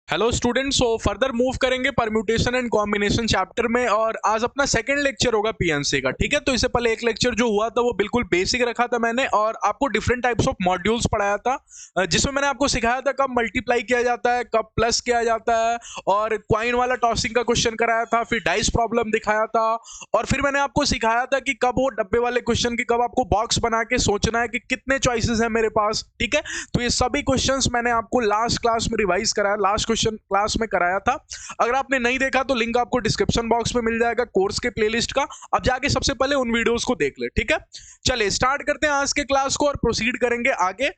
Hello students, so further move करेंगे permutation and combination chapter में और आज अपना सेकंड लेक्चर होगा पीएनसी का। ठीक है, तो इससे पहले एक लेक्चर जो हुआ था वो बिल्कुल बेसिक रखा था मैंने और आपको डिफरेंट टाइप्स ऑफ मॉड्यूल्स पढ़ाया था, जिसमें मैंने आपको सिखाया था कब मल्टीप्लाई किया जाता है, कब प्लस किया जाता है, और क्वाइन वाला टॉसिंग का क्वेश्चन कराया था, फिर डाइस प्रॉब्लम दिखाया था, और फिर मैंने आपको सिखाया था कि कब वो डब्बे वाले क्वेश्चन की कब आपको बॉक्स बना के सोचना है कि कितने चॉइसेस है मेरे पास। ठीक है, तो ये सभी क्वेश्चंस मैंने आपको लास्ट क्लास में रिवाइज कराया, लास्ट क्वेश्चन क्लास में कराया था। अगर आपने नहीं देखा तो लिंक आपको डिस्क्रिप्शन बॉक्स में मिल जाएगा कोर्स के प्लेलिस्ट का। अब जाके सबसे पहले उन वीडियोस को देख ले। ठीक है, चलिए स्टार्ट करते हैं आज के क्लास को और प्रोसीड करेंगे आगे।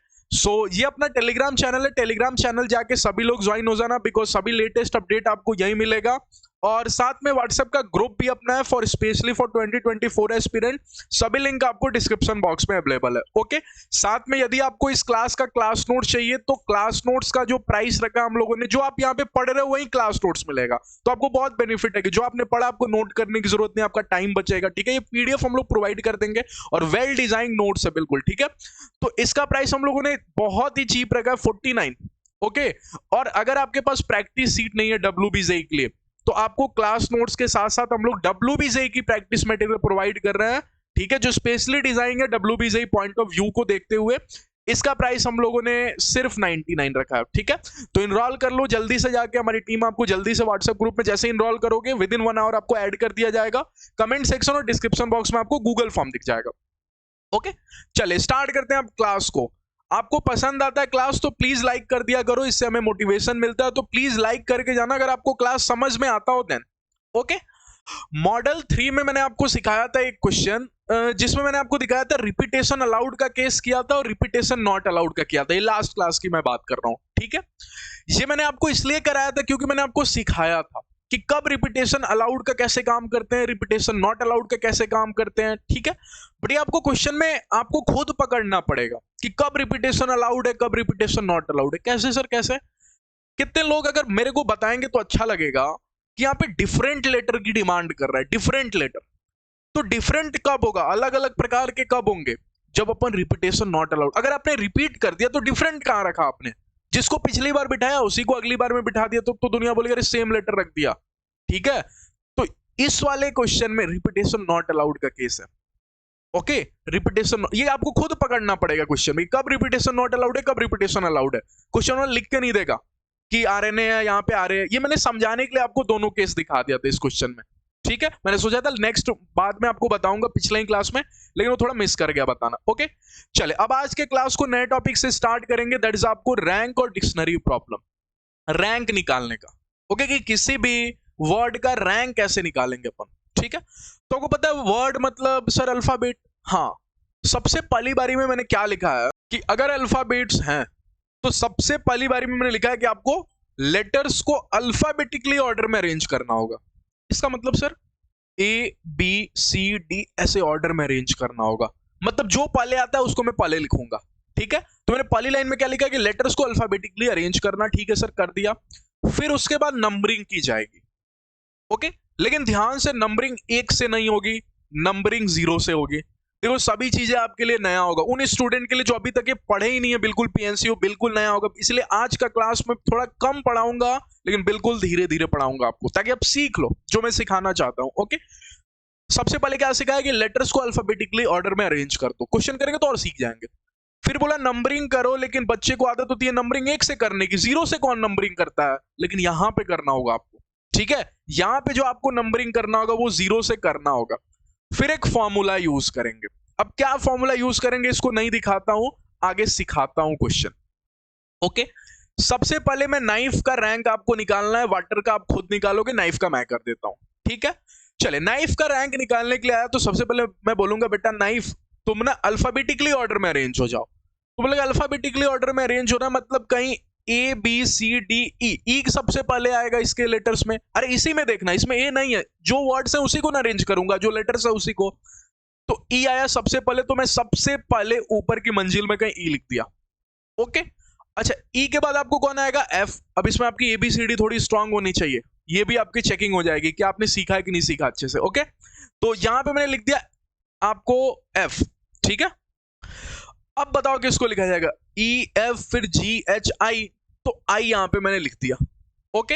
ये अपना टेलीग्राम चैनल है, टेलीग्राम चैनल जाके सभी लोग ज्वाइन हो जाना, बिकॉज सभी लेटेस्ट अपडेट आपको यही मिलेगा। और साथ में व्हाट्सएप का ग्रुप भी अपना है फॉर स्पेशली फॉर 2024 एस्पिरेंट। सभी लिंक आपको डिस्क्रिप्शन बॉक्स में अवेलेबल है। ओके, साथ में यदि आपको इस क्लास का क्लास नोट चाहिए तो क्लास नोट्स का जो प्राइस रखा हम लोगों ने, जो आप यहाँ पे पढ़ रहे हो वही क्लास नोट्स मिलेगा, तो आपको बहुत बेनिफिट है कि जो आपने पढ़ा आपको नोट करने की जरूरत नहीं, आपका टाइम बचेगा। ठीक है, ये पीडीएफ हम लोग प्रोवाइड कर देंगे और वेल डिजाइन नोट्स है बिल्कुल। ठीक है, तो इसका प्राइस हम लोगों ने बहुत ही चीप रखा है, 49। ओके, और अगर आपके पास प्रैक्टिस सीट नहीं है WBJEE के लिए तो आपको क्लास नोट्स के साथ साथ हम लोग WBJEE की प्रैक्टिस मटेरियल प्रोवाइड कर रहे हैं। ठीक है, जो स्पेशली डिजाइन है WBJEE पॉइंट ऑफ व्यू को देखते हुए। इसका प्राइस हम लोगों ने सिर्फ 99 रखा है। ठीक है, तो इनरोल कर लो जल्दी से जाके, हमारी टीम आपको जल्दी से व्हाट्सएप ग्रुप में जैसे इनरोल करोगे विद इन 1 आवर आपको ऐड कर दिया जाएगा। कमेंट सेक्शन और डिस्क्रिप्शन बॉक्स में आपको गूगल फॉर्म दिख जाएगा। ओके, चलिए स्टार्ट करते हैं अब क्लास को। आपको पसंद आता है क्लास तो प्लीज लाइक कर दिया करो, इससे हमें मोटिवेशन मिलता है, तो प्लीज लाइक करके जाना अगर आपको क्लास समझ में आता हो देन। ओके, मॉडल 3 में मैंने आपको सिखाया था एक क्वेश्चन, जिसमें मैंने आपको दिखाया था रिपीटेशन अलाउड का केस किया था और रिपीटेशन नॉट अलाउड का किया था। ये लास्ट क्लास की मैं बात कर रहा हूं। ठीक है, ये मैंने आपको इसलिए कराया था क्योंकि मैंने आपको सिखाया था कि कब रिपीटेशन अलाउड का कैसे काम करते हैं, रिपीटेशन नॉट अलाउड का कैसे काम करते हैं। ठीक है, बट ये आपको क्वेश्चन में आपको खुद पकड़ना पड़ेगा कि कब रिपीटेशन अलाउड है, कब रिपीटेशन नॉट अलाउड है। कैसे सर, कैसे? कितने लोग अगर मेरे को बताएंगे तो अच्छा लगेगा कि यहाँ पे डिफरेंट लेटर की डिमांड कर रहा है, डिफरेंट लेटर। तो डिफरेंट कब होगा, अलग अलग प्रकार के कब होंगे? जब अपन रिपीटेशन नॉट अलाउड, अगर आपने रिपीट कर दिया तो डिफरेंट कहां रखा आपने? जिसको पिछली बार बिठाया उसी को अगली बार में बिठा दिया तो दुनिया बोलेगी अरे सेम लेटर रख दिया। ठीक है, तो इस वाले क्वेश्चन में रिपीटेशन नॉट अलाउड का केस है। ओके, रिपीटेशन ये आपको खुद पकड़ना पड़ेगा क्वेश्चन में, कब रिपीटेशन नॉट अलाउड है, कब रिपीटेशन अलाउड है। क्वेश्चन में लिख के नहीं देगा कि RNA है यहाँ पे आ रहे हैं। ये मैंने समझाने के लिए आपको दोनों केस दिखा दिया था इस क्वेश्चन में। ठीक है, मैंने सोचा था नेक्स्ट बाद में आपको बताऊंगा पिछले ही क्लास में, लेकिन वो थोड़ा मिस कर गया बताना। ओके, चले अब आज के क्लास को नए टॉपिक से स्टार्ट करेंगे, दैट इज आपको रैंक और डिक्शनरी प्रॉब्लम, रैंक निकालने का। ओके, कि किसी भी वर्ड का रैंक कैसे निकालेंगे अपन। ठीक है, तो आपको पता है वर्ड मतलब सर अल्फाबेट। हाँ, सबसे पहली बारी में मैंने क्या लिखा है कि अगर अल्फाबेट्स हैं तो सबसे पहली बारी में मैंने लिखा है कि आपको लेटर्स को अल्फाबेटिकली ऑर्डर में अरेंज करना होगा। इसका मतलब सर ABCD ऐसे ऑर्डर में अरेंज करना होगा, मतलब जो पहले आता है उसको मैं पहले लिखूंगा। ठीक है, तो मैंने पहली लाइन में क्या लिखा कि लेटर्स को अल्फाबेटिकली अरेंज करना। ठीक है सर, कर दिया। फिर उसके बाद नंबरिंग की जाएगी। ओके, लेकिन ध्यान से नंबरिंग 1 से नहीं होगी, नंबरिंग 0 से होगी। देखो सभी चीजें आपके लिए नया होगा, उन स्टूडेंट के लिए जो अभी तक ये पढ़े ही नहीं है, बिल्कुल PNCO बिल्कुल नया होगा। इसलिए आज का क्लास में थोड़ा कम पढ़ाऊंगा, लेकिन बिल्कुल धीरे धीरे पढ़ाऊंगा आपको, ताकि आप सीख लो जो मैं सिखाना चाहता हूं। ओके, सबसे पहले क्या सिखाया कि लेटर्स को अल्फाबेटिकली ऑर्डर में अरेंज कर दो, क्वेश्चन करेंगे तो और सीख जाएंगे। फिर बोला नंबरिंग करो, लेकिन बच्चे को आदत होती है नंबरिंग 1 से करने की, 0 से कौन नंबरिंग करता है, लेकिन यहां पे करना होगा आपको। ठीक है, यहां पे जो आपको नंबरिंग करना होगा वो 0 से करना होगा। फिर एक फॉर्मूला यूज करेंगे। अब क्या फॉर्मूला यूज करेंगे इसको नहीं दिखाता हूं, आगे सिखाता हूं क्वेश्चन। ओके, सबसे पहले मैं नाइफ का रैंक आपको निकालना है, वाटर का आप खुद निकालोगे, नाइफ का मैं कर देता हूं। ठीक है, चले नाइफ का रैंक निकालने के लिए आया तो सबसे पहले मैं बोलूंगा बेटा नाइफ तुम ना अल्फाबेटिकली ऑर्डर में अरेंज हो जाओ। तो बोलेगा अल्फाबेटिकली ऑर्डर में अरेंज होना मतलब कहीं ABCDE सबसे पहले आएगा इसके लेटर्स में। अरे इसी में देखना, इसमें A नहीं है, जो वर्ड्स है उसी को ना अरेंज करूंगा, जो लेटर्स है उसी को। तो E आया सबसे पहले, तो मैं सबसे पहले ऊपर की मंजिल में कहीं E लिख दिया। ओके, अच्छा E के बाद आपको कौन आएगा F। अब इसमें आपकी ABCD थोड़ी स्ट्रांग होनी चाहिए, ये भी आपकी चेकिंग हो जाएगी कि आपने सीखा है कि नहीं सीखा अच्छे से। ओके, तो यहां पे मैंने लिख दिया आपको F। ठीक है, अब बताओ किसको लिखा जाएगा, E F फिर G H I, तो I यहां पे मैंने लिख दिया। ओके,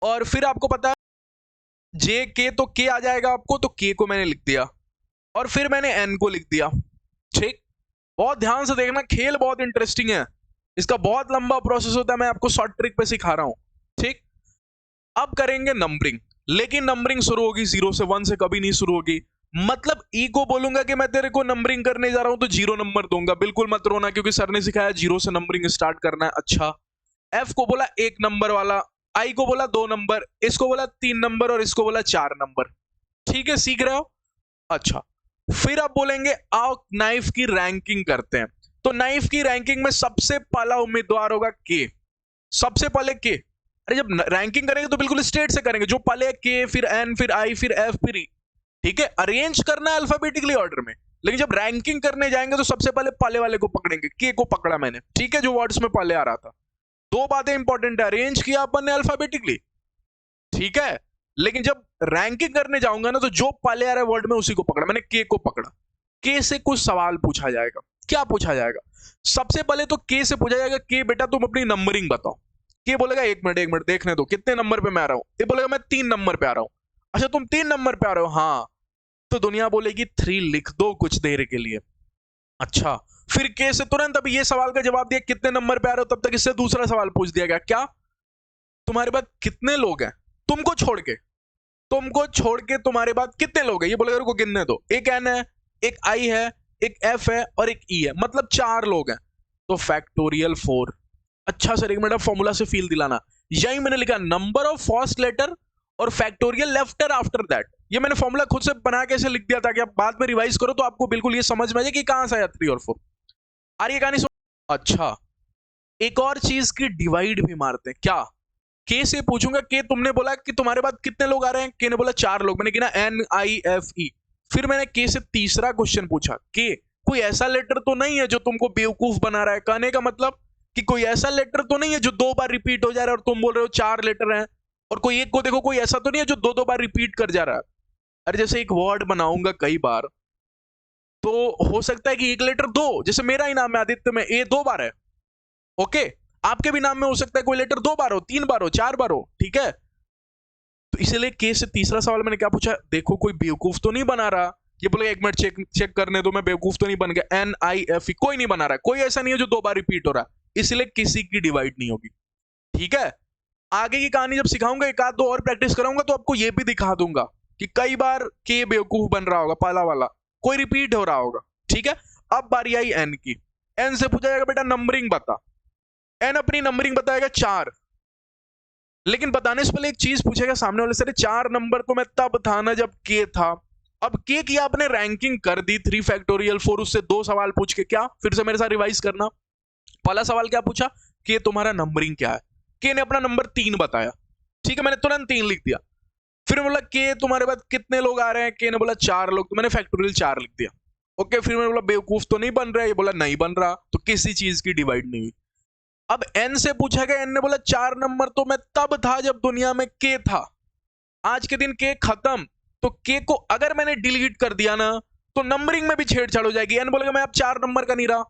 और फिर आपको पता है जे के, तो के आ जाएगा आपको, तो के को मैंने लिख दिया और फिर मैंने एन को लिख दिया। ठीक, बहुत ध्यान से देखना, खेल बहुत इंटरेस्टिंग है, इसका बहुत लंबा प्रोसेस होता है, मैं आपको शॉर्ट ट्रिक पे सिखा रहा हूं। ठीक, अब करेंगे नंबरिंग, लेकिन नंबरिंग शुरू होगी 0 से, 1 से कभी नहीं शुरू होगी। मतलब ई को बोलूंगा कि मैं तेरे को नंबरिंग करने जा रहा हूं तो 0 नंबर दूंगा, बिल्कुल मत रोना, क्योंकि सर ने सिखाया 0 से नंबरिंग स्टार्ट करना है। अच्छा, एफ को बोला 1 नंबर वाला, आई को बोला 2 नंबर, इसको बोला 3 नंबर और इसको बोला 4 नंबर। ठीक है, सीख रहे हो? अच्छा, फिर आप बोलेंगे आओ नाइफ की रैंकिंग करते हैं। तो नाइफ की रैंकिंग में सबसे पहला उम्मीदवार होगा के, सबसे पहले के। अरे जब रैंकिंग करेंगे तो बिल्कुल स्ट्रेट से करेंगे, जो पहले के, फिर एन, फिर आई, फिर एफ, फिर ई। ठीक है, अरेंज करना है अल्फाबेटिकली ऑर्डर में, लेकिन जब रैंकिंग करने जाएंगे तो सबसे पहले पहले वाले को पकड़ेंगे, के को पकड़ा मैंने। ठीक है, जो वर्ड्स में पहले आ रहा था। दो बातें इंपॉर्टेंट है, अरेंज किया अपन ने अल्फाबेटिकली, ठीक है, लेकिन जब रैंकिंग करने जाऊंगा ना तो जो पहले आ रहा है वर्ड में उसी को पकड़ा मैंने, के को पकड़ा। के से कुछ सवाल पूछा जाएगा। क्या पूछा जाएगा? सबसे पहले तो के से पूछा जाएगा, के बेटा तुम अपनी नंबरिंग बताओ। के बोलेगा 1 मिनट देखने दो कितने नंबर पे मैं आ रहा हूं। ये बोलेगा मैं 3 नंबर पे आ रहा हूं। अच्छा, तुम 3 नंबर पे आ रहे हो? हाँ। तो दुनिया बोलेगी 3 लिख दो कुछ देर के लिए। अच्छा, फिर के से तुरंत अभी ये सवाल का जवाब दिया कितने नंबर पे आ रहे हो, तब तक इससे दूसरा सवाल पूछ दिया गया, क्या तुम्हारे पास कितने लोग हैं तुमको छोड़ के, तुमको छोड़ के तुम्हारे पास कितने लोग हैं? ये बोलेगा रुको गिनने दो, एक एन है, एक आई है, एक एफ है और एक ई है, मतलब 4 लोग हैं। तो फैक्टोरियल 4। अच्छा सर, एक मिनट फॉर्मूला से फील दिलाना। यही मैंने लिखा, नंबर ऑफ फर्स्ट लेटर और फैक्टोरियल लेफ्टर आफ्टर दैट। ये मैंने फॉर्मूला खुद से बना के ऐसे लिख दिया ताकि आप बाद में रिवाइज करो तो आपको बिल्कुल ये समझ में आ जाए कि कहां से आया 3 और 4। आ रही है कहानी? अच्छा, एक और चीज की डिवाइड भी मारते हैं। क्या? के से पूछूंगा, के तुमने बोला कि तुम्हारे बाद कितने लोग आ रहे हैं? के ने बोला 4 लोग, मैंने गिना एन आई एफ ई। फिर मैंने के से तीसरा क्वेश्चन पूछा, के कोई ऐसा लेटर तो नहीं है जो तुमको बेवकूफ बना रहा है? कहने का मतलब कि कोई ऐसा लेटर तो नहीं है जो 2 बार रिपीट हो जा रहा है और तुम बोल रहे हो 4 लेटर हैं, और कोई एक को देखो, कोई ऐसा तो नहीं है जो 2 बार रिपीट कर जा रहा है। अरे जैसे एक वर्ड बनाऊंगा कई बार तो हो सकता है कि एक लेटर दो, जैसे मेरा ही नाम है आदित्य में, ए 2 बार है। ओके, आपके भी नाम में हो सकता है कोई लेटर 2 बार हो, 3 बार हो, 4 बार हो। ठीक है, तो इसलिए के से तीसरा सवाल मैंने क्या पूछा, देखो कोई बेवकूफ तो नहीं बना रहा। ये बोले 1 मिनट चेक करने दो, मैं बेवकूफ तो नहीं बन गया। एन आई एफ ई कोई नहीं बना रहा, कोई ऐसा नहीं है जो 2 बार रिपीट हो रहा, इसलिए किसी की डिवाइड नहीं होगी। ठीक है, आगे की कहानी जब सिखाऊंगा, एक आध दो और प्रैक्टिस कराऊंगा तो आपको ये भी दिखा दूंगा कि कई बार के बेवकूफ बन रहा होगा, पहला वाला कोई रिपीट हो रहा होगा। ठीक है, अब बारी आई एन की। एन से पूछा जाएगा बेटा नंबरिंग बता। एन अपनी नंबरिंग बताएगा 4, लेकिन बताने से पहले एक चीज पूछेगा सामने वाले से, 4 नंबर तो मैं तब था ना जब के था। अब के की आपने रैंकिंग कर दी 3 फैक्टोरियल 4, उससे 2 सवाल पूछ के, क्या फिर से मेरे साथ रिवाइज करना। पहला सवाल क्या पूछा, के तुम्हारा नंबरिंग क्या है? के ने अपना नंबर 3 बताया। ठीक है, मैंने तुरंत 3 लिख दिया। फिर बोला के तुम्हारे पास कितने लोग आ रहे हैं? के ने बोला 4 लोग, तो मैंने फैक्टोरियल 4 लिख दिया। ओके, फिर मैंने बोला बेवकूफ तो नहीं बन रहा है? ये बोला नहीं बन रहा, तो किसी चीज की डिवाइड नहीं हुई। अब एन से पूछा गया, एन ने बोला 4 नंबर तो मैं तब था जब दुनिया में के था, आज के दिन के खत्म। तो के को अगर मैंने डिलीट कर दिया ना तो नंबरिंग में भी छेड़छाड़ हो जाएगी। एन बोलेगा मैं अब 4 नंबर का नहीं रहा।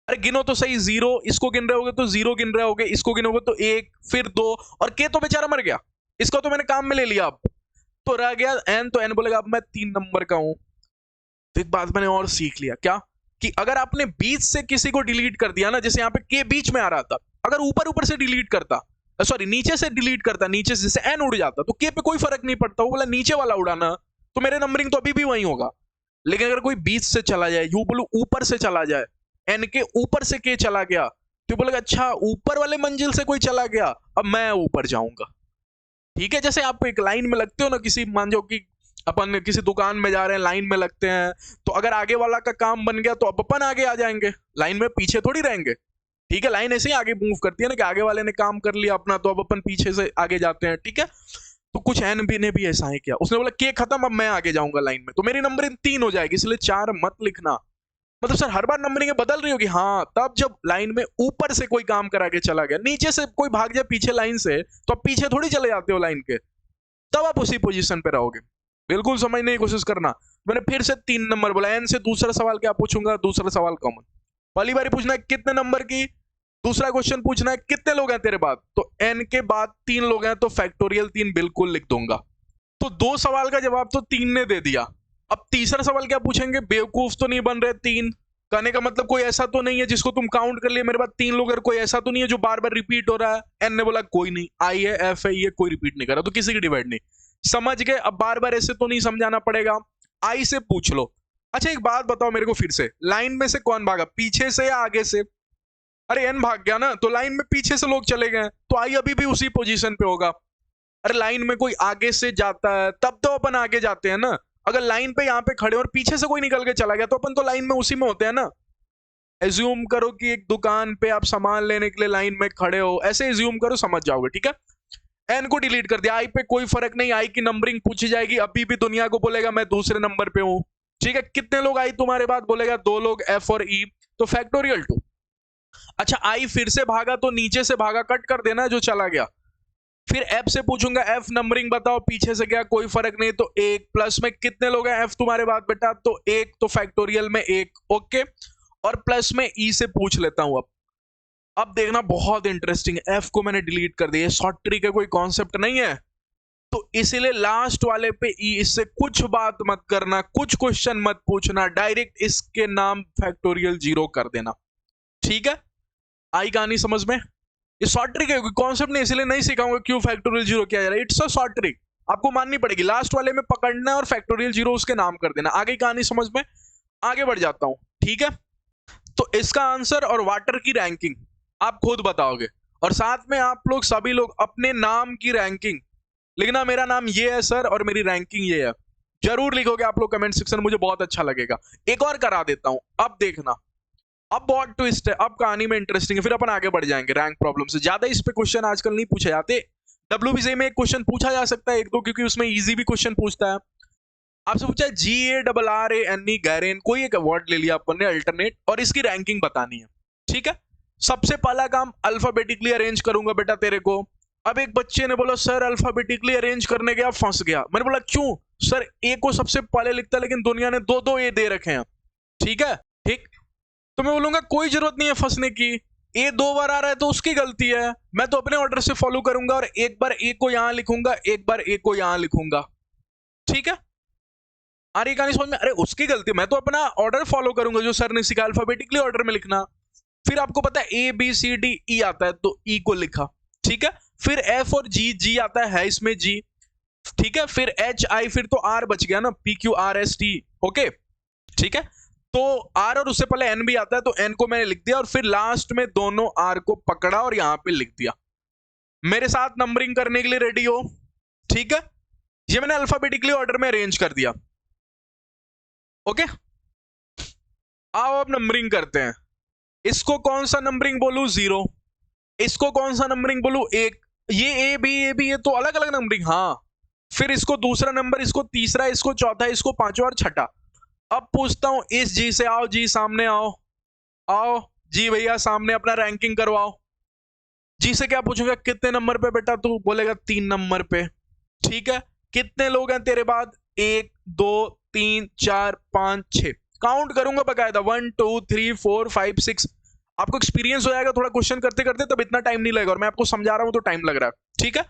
अरे गिनो तो सही, 0 इसको गिन रहे होगे तो 0 गिन रहे होगे, इसको गिनोगे तो 1, फिर 2, और के तो बेचारा मर गया, इसको तो मैंने काम में ले लिया। अब तो रह गया एन, तो एन बोलेगा अब मैं 3 नंबर का हूं। तो एक बात मैंने और सीख लिया, क्या कि अगर आपने बीच से किसी को डिलीट कर दिया ना, जैसे यहाँ पे के बीच में आ रहा था, अगर ऊपर ऊपर से डिलीट करता, सॉरी नीचे से डिलीट करता, नीचे से जैसे एन उड़ जाता, तो के पे कोई फर्क नहीं पड़ता। वो बोला नीचे वाला उड़ाना, तो मेरे नंबरिंग तो अभी भी वही होगा। लेकिन अगर कोई बीच से चला जाए, यू बोलू ऊपर से चला जाए, एन के ऊपर से के चला गया, तो बोलेगा अच्छा ऊपर वाले मंजिल से कोई चला गया, अब मैं ऊपर जाऊंगा। ठीक है, जैसे आप एक लाइन में लगते हो ना, किसी मान जाओ कि अपन किसी दुकान में जा रहे हैं, लाइन में लगते हैं, तो अगर आगे वाला का काम बन गया तो अब अपन आगे आ जाएंगे, लाइन में पीछे थोड़ी रहेंगे। ठीक है, लाइन ऐसे ही आगे मूव करती है ना कि आगे वाले ने काम कर लिया अपना, तो अब अपन पीछे से आगे जाते हैं। ठीक है, तो कुछ एन बी ने भी ऐसा ही किया, उसने बोला के खत्म, अब मैं आगे जाऊंगा लाइन में, तो मेरी नंबरिंग 3 हो जाएगी, इसलिए 4 मत लिखना। मतलब सर हर बार नंबरिंग बदल रही होगी? हाँ, तब जब लाइन में ऊपर से कोई काम करा के चला गया, नीचे से कोई भाग जाए पीछे लाइन से, तो आप पीछे थोड़ी चले जाते हो लाइन के, तब आप उसी पोजीशन पे रहोगे। बिल्कुल समझने की कोशिश करना। मैंने फिर से 3 नंबर बोला। एन से दूसरा सवाल क्या पूछूंगा? दूसरा सवाल कॉमन, पहली बार पूछना है कितने नंबर की, दूसरा क्वेश्चन पूछना है कितने लोग हैं तेरे पास, तो n के बाद 3 लोग हैं तो फैक्टोरियल 3 बिल्कुल लिख दूंगा। तो 2 सवाल का जवाब तो 3 ने दे दिया। अब तीसरा सवाल क्या पूछेंगे, बेवकूफ तो नहीं बन रहे 3, कहने का मतलब कोई ऐसा तो नहीं है जिसको तुम काउंट कर लिए, मेरे पास 3 लोग, कोई ऐसा तो नहीं है जो बार बार रिपीट हो रहा है। n ने बोला कोई नहीं, i है, f है, ये कोई रिपीट नहीं कर रहा, तो किसी की डिवाइड नहीं। समझ गए, अब बार बार ऐसे तो नहीं समझाना पड़ेगा, i से पूछ लो। अच्छा एक बात बताओ मेरे को फिर से, लाइन में से कौन भागा, पीछे से या आगे से? अरे n भाग गया ना, तो लाइन में पीछे से लोग चले गए, तो i अभी भी उसी पोजीशन पे होगा। अरे लाइन में कोई आगे से जाता है तब तो अपन आगे जाते हैं ना, अगर लाइन पे यहाँ पे खड़े और पीछे से कोई निकल के चला गया तो अपन तो लाइन में उसी में होते हैं ना। एज्यूम करो कि एक दुकान पे आप सामान लेने के लिए लाइन में खड़े हो, ऐसे एज्यूम करो, समझ जाओगे, ठीक है। एन को डिलीट कर दिया, आई पे कोई फर्क नहीं, आई की नंबरिंग पूछी जाएगी, अभी भी दुनिया को बोलेगा मैं दूसरे नंबर पे हूं, ठीक है। कितने लोग आई तुम्हारे बाद, बोलेगा 2 लोग, एफ और ई, तो फैक्टोरियल 2। अच्छा आई फिर से भागा तो नीचे से भागा, कट कर देना जो चला गया। फिर एफ से पूछूंगा, एफ नंबरिंग बताओ, पीछे से गया कोई फर्क नहीं, तो 1 प्लस में कितने लोग हैं एफ तुम्हारे बाद बेटा, तो 1, तो फैक्टोरियल में 1, ओके। और प्लस में ई से पूछ लेता हूं अब देखना बहुत इंटरेस्टिंग है, एफ को मैंने डिलीट कर दिया, शॉर्ट ट्रिक है, कोई कॉन्सेप्ट नहीं है, तो इसीलिए लास्ट वाले पे ई, इससे कुछ बात मत करना, कुछ क्वेश्चन मत पूछना, डायरेक्ट इसके नाम फैक्टोरियल 0 कर देना, ठीक है। आई कहानी समझ में, ये शॉर्ट ट्रिक है, कॉन्सेप्ट नहीं, इसलिए नहीं सिखाऊंगा क्यों फैक्टोरियल 0 किया जा रहा है, इट्स अ शॉर्ट ट्रिक, आपको माननी पड़ेगी, लास्ट वाले में पकड़ना और फैक्टोरियल 0 उसके नाम कर देना। आगे कहानी समझ में, आगे बढ़ जाता हूं, ठीक है। तो इसका आंसर और वाटर की रैंकिंग आप खुद बताओगे, और साथ में आप लोग सभी लोग अपने नाम की रैंकिंग लिखना, मेरा नाम ये है सर और मेरी रैंकिंग ये है, जरूर लिखोगे आप लोग कमेंट सेक्शन, मुझे बहुत अच्छा लगेगा। एक और करा देता हूं, अब देखना, अब बहुत ट्विस्ट है, अब कहानी में इंटरेस्टिंग है, फिर अपन आगे बढ़ जाएंगे रैंक प्रॉब्लम से। ज्यादा इस पे क्वेश्चन आजकल नहीं पूछे जाते, WBCE में एक क्वेश्चन पूछा जा सकता है 1-2, क्योंकि उसमें इजी भी क्वेश्चन पूछता है। आपसे पूछा है GARRANE गैरेन, कोई एक वर्ड ले लिया अपन ने अल्टरनेट, और इसकी रैंकिंग बतानी है, ठीक है। सबसे पहला काम अल्फाबेटिकली अरेंज करूंगा बेटा तेरे को। अब एक बच्चे ने बोला सर अल्फाबेटिकली अरेंज करने गया फंस गया, मैंने बोला क्यों सर, ए को सबसे पहले लिखता लेकिन दुनिया ने 2-2 ए दे रखे हैं, ठीक है, ठीक। तो मैं बोलूंगा कोई जरूरत नहीं है फंसने की, ए 2 बार आ रहा है तो उसकी गलती है, मैं तो अपने ऑर्डर से फॉलो करूंगा, और एक बार ए को यहां लिखूंगा, एक बार ए को यहां लिखूंगा, ठीक है। अरे कहानी समझ में, अरे उसकी गलती, मैं तो अपना ऑर्डर फॉलो करूंगा जो सर ने सिखाया, अल्फाबेटिकली ऑर्डर में लिखना। फिर आपको पता है ABCD E आता है तो E को लिखा, ठीक है। फिर F और G आता है इसमें G, ठीक है। फिर HI, फिर तो R बच गया ना, PQRST, ओके, ठीक है। तो R और उससे पहले N भी आता है तो N को मैंने लिख दिया, और फिर लास्ट में दोनों R को पकड़ा और यहां पे लिख दिया। मेरे साथ नंबरिंग करने के लिए रेडी हो, ठीक है। ये मैंने अल्फाबेटिकली ऑर्डर में अरेंज कर दिया, ओके। आओ अब नंबरिंग करते हैं, इसको कौन सा नंबरिंग बोलूं, 0, इसको कौन सा नंबरिंग बोलूं, 1, ये ए बी ये तो अलग अलग नंबरिंग, हाँ। फिर इसको दूसरा नंबर, इसको तीसरा, इसको चौथा, इसको पांचवा और छठा। अब पूछता हूं इस जी से, आओ जी सामने आओ, आओ जी भैया सामने अपना रैंकिंग करवाओ। जी से क्या पूछूंगा, कितने नंबर पे बेटा, तू बोलेगा 3 नंबर पे, ठीक है। कितने लोग हैं तेरे बाद, 1 2 3 4 5 6, काउंट करूंगा बकायदा, 1 2 3 4 5 6, आपको एक्सपीरियंस हो जाएगा थोड़ा क्वेश्चन करते करते, तब इतना टाइम नहीं लगेगा, और मैं आपको समझा रहा हूं तो टाइम लग रहा है, ठीक है।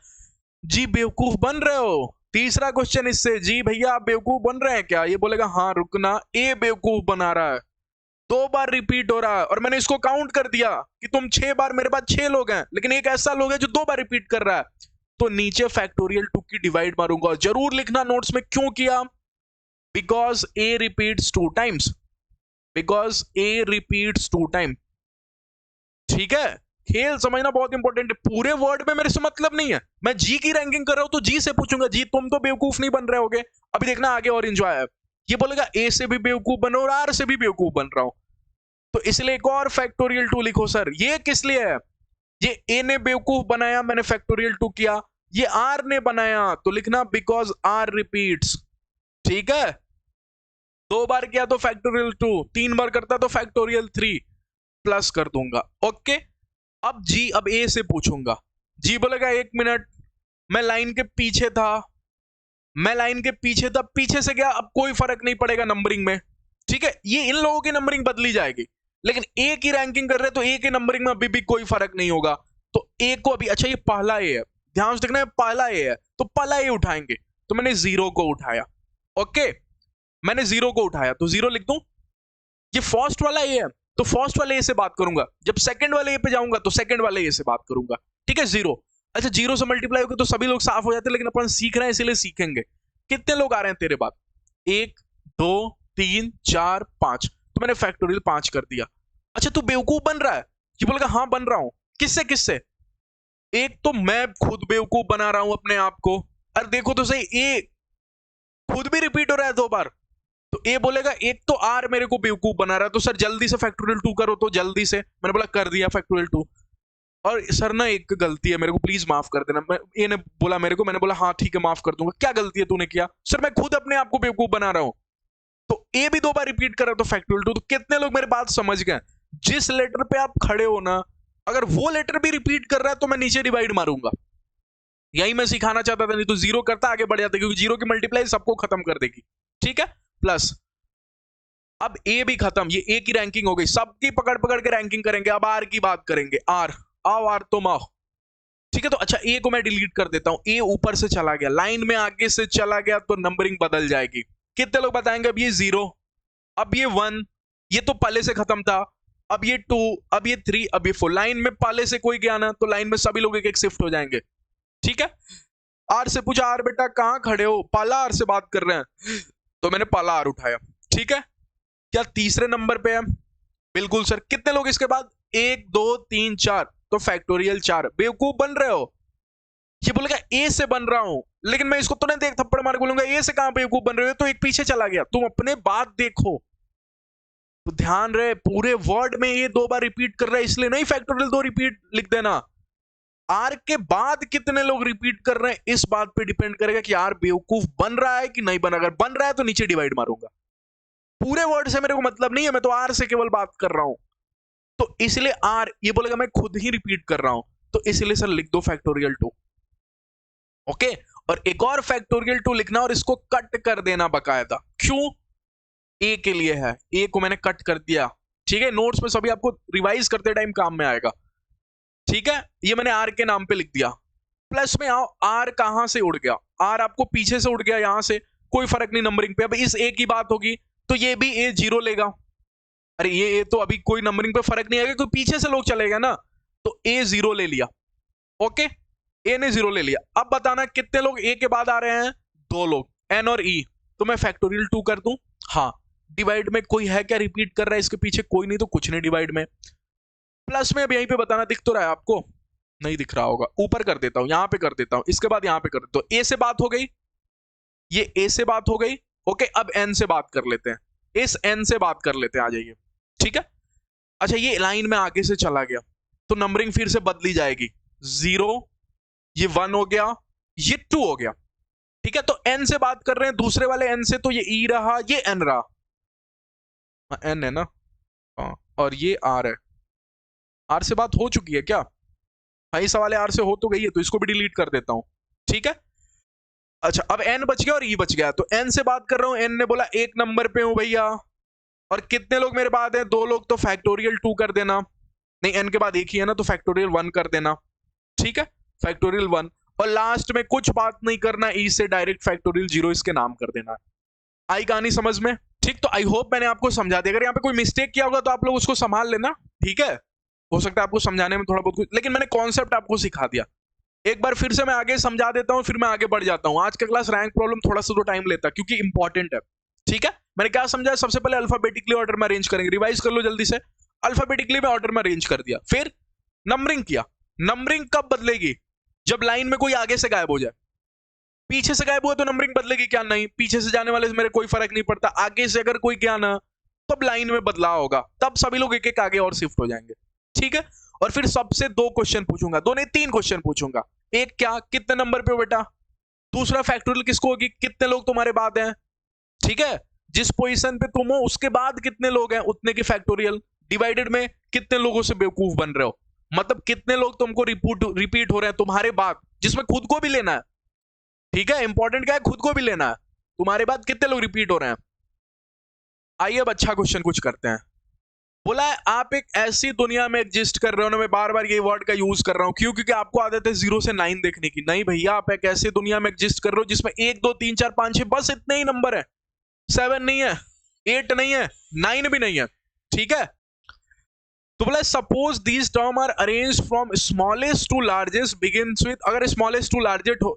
जी बेवकूफ बन रहे हो, तीसरा क्वेश्चन इससे, जी भैया आप बेवकूफ बन रहे हैं क्या, ये बोलेगा हाँ रुकना, ए बेवकूफ बना रहा है, 2 बार रिपीट हो रहा है, और मैंने इसको काउंट कर दिया कि तुम 6 बार, मेरे पास 6 लोग हैं, लेकिन एक ऐसा लोग है जो 2 बार रिपीट कर रहा है, तो नीचे फैक्टोरियल 2 की डिवाइड मारूंगा, जरूर लिखना नोट्स में क्यों किया, because A repeats 2 times, because A repeats 2 time, ठीक है। खेल समझना बहुत इंपॉर्टेंट है, पूरे वर्ड में मेरे से मतलब नहीं है, मैं जी की रैंकिंग कर रहा हूं तो जी से पूछूंगा, जी तुम तो बेवकूफ नहीं बन रहे होगे, अभी देखना आगे और एंजॉय है। ये बोलेगा ए से भी बेवकूफ बनो और आर से भी बेवकूफ बन रहा हूं, तो इसलिए एक और फैक्टोरियल 2 लिखो सर, ये किस लिए है, ये ए ने बेवकूफ बनाया, मैंने फैक्टोरियल 2 किया, ये आर ने बनाया तो लिखना बिकॉज आर रिपीट्स, ठीक है। 2 बार किया तो फैक्टोरियल 2, 3 बार करता तो फैक्टोरियल 3 प्लस कर दूंगा, ओके। अब जी, अब ए से पूछूंगा, जी बोलेगा 1 मिनट, मैं लाइन के पीछे था, मैं लाइन के पीछे था, पीछे से गया, अब कोई फर्क नहीं पड़ेगा नंबरिंग में, ठीक है। ये इन लोगों की नंबरिंग बदली जाएगी, लेकिन ए की रैंकिंग कर रहे हैं तो ए के नंबरिंग में अभी भी कोई फर्क नहीं होगा। तो ए को अभी, अच्छा ये पहला ए है, ध्यान से देखना है, पहला ए है तो पहला ए उठाएंगे, तो मैंने 0 को उठाया। ओके, मैंने 0 को उठाया तो 0 लिख दूं। ये फर्स्ट वाला ए है तो फर्स्ट वाले ए से बात करूंगा, जब सेकंड वाले ए पे जाऊंगा तो सेकंड वाले ए से बात करूंगा। ठीक है, 0। अच्छा 0 से मल्टीप्लाई होकर तो सभी लोग साफ हो जाते हैं, लेकिन अपन सीख रहे हैं इसीलिए सीखेंगे। कितने लोग आ रहे हैं तेरे बाद? 1 2 3 4 5, तो मैंने फैक्टोरियल 5 कर दिया। अच्छा तू बेवकूफ बन रहा है? ये बोलेगा हाँ बन रहा हूं। किससे किससे? एक तो मैं खुद बेवकूफ बना रहा हूं अपने आप को। अरे देखो तो सही, ए खुद भी रिपीट हो रहा है 2 बार। तो ए बोलेगा एक तो आर मेरे को बेवकूफ बना रहा है, तो सर जल्दी से फैक्टोरियल 2 करो। तो जल्दी से मैंने बोला कर दिया फैक्टोरियल 2। और सर ना एक गलती है, मेरे को प्लीज माफ कर देना। ए ने बोला मेरे को, मैंने बोला हाँ ठीक है माफ कर दूंगा। क्या गलती है तूने किया? सर मैं खुद अपने आप को बेवकूफ बना रहा हूं। तो ए भी 2 बार रिपीट कर रहा है तो फैक्टोरियल 2। तो कितने लोग मेरी बात समझ गए? जिस लेटर पे आप खड़े हो ना, अगर वो लेटर भी रिपीट कर रहा है तो मैं नीचे डिवाइड मारूंगा। यही मैं सिखाना चाहता था, नहीं तो 0 करता आगे बढ़ जाता, क्योंकि 0 की मल्टीप्लाई सबको खत्म कर देगी। ठीक है, प्लस अब ए भी खत्म, ये ए की रैंकिंग हो गई, सबकी पकड़ पकड़ के रैंकिंग करेंगे। अब आर की बात करेंगे। आर आओ, आर तुम आओ। ठीक है, तो अच्छा ए को मैं डिलीट कर देता हूं। ए ऊपर से चला गया, लाइन में आगे से चला गया तो नंबरिंग बदल जाएगी। कितने लोग बताएंगे? अब ये 0, अब ये 1, ये तो पहले से खत्म था, अब ये 2, अब ये 3, अब ये 4। लाइन में पहले से कोई गया ना, तो लाइन में सभी लोग एक एक शिफ्ट हो जाएंगे। ठीक है, आर से पूछा, आर बेटा कहां खड़े हो? पाला आर से बात कर रहे हैं, तो मैंने पाला आर उठाया। ठीक है, क्या तीसरे नंबर पे है? बिल्कुल सर। कितने लोग इसके बाद? 1 2 3 4, तो फैक्टोरियल 4। बेवकूफ बन रहे हो? ये बोलेगा ए से बन रहा हूं, लेकिन मैं इसको तो नहीं देख थप्पड़ मार बोलूंगा ए से कहां बेवकूफ बन रहे हो, तो एक पीछे चला गया। तुम अपने बात देखो, तो ध्यान रहे पूरे वर्ड में ये 2 बार रिपीट कर रहा है, इसलिए नहीं फैक्टोरियल 2 रिपीट लिख देना। आर के बाद कितने लोग रिपीट कर रहे हैं इस बात पे डिपेंड करेगा कि आर बेवकूफ बन रहा है कि नहीं बन रहा। अगर बन रहा है तो नीचे डिवाइड मारूंगा। पूरे वर्ड से मेरे को मतलब नहीं है, मैं तो आर से केवल बात कर रहा हूं। तो इसलिए आर, ये बोलेगा मैं खुद ही रिपीट कर रहा हूं, तो इसलिए सर लिख दो फैक्टोरियल 2। ओके, और एक और फैक्टोरियल 2 लिखना और इसको कट कर देना बकायदा। क्यों? ए के लिए है, ए को मैंने कट कर दिया। ठीक है, नोट्स में सभी आपको रिवाइज करते टाइम काम में आएगा। ठीक है, ये मैंने आर के नाम पे लिख दिया। प्लस में आओ, आर कहां से उड़ गया? आर आपको पीछे से उड़ गया, यहां से कोई फर्क नहीं नंबरिंग पे। अब इस ए की बात होगी तो ये भी ए 0 लेगा। अरे ये ए तो अभी कोई नंबरिंग पे फर्क नहीं आएगा, कोई पीछे से लोग चलेगा ना, तो ए 0 ले लिया। ओके, ए ने 0 ले लिया। अब बताना कितने लोग ए के बाद आ रहे हैं? 2 लोग, एन और ई। तो मैं फैक्टोरियल 2 कर दूं। हाँ, डिवाइड में कोई है क्या रिपीट कर रहा है इसके पीछे? कोई नहीं, तो कुछ नहीं डिवाइड में। प्लस में अब यहीं पे बताना, दिख तो रहा है आपको? नहीं दिख रहा होगा, ऊपर कर देता हूं, यहां पे कर देता हूं, इसके बाद यहां पे कर देता हूं। ए से बात हो गई, ये ए से बात हो गई। ओके, अब एन से बात कर लेते हैं, इस एन से बात कर लेते हैं, आ जाइए। ठीक है, अच्छा ये लाइन में आगे से चला गया तो नंबरिंग फिर से बदली जाएगी। 0, ये 1 हो गया, ये 2 हो गया। ठीक है, तो एन से बात कर रहे हैं, दूसरे वाले एन से, तो ये ई रहा, ये एन रहा। एन है ना, हाँ, और ये आर है। आर से बात हो चुकी है क्या? हाँ, इस वाले आर से हो तो गई है, तो इसको भी डिलीट कर देता हूं। ठीक है, अच्छा अब एन बच गया और ई बच गया, तो एन से बात कर रहा हूं। एन ने बोला 1 नंबर पे हूं भैया। और कितने लोग मेरे बाद हैं? 2 लोग, तो फैक्टोरियल 2 कर देना। नहीं, एन के बाद एक ही है ना, तो फैक्टोरियल 1 कर देना। ठीक है, फैक्टोरियल 1। और लास्ट में कुछ बात नहीं करना, ई से डायरेक्ट फैक्टोरियल 0 इसके नाम कर देना। आई कहानी समझ में? ठीक, तो आई होप मैंने आपको समझा दिया। अगर यहाँ पे कोई मिस्टेक किया होगा तो आप लोग उसको संभाल लेना। ठीक है, हो सकता है आपको समझाने में थोड़ा बहुत कुछ, लेकिन मैंने कॉन्सेप्ट आपको सिखा दिया। एक बार फिर से मैं आगे समझा देता हूं, फिर मैं आगे बढ़ जाता हूं। आज का क्लास रैंक प्रॉब्लम थोड़ा सा तो टाइम लेता है क्योंकि इंपॉर्टेंट है। ठीक है, मैंने क्या समझा? सबसे पहले अल्फाबेटिकली ऑर्डर में अरेंज करेंगे, रिवाइज कर लो जल्दी से। अल्फाबेटिकली में ऑर्डर में अरेंज कर दिया, फिर नंबरिंग किया। नंबरिंग कब बदलेगी? जब लाइन में कोई आगे से गायब हो जाए। पीछे से गायब हुआ तो नंबरिंग बदलेगी क्या? नहीं, पीछे से जाने वाले से मेरे कोई फर्क नहीं पड़ता। आगे से अगर कोई गया ना, तब लाइन में बदलाव होगा, तब सभी लोग एक एक आगे और शिफ्ट हो जाएंगे। ठीक है, और फिर सबसे 2 क्वेश्चन पूछूंगा, 2 नहीं 3 क्वेश्चन पूछूंगा। एक क्या, कितने नंबर पे हो बेटा? दूसरा फैक्टोरियल किसको होगी, कितने लोग तुम्हारे बाद हैं? ठीक है, जिस पोजीशन पे तुम हो उसके बाद कितने लोग हैं उतने की फैक्टोरियल, डिवाइडेड में कितने लोगों से बेवकूफ बन रहे हो, मतलब कितने लोग तुमको रिपीट हो रहे हैं तुम्हारे बाद, जिसमें खुद को भी लेना है। ठीक है, इंपॉर्टेंट क्या है? खुद को भी लेना है। तुम्हारे बाद कितने लोग रिपीट हो रहे हैं। आइए अब अच्छा क्वेश्चन कुछ करते हैं। बोला है आप एक ऐसी दुनिया में एग्जिस्ट कर रहे हो ना, मैं बार बार ये वर्ड का यूज कर रहा हूं, क्यों? क्योंकि आपको आदत है 0 से 9 देखने की। नहीं भैया, आप एक ऐसी दुनिया में एग्जिस्ट कर रहे हो जिसमें 1 2 3 4 5 6 बस इतने ही नंबर है। 7 नहीं है, 8 नहीं है, 9 भी नहीं है। ठीक है, तो बोला suppose these term are arrange from smallest to largest begins with, अगर स्मॉलेस्ट टू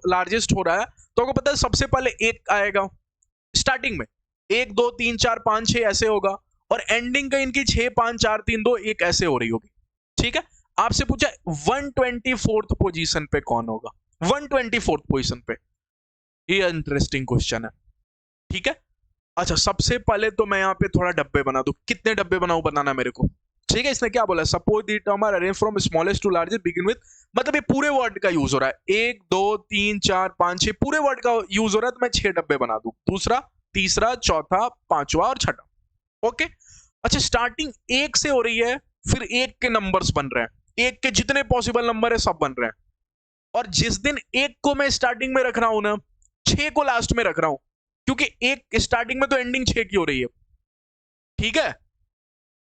लार्जेस्ट हो रहा है तो आपको पता है सबसे पहले एक आएगा स्टार्टिंग में, 1 2 3 4 5 6 ऐसे होगा, और एंडिंग का इनकी 6 5 4 3 2 1 ऐसे हो रही होगी। ठीक है, आपसे पूछा 124th पोजीशन पे कौन होगा, 124th पोजीशन पे। ये इंटरेस्टिंग क्वेश्चन है। ठीक है, अच्छा सबसे पहले तो मैं यहाँ पे थोड़ा डब्बे बना दूं। कितने डब्बे बनाऊं बताना मेरे को। ठीक है, इसने क्या बोला, suppose the term are arrange from smallest to largest begin with, मतलब ये पूरे वर्ड का यूज हो रहा है, 1 2 3 4 5 6 पूरे वर्ड का यूज हो रहा है, तो मैं 6 डब्बे बना दूं, दूसरा तीसरा चौथा पांचवा और छठा। ओके, अच्छा स्टार्टिंग 1 से हो रही है, फिर 1 के नंबर्स बन रहे हैं, 1 के जितने पॉसिबल नंबर है सब बन रहे हैं, और जिस दिन 1 को मैं स्टार्टिंग में रख रहा हूं ना, 6 को लास्ट में रख रहा हूं, क्योंकि 1 स्टार्टिंग में तो एंडिंग 6 की हो रही है। ठीक है,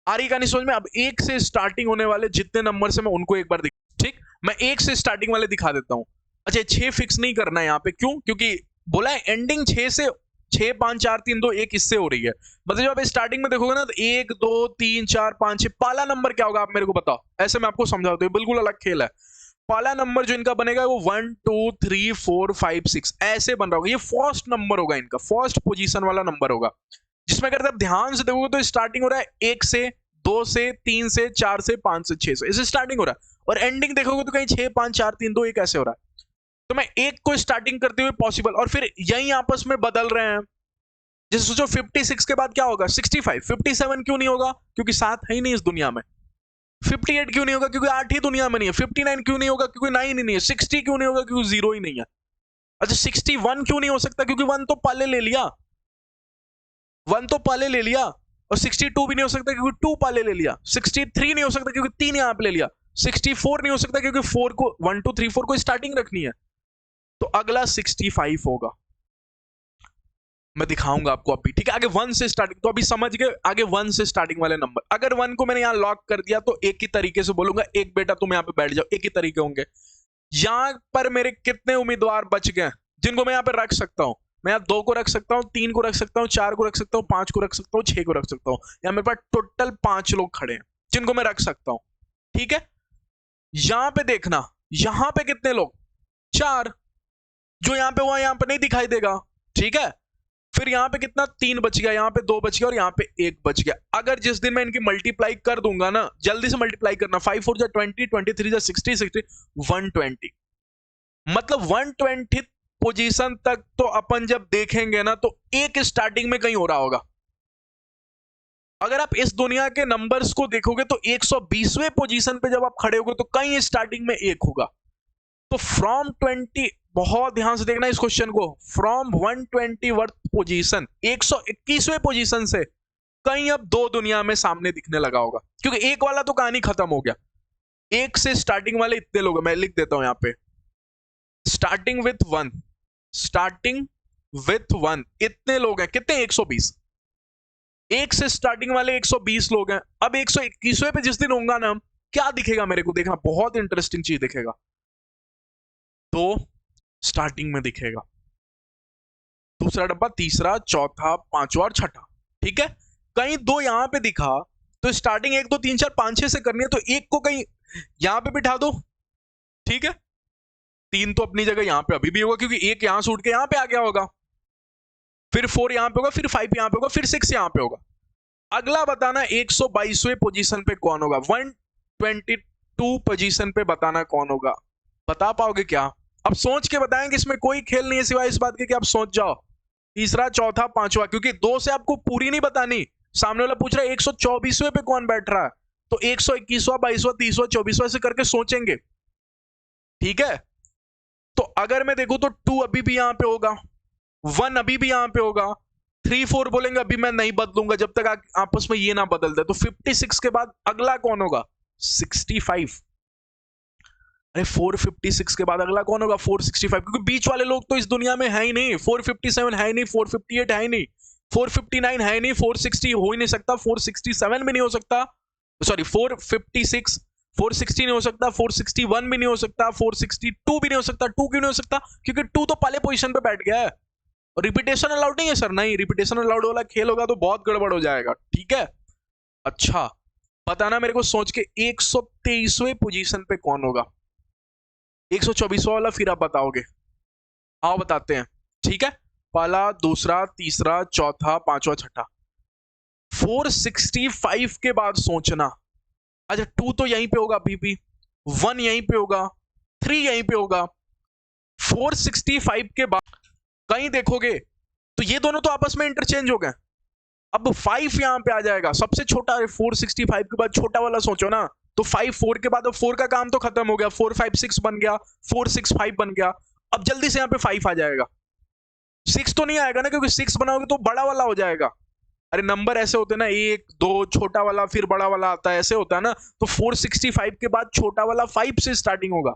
आ रही कहानी समझ में। अब 1 से स्टार्टिंग होने वाले जितने नंबर से मैं उनको एक बार ठीक, मैं 1 से स्टार्टिंग वाले दिखा देता हूं। अच्छा 6 फिक्स नहीं करना है यहाँ पे, क्यों? क्योंकि बोला है एंडिंग 6 से, 6 5 4 3 2 1 इससे हो रही है, मतलब जब आप स्टार्टिंग में देखोगे ना तो 1 2 3 4 5 6, पाला नंबर क्या होगा आप मेरे को बताओ, ऐसे मैं आपको समझाता हूँ, बिल्कुल अलग खेल है। पहला नंबर जो इनका बनेगा वो 1 2 3 4 5 6 ऐसे बन रहा होगा, ये फर्स्ट नंबर होगा इनका, फर्स्ट पोजीशन वाला नंबर होगा, जिसमें अगर आप ध्यान से देखोगे तो स्टार्टिंग हो रहा है 1 से 2 से 3 से 4 से 5 से 6 से, इसे स्टार्टिंग हो रहा है, और एंडिंग देखोगे तो कहीं 6 5 4 3 2 1 ऐसे हो रहा है। तो मैं एक को स्टार्टिंग करते हुए पॉसिबल, और फिर यही आपस में बदल रहे हैं। जैसे सोचो 56 के बाद क्या होगा, 65, 57 क्यों नहीं होगा, क्योंकि 7 है ही नहीं इस दुनिया में। 58 क्यों नहीं होगा, क्योंकि 8 ही दुनिया में नहीं है। 59 क्यों नहीं होगा, क्योंकि 9 ही नहीं है। 60 क्यों नहीं होगा, क्योंकि 0 ही नहीं है। अच्छा 61 क्यों नहीं हो सकता, क्योंकि 1 तो पहले ले लिया, 1 तो पहले ले लिया। और 62 भी नहीं हो सकता क्योंकि 2 पहले ले लिया। 63 नहीं हो सकता क्योंकि 3 यहां पे ले लिया। 64 नहीं हो सकता क्योंकि 4 को 1 2 3 4 को स्टार्टिंग रखनी है, तो अगला 65 होगा। मैं दिखाऊंगा आपको अभी, ठीक है। आगे 1 से स्टार्टिंग, तो अभी समझ गए, आगे 1 से स्टार्टिंग वाले नंबर। अगर 1 को मैंने यहां लॉक कर दिया तो एक ही तरीके से बोलूंगा, एक बेटा तुम यहां पे बैठ जाओ, एक ही तरीके होंगे। यहां पर मेरे कितने उम्मीदवार बच गए जिनको मैं यहां पे रख सकता हूं? मैं यहां 2 को रख सकता हूं, 3 को रख सकता हूं, 4 को रख सकता हूं, 5 को रख सकता हूं, 6 को रख सकता हूं। यहां मेरे पास टोटल 5 लोग खड़े हैं जिनको मैं रख सकता हूं, ठीक है। यहां पे देखना, यहां पे कितने लोग? 4। जो यहां पे हुआ यहां पे नहीं दिखाई देगा, ठीक है। फिर यहां पे कितना? 3 बच गया, यहां पे 2 बच गया और यहां पे 1 बच गया। अगर जिस दिन मैं इनकी मल्टीप्लाई कर दूंगा ना, जल्दी से मल्टीप्लाई करना, 5 4 जा 20, 23 जा 60, 60 120, मतलब 120 पोजीशन तक तो अपन जब देखेंगे ना तो एक स्टार्टिंग में कहीं हो रहा होगा। अगर आप इस दुनिया के नंबर्स को देखोगे तो 120वें पोजीशन पे जब आप खड़े होगे तो कहीं स्टार्टिंग में 1 होगा। तो फ्रॉम 20, बहुत ध्यान से देखना इस क्वेश्चन को, फ्रॉम 120th पोजीशन, 121वें पोजीशन से कहीं अब 2 दुनिया में सामने दिखने लगा होगा, क्योंकि एक वाला तो कहानी खत्म हो गया। 1 से स्टार्टिंग वाले इतने लोग, मैं लिख देता हूं यहां पे, स्टार्टिंग विथ 1, स्टार्टिंग विथ 1 इतने लोग हैं, कितने? 120। 1 से स्टार्टिंग वाले 120 लोग हैं। अब 121वें पे जिस दिन होगा ना, क्या दिखेगा मेरे को? देखना, बहुत इंटरेस्टिंग चीज दिखेगा। तो स्टार्टिंग में दिखेगा दूसरा डब्बा, तीसरा, चौथा, पांचवा और छठा, ठीक है। कहीं 2 यहां पे दिखा तो स्टार्टिंग 1 2 3 4 5 6 से करनी है, तो 1 को कहीं यहां पे बिठा दो, ठीक है। 3 तो अपनी जगह यहां पे अभी भी होगा क्योंकि 1 यहां से उठ के यहां पे आ गया होगा, फिर 4 यहां पे होगा, फिर 5 यहां पे होगा, फिर 6 यहां पे होगा। अगला बताना 122वें पोजीशन पे कौन होगा, 122 पोजीशन पे बताना कौन होगा। बता पाओगे क्या? अब सोच के बताएंगे, इसमें कोई खेल नहीं है सिवाय इस बात के कि आप सोच जाओ। तीसरा, चौथा, पांचवा, क्योंकि 2 से आपको पूरी नहीं बतानी। सामने वाला पूछ रहा है 124वें पे कौन बैठ रहा है, तो 121वां, 22वां, 30वां, 24वां से करके सोचेंगे, ठीक है। तो अगर मैं देखूं तो 2 अभी भी यहां पे होगा, 1 अभी भी यहां पे होगा, 3 4 बोलेंगे अभी मैं नहीं बदलूंगा जब तक आपस में ये ना बदल दे। तो 56 के बाद अगला कौन होगा? 65। अरे 456 के बाद अगला कौन होगा? 465, क्योंकि बीच वाले लोग तो इस दुनिया में है ही नहीं। 457 है ही नहीं, 458 है ही नहीं, 459 है नहीं, 460 हो ही नहीं सकता, 467 भी नहीं हो सकता, सॉरी 456, 460 नहीं हो सकता, 461 भी नहीं हो सकता, 462 भी नहीं हो सकता। 2 क्यों नहीं हो सकता? क्योंकि 2 तो पहले पोजीशन पे बैठ गया है। और रिपीटेशन अलाउड नहीं है सर, नहीं रिपीटेशन अलाउड वाला खेल होगा तो बहुत गड़बड़ हो जाएगा, ठीक है। अच्छा बताना मेरे को सोच के 123वें पोजीशन पे कौन होगा? 124वां वाला फिर आप बताओगे। आओ बताते हैं, ठीक है। पहला, दूसरा, तीसरा, चौथा, पांचवा, छठा। 465 के बाद सोचना। अच्छा 2 तो यहीं पे होगा, बीबी 1 यहीं पे होगा, 3 यहीं पे होगा। 465 के बाद कहीं देखोगे तो ये दोनों तो आपस में इंटरचेंज हो गए। अब 5 यहां पे आ जाएगा, सबसे छोटा 465 के बाद छोटा वाला सोचो ना, तो 5 4 के बाद अब 4 का काम तो खत्म हो गया, 456 बन गया, 465 बन गया। अब जल्दी से यहां पे 5 आ जाएगा। 6 तो नहीं आएगा ना, क्योंकि 6 बनाओगे तो बड़ा वाला हो जाएगा। अरे नंबर ऐसे होते हैं ना, 1 2 छोटा वाला फिर बड़ा वाला आता है, ऐसे होता है ना। तो 465 के बाद छोटा वाला 5 से स्टार्टिंग होगा।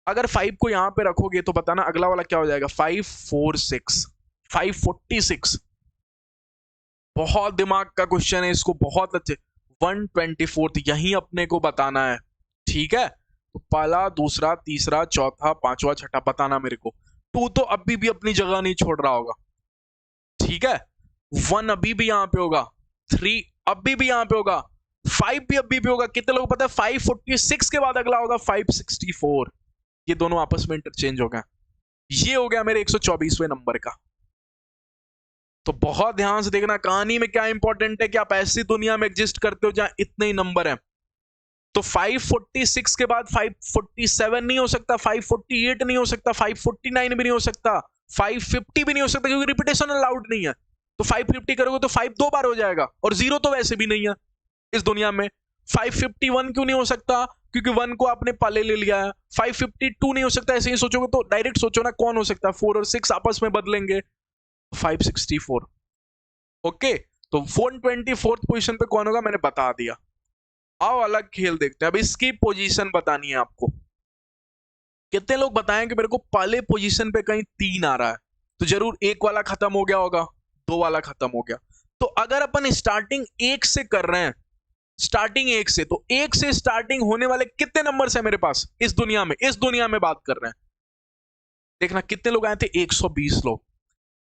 अगर 5 को यहां पे रखोगे तो बताना अगला वाला क्या हो जाएगा? 546, 546। बहुत दिमाग का क्वेश्चन है, इसको बहुत अच्छे। 124 यही अपने को बताना है, ठीक है। तो पहला, दूसरा, तीसरा, चौथा, पांचवा, छठा बताना मेरे को। 2 तो अभी भी अपनी जगह नहीं छोड़ रहा होगा, ठीक है। 1 अभी भी यहां पे होगा, 3 अभी भी यहां पे होगा, 5 भी अभी भी होगा। कितने लोग पता है 546 के बाद अगला होगा 564। ये दोनों आपस में इंटरचेंज हो गए। ये हो गया मेरे 124वें नंबर का। तो बहुत ध्यान से देखना कहानी में क्या इंपॉर्टेंट है कि आप ऐसी दुनिया में एग्जिस्ट करते हो जहां इतने ही नंबर हैं। तो 546 के बाद 547 नहीं हो सकता, 548 नहीं हो सकता, 549 भी नहीं हो सकता, 550 भी नहीं हो सकता, क्योंकि रिपीटेशन अलाउड नहीं है। तो 550 करोगे तो 5 दो बार हो जाएगा, और 0 तो वैसे भी नहीं है इस दुनिया में। 551 क्यों नहीं हो सकता? क्योंकि 1 को आपने पहले ले लिया है। 552 नहीं हो सकता, ऐसे ही सोचोगे तो डायरेक्ट सोचो ना कौन हो सकता है, 4 और 6 आपस में बदलेंगे, 564। ओके, तो 124th पोजीशन पे कौन होगा मैंने बता दिया। आओ अलग खेल देखते हैं। अब इसकी पोजीशन बतानी है आपको। कितने लोग बताएं कि मेरे को पहले पोजीशन पे कहीं 3 आ रहा है? तो जरूर 1 वाला खत्म हो गया होगा, 2 वाला खत्म हो गया। तो अगर अपन स्टार्टिंग 1 से कर रहे हैं, स्टार्टिंग 1 से, तो 1 से स्टार्टिंग होने वाले कितने नंबर्स है मेरे पास इस दुनिया में? इस दुनिया में बात कर रहे हैं। देखना कितने लोग आए थे, 120 लोग।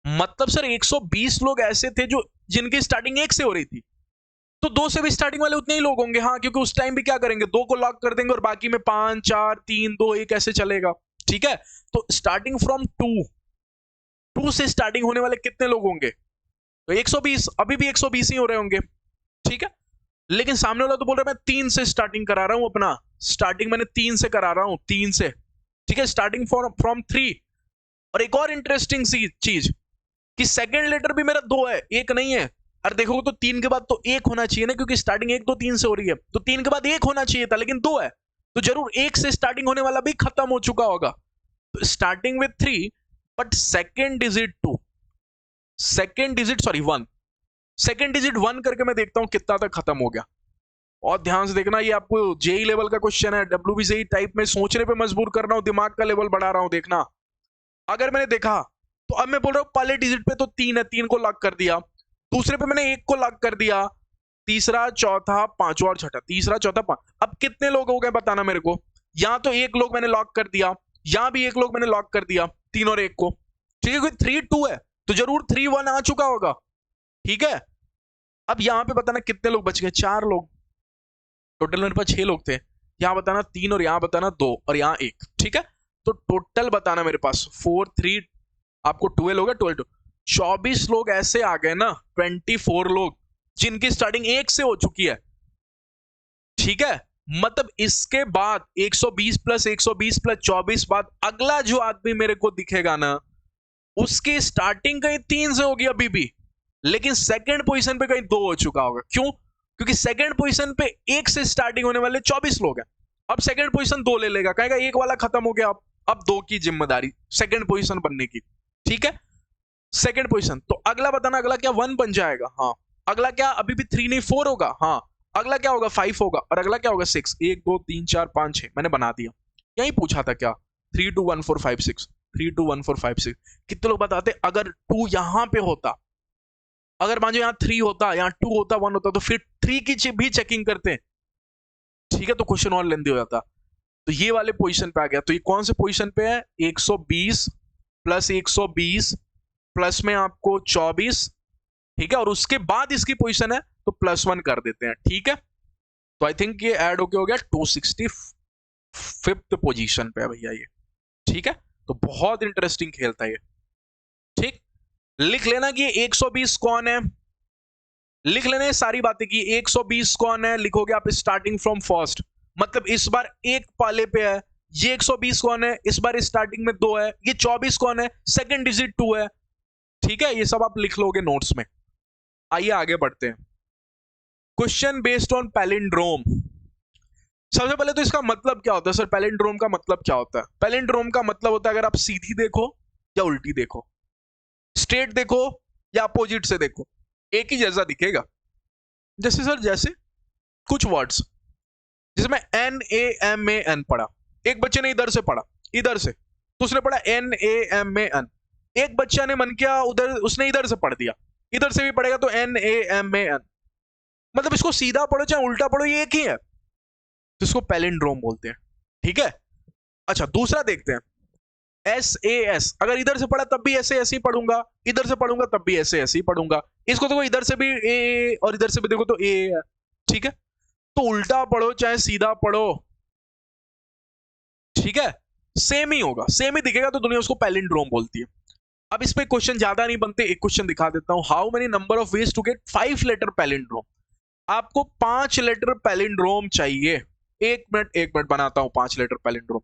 मतलब सर 120 लोग ऐसे थे जो जिनकी स्टार्टिंग 1 से हो रही थी। तो 2 से भी स्टार्टिंग वाले उतने ही लोग होंगे, हाँ, क्योंकि उस टाइम भी क्या करेंगे, 2 को लॉक कर देंगे और बाकी में 5 4 3 2 1 ऐसे चलेगा, ठीक है। तो स्टार्टिंग फ्रॉम 2 से स्टार्टिंग होने वाले कितने लोग होंगे? तो 120, अभी भी 120 ही हो रहे होंगे, ठीक है। लेकिन सामने वाला तो बोल रहा है मैं 3 से स्टार्टिंग करा रहा हूं, अपना स्टार्टिंग मैंने 3 से करा रहा हूं, 3 से, ठीक है, स्टार्टिंग फ्रॉम 3। और एक और इंटरेस्टिंग सी चीज कि सेकंड लेटर भी मेरा 2 है, 1 नहीं है। अरे देखोगे तो 3 के बाद तो 1 होना चाहिए ना, क्योंकि स्टार्टिंग 1 2 3 से हो रही है, तो 3 के बाद 1 होना चाहिए था, लेकिन 2 है। तो जरूर 1 से स्टार्टिंग होने वाला भी खत्म हो चुका होगा। तो starting with 3 but second digit 2, second digit sorry 1, second digit 1 करके मैं देखता हूं कितना तक खत्म हो गया। और ध्यान से देखना, ये आपको जेई लेवल का क्वेश्चन है, डब्ल्यूबीसीई टाइप में सोचने पे मजबूर कर रहा हूं, दिमाग का लेवल बढ़ा रहा हूं। देखना अगर मैंने देखा तो अब मैं बोल रहा हूं पहले डिजिट पे तो 3 है, 3 को लॉक कर दिया, दूसरे पे मैंने 1 को लॉक कर दिया, तीसरा, चौथा, पांचवा और छठा, तीसरा, चौथा, अब कितने लोग हो गए बताना मेरे को। यहां तो 1 लोग मैंने लॉक कर दिया, यहां भी 1 लोग मैंने लॉक कर दिया, 3 और 1 को, ठीक है। 3 2 है तो जरूर 3 1 आ चुका होगा, ठीक है। अब यहां पे बताना कितने लोग बच गए, 4 लोग। टोटल मेरे पास 6 लोग थे, यहां बताना 3 और यहां बताना 2 और यहां 1, ठीक है। तो टोटल बताना मेरे पास 4 3, आपको 12 होगा, 12 24 लोग ऐसे आ गए ना, 24 लोग जिनकी स्टार्टिंग 1 से हो चुकी है, ठीक है। मतलब इसके बाद 120 प्लस 120 प्लस 24 बाद अगला जो आदमी मेरे को दिखेगा ना, उसकी स्टार्टिंग कहीं 3 से होगी अभी भी, लेकिन सेकंड पोजीशन पे कहीं 2 हो चुका होगा। क्यों? क्योंकि सेकंड पोजीशन पे 1 से स्टार्टिंग होने वाले 24 लोग हैं। अब सेकंड पोजीशन 2 ले लेगा, कहेगा 1 वाला खत्म हो गया, अब 2 की जिम्मेदारी सेकंड पोजीशन बनने की, ठीक है। सेकंड पोजीशन तो अगला बताना, अगला क्या 1 बन जाएगा? हाँ। अगला क्या अभी भी 3 नहीं 4 होगा? हाँ। अगला क्या होगा 5 होगा, और अगला क्या होगा 6, 1 2 3 4 5 6 मैंने बना दिया। यही पूछा था क्या, 3 2 1 4 5 6, 3 2 1 4 5 6। कितने लोग बताते अगर 2 यहां पे होता अगर मान लो यहाँ 3 होता, यहाँ 2 होता, 1 होता, तो फिर 3 की भी चेकिंग करते। ठीक है, तो क्वेश्चन और लेंदी हो जाता। तो ये वाले पोजीशन पे आ गया। तो ये कौन से पोजीशन पे है? 120 प्लस 120 प्लस में आपको 24। ठीक है, और उसके बाद इसकी पोजीशन है तो +1 कर देते हैं। ठीक है, तो आई थिंक ये ऐड होके हो गया 265th पोजीशन पे है भैया ये। ठीक है, तो बहुत इंटरेस्टिंग खेल था ये। ठीक, लिख लेना कि 120 कौन है, लिख लेने सारी बातें की। 120 कौन है लिखोगे आप स्टार्टिंग फ्रॉम फर्स्ट, मतलब इस बार एक पाले पे है। ये 120 कौन है, इस बार स्टार्टिंग में 2 है। ये 24 कौन है, सेकंड डिजिट 2 है। ठीक है, ये सब आप लिख लोगे नोट्स में। आइए आगे बढ़ते हैं। Question based on palindrome. सबसे पहले तो इसका मतलब क्या होता है सर? पैलिंड्रोम का मतलब क्या होता है? पैलिंड्रोम का मतलब होता है अगर आप सीधी देखो या उल्टी देखो, स्ट्रेट देखो या अपोजिट से देखो, एक ही जैसा दिखेगा। जैसे सर, जैसे कुछ वर्ड्स जिसमें NAMAN पढ़ा, एक बच्चे ने इधर से पढ़ा, इधर से, तो उसने पढ़ा NAMAN। एक बच्चा ने मन किया उधर, उसने इधर से पढ़ दिया, इधर से भी पढ़ेगा तो NAMAN। मतलब इसको सीधा पढ़ो चाहे उल्टा पढ़ो, ये एक ही है, तो इसको पैलिंड्रोम बोलते हैं। ठीक है, अच्छा दूसरा देखते हैं। SAS, अगर इधर से पढ़ा तब भी SAS ही पढ़ूंगा, इधर से पढ़ूंगा तब भी SAS ही पढ़ूंगा। इसको देखो इधर से भी A और इधर से भी देखो तो A है। ठीक है, तो उल्टा पढ़ो चाहे सीधा पढ़ो, ठीक है, सेम ही होगा, सेम ही दिखेगा, तो दुनिया उसको पैलिंड्रोम बोलती है। अब इस पे क्वेश्चन ज्यादा नहीं बनते, एक क्वेश्चन दिखा देता हूं। How many number of ways to get 5 letter palindrome? आपको 5 लेटर पैलिंड्रोम चाहिए। एक मिनट बनाता हूं 5 लेटर पैलिंड्रोम।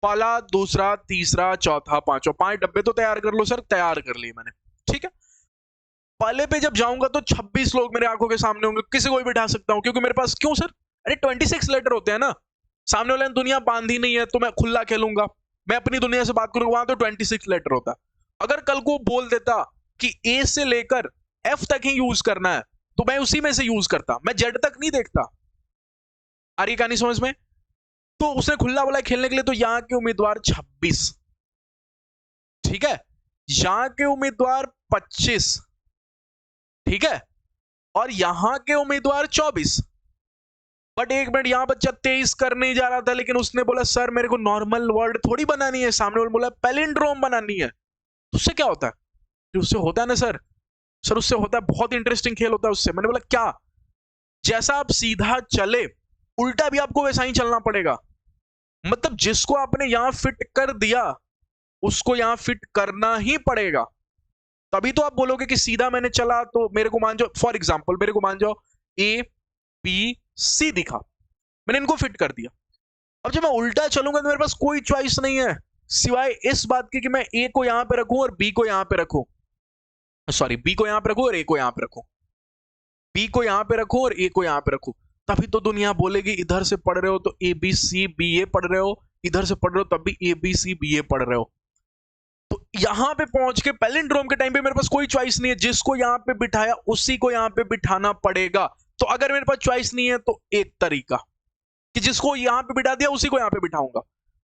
पहला, दूसरा, तीसरा, चौथा, पांचवा। 5 डब्बे तो तैयार कर लो सर। तैयार कर लिए मैंने। ठीक है, पहले पे जब जाऊंगा तो 26 लोग मेरे आंखों के सामने होंगे, किसी को भी बिठा सकता हूं, क्योंकि मेरे पास, क्यों सर, अरे 26 लेटर होते हैं ना। सामने वाले ने दुनिया बांधी नहीं है तो मैं खुला खेलूंगा, मैं अपनी दुनिया से बात करूंगा, वहां तो 26 लेटर होता। अगर कल को बोल देता कि ए से लेकर F तक ही यूज करना है तो मैं उसी में से यूज करता, मैं जेड तक नहीं देखता। आ रही कहानी समझ में? तो उसने खुला बोला खेलने के लिए, तो यहां के उम्मीदवार 26। ठीक है, यहां के उम्मीदवार 25। ठीक है, और यहां के उम्मीदवार 24। बट एक मिनट, यहां बच्चा 23 करने जा रहा था, लेकिन उसने बोला सर मेरे को नॉर्मल वर्ड थोड़ी बनानी है, सामने वाले बोला पैलिंड्रोम बनानी है। तो उससे क्या होता है? उससे होता है ना सर, उससे होता है, बहुत इंटरेस्टिंग खेल होता है उससे। मैंने बोला क्या? जैसा आप सीधा चले, उल्टा भी आपको वैसा ही चलना पड़ेगा। मतलब जिसको आपने यहां फिट कर दिया उसको यहां फिट करना ही पड़ेगा, तभी तो आप बोलोगे कि सीधा मैंने चला तो मेरे को मान जाओ, फॉर एग्जाम्पल मेरे को मान जाओ ABC दिखा, मैंने इनको फिट कर दिया। अब जब मैं उल्टा चलूंगा तो मेरे पास कोई चॉइस नहीं है सिवाय इस बात की कि मैं A को यहां पे रखूं और B को यहां पे रखूं, सॉरी B को यहां पे रखूं और A को यहां पे रखूं, B को यहां पे रखूं और A को यहां पे रखूं। तभी तो दुनिया बोलेगी इधर से पढ़ रहे हो तो ABCBA पढ़ रहे हो, इधर से पढ़ रहे हो तब भी ABCBA पढ़ रहे हो। तो यहां पे पहुंच के पैलिंड्रोम के टाइम पे मेरे पास कोई चॉइस नहीं है, जिसको यहां पे बिठाया उसी को यहां पे बिठाना पड़ेगा। तो अगर मेरे पास चॉइस नहीं है तो एक तरीका कि जिसको यहां पे बिठा दिया उसी को यहां पे बिठाऊंगा,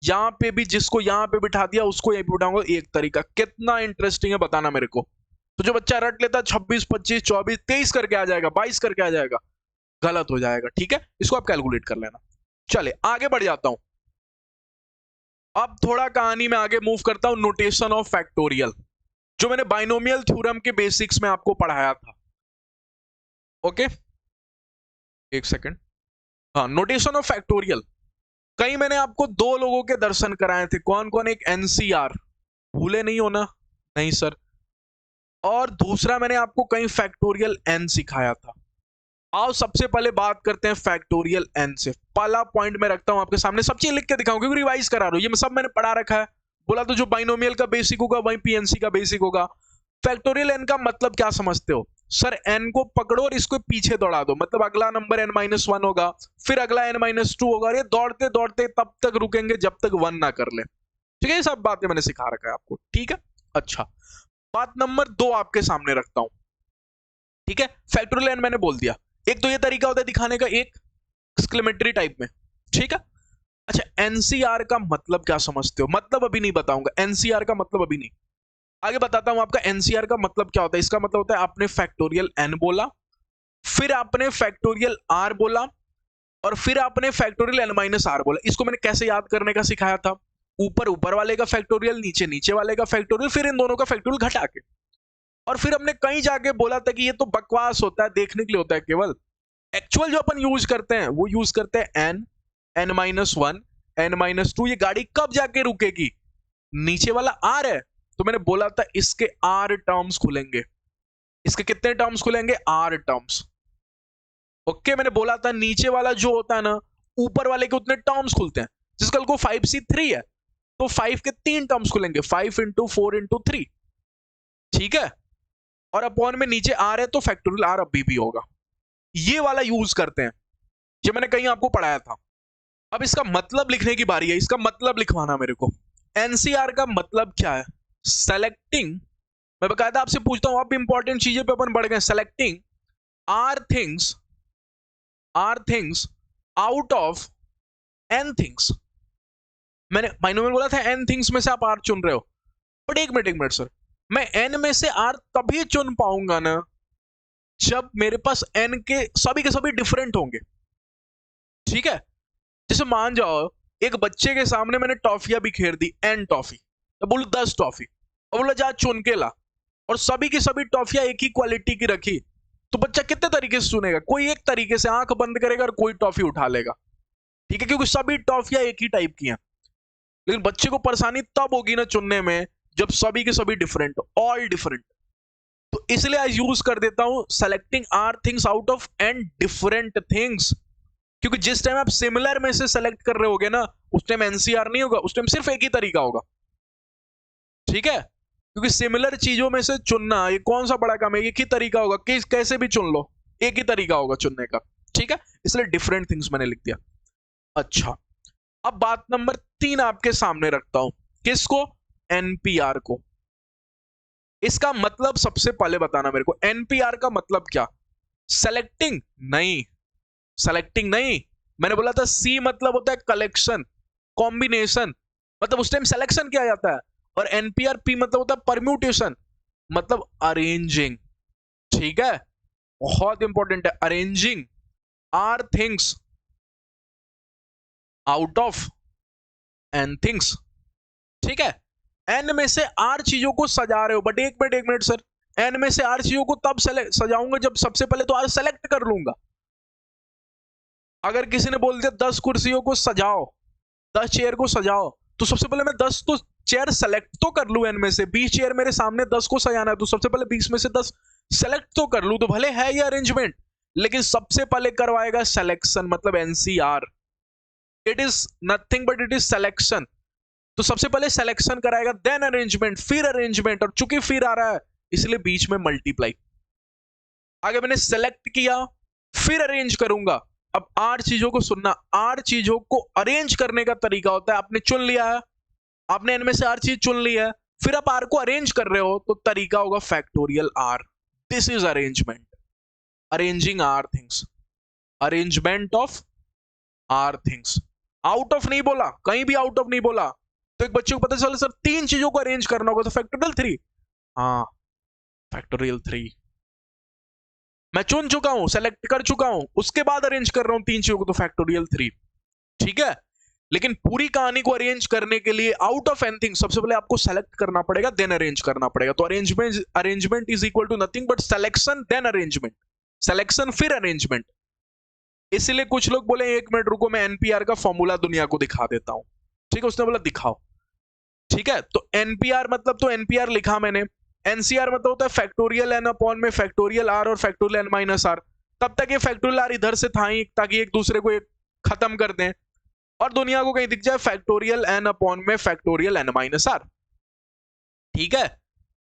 यहां पे भी जिसको यहां पे बिठा दिया उसको यहीं पे बिठाऊंगा, एक तरीका। कितना इंटरेस्टिंग है बताना मेरे को। तो जो बच्चा रट लेता 26, 25, 24, 23 करके आ जाएगा, 22 करके आ जाएगा, गलत हो जाएगा। ठीक है, इसको आप कैलकुलेट कर लेना। चले आगे बढ़ जाता हूं। अब थोड़ा कहानी में आगे मूव करता हूं। नोटेशन ऑफ फैक्टोरियल, जो मैंने बाइनोमियल थ्योरम के बेसिक्स में आपको पढ़ाया था। ओके, एक सेकंड। हाँ, नोटेशन ऑफ फैक्टोरियल कहीं मैंने आपको 2 लोगों के दर्शन कराए थे। कौन कौन? एक NCR, भूले नहीं हो ना? नहीं सर। और दूसरा मैंने आपको कहीं फैक्टोरियल N सिखाया था। आओ सबसे पहले बात करते हैं फैक्टोरियल N से। पहला पॉइंट मैं रखता हूं आपके सामने, सब चीज लिख के दिखाऊं क्योंकि रिवाइज करा रहा हूं, ये सब मैंने पढ़ा रखा है। बोला तो जो बाइनोमियल का बेसिक होगा वही PNC का बेसिक होगा। फैक्टोरियल N का मतलब क्या समझते हो? सर N को पकड़ो और इसको पीछे दौड़ा दो, मतलब अगला नंबर N-1 होगा, फिर अगला N-2 होगा, और ये दौड़ते दौड़ते तब तक रुकेंगे जब तक 1 ना कर ले। ठीक है, ये सब बातें मैंने सिखा रखा है आपको। ठीक है, अच्छा बात नंबर 2 आपके सामने रखता हूं। ठीक है, फैक्टोरियल N मैंने बोल दिया। एक तो ये तरीका होता है दिखाने का, एक एक्सक्लेमेटरी टाइप में। ठीक है, अच्छा NCR का मतलब क्या समझते हो? मतलब अभी नहीं बताऊंगा, NCR का मतलब अभी नहीं। आगे बताता हूं आपका एनसीआर का मतलब क्या होता है। इसका मतलब होता है आपने फैक्टोरियल एन बोला, फिर आपने फैक्टोरियल आर बोला, और फिर आपने फैक्टोरियल एन माइनस आर बोला। इसको मैंने कैसे याद करने का सिखाया था, ऊपर ऊपर वाले का फैक्टोरियल, नीचे नीचे वाले का फैक्टोरियल, फिर इन दोनों का फैक्टोरियल घटा के। और फिर हमने कहीं जाके बोला था कि ये तो बकवास होता है, देखने के लिए होता है केवल। एक्चुअल जो अपन यूज करते हैं वो यूज करते हैं N, N minus one, N minus two. ये गाड़ी कब जाके रुकेगी, नीचे वाला आर है, तो मैंने बोला था इसके आर टर्म्स खुलेंगे। इसके कितने टर्म्स खुलेंगे, आर टर्म्स। ओके, मैंने बोला था नीचे वाला जो होता है ना, ऊपर वाले के उतने टर्म्स खुलते हैं। जिसका को 5C3 है, तो 5 के 3 टर्म्स खुलेंगे, 5 इंटू 4 इंटू 3। ठीक है, और अपॉन में नीचे आर है, तो फैक्टोरियल आर अभी भी होगा। ये वाला यूज करते हैं, ये मैंने कहीं आपको पढ़ाया था। अब इसका मतलब लिखने की बारी है, इसका मतलब लिखवाना मेरे को। एनसीआर का मतलब क्या है, सेलेक्टिंग। मैं बकायदा आपसे पूछता हूं, आप इंपॉर्टेंट चीजें पे अपन बढ़ गए। Selecting R things out of N things. मैंने बाइनोमियल बोला था एन थिंग्स में से आप आर चुन रहे हो, बट एक मिनट सर, मैं एन में से आर तभी चुन पाऊंगा ना जब मेरे पास एन के सभी डिफरेंट होंगे। ठीक है, जैसे मान जाओ एक बच्चे के सामने मैंने टॉफियां बिखेर दी, एन टॉफी, तो बोलू 10 टॉफी, और बोला जा चुन के ला, और सभी की सभी टॉफियां एक ही क्वालिटी की रखी, तो बच्चा कितने तरीके से चुनेगा, कोई एक तरीके से आंख बंद करेगा और कोई टॉफी उठा लेगा। ठीक है, क्योंकि सभी टॉफियां एक ही टाइप की हैं। लेकिन बच्चे को परेशानी तब होगी ना चुनने में जब सभी के सभी डिफरेंट, ऑल डिफरेंट। तो इसलिए आई यूज कर देता हूं selecting R things out of N different things. क्योंकि जिस टाइम आप सिमिलर में से सेलेक्ट कर रहे होगे ना, उस टाइम एनसीआर नहीं होगा, उस टाइम सिर्फ एक ही तरीका होगा। ठीक है, क्योंकि सिमिलर चीजों में से चुनना ये कौन सा बड़ा काम है, एक ही तरीका होगा कि कैसे भी चुन लो, एक ही तरीका होगा चुनने का। ठीक है, इसलिए डिफरेंट थिंग्स मैंने लिख दिया। अच्छा, अब बात नंबर 3 आपके सामने रखता हूं, किसको, एनपीआर को। इसका मतलब सबसे पहले बताना मेरे को, एनपीआर का मतलब क्या, सेलेक्टिंग नहीं, सेलेक्टिंग नहीं। मैंने बोला था सी मतलब होता है कलेक्शन, कॉम्बिनेशन, मतलब उस टाइम सिलेक्शन किया जाता है। और एनपीआर पी मतलब होता है परम्यूटेशन, मतलब अरेंजिंग। ठीक है, बहुत इंपॉर्टेंट है, arranging R things out of N things. ठीक है, एन में से आर चीजों को सजा रहे हो, बट एक मिनट सर, एन में से आर चीजों को तब सजाऊंगा जब सबसे पहले तो आर सेलेक्ट कर लूंगा। अगर किसी ने बोल दिया 10 कुर्सियों को सजाओ, 10 चेयर को सजाओ, तो सबसे पहले मैं 10 तो चेयर सेलेक्ट तो कर लू, एन में से 20 चेयर मेरे सामने 10 को सजाना है, तो सबसे पहले 20 में से 10 सेलेक्ट तो कर लू, तो भले है ये अरेंजमेंट, लेकिन सबसे पहले करवाएगा सिलेक्शन, मतलब NCR. It is nothing but it is selection. तो सबसे पहले सिलेक्शन कराएगा, देन अरेंजमेंट, फिर अरेंजमेंट, और चूंकि फिर आ रहा है इसलिए बीच में मल्टीप्लाई। आगे मैंने सेलेक्ट किया, फिर अरेंज करूंगा। अब 8 चीजों को सुनना, 8 चीजों को अरेंज करने का तरीका होता है, आपने चुन लिया है, आपने इनमें से 8 चीज चुन ली है, फिर आप आर को अरेंज कर रहे हो, तो तरीका होगा factorial R. This is arrangement, arranging R things, arrangement of R things. Out of नहीं बोला, कहीं भी आउट ऑफ नहीं बोला। तो एक बच्चे को पता चला सर 3 चीजों को अरेंज करना होगा, तो फैक्टोरियल 3, हाँ फैक्टोरियल 3 मैं चुन चुका हूं, सेलेक्ट कर चुका हूं, उसके बाद अरेंज कर रहा हूं 3 चीजों को, तो फैक्टोरियल 3। ठीक है, लेकिन पूरी कहानी को अरेंज करने के लिए आउट ऑफ एनीथिंग सबसे पहले आपको सेलेक्ट करना पड़ेगा, देन अरेंज करना पड़ेगा। तो arrangement is equal to nothing but selection then arrangement, selection फिर अरेंजमेंट। इसलिए कुछ लोग बोले 1 मिनट रुको, मैं एनपीआर का फॉर्मूला दुनिया को दिखा देता हूं। ठीक है, उसने बोला दिखाओ। ठीक है, तो एनपीआर मतलब, तो एनपीआर लिखा मैंने, एनसीआर मतलब होता है फैक्टोरियल एन अपॉन में फैक्टोरियल आर और फैक्टोरियल एन माइनस आर। तब तक ये फैक्टोरियल आर इधर से था ही, ताकि एक दूसरे को खत्म कर दें और दुनिया को कहीं दिख जाए फैक्टोरियल एन अपॉन में फैक्टोरियल एन माइनस आर। ठीक है,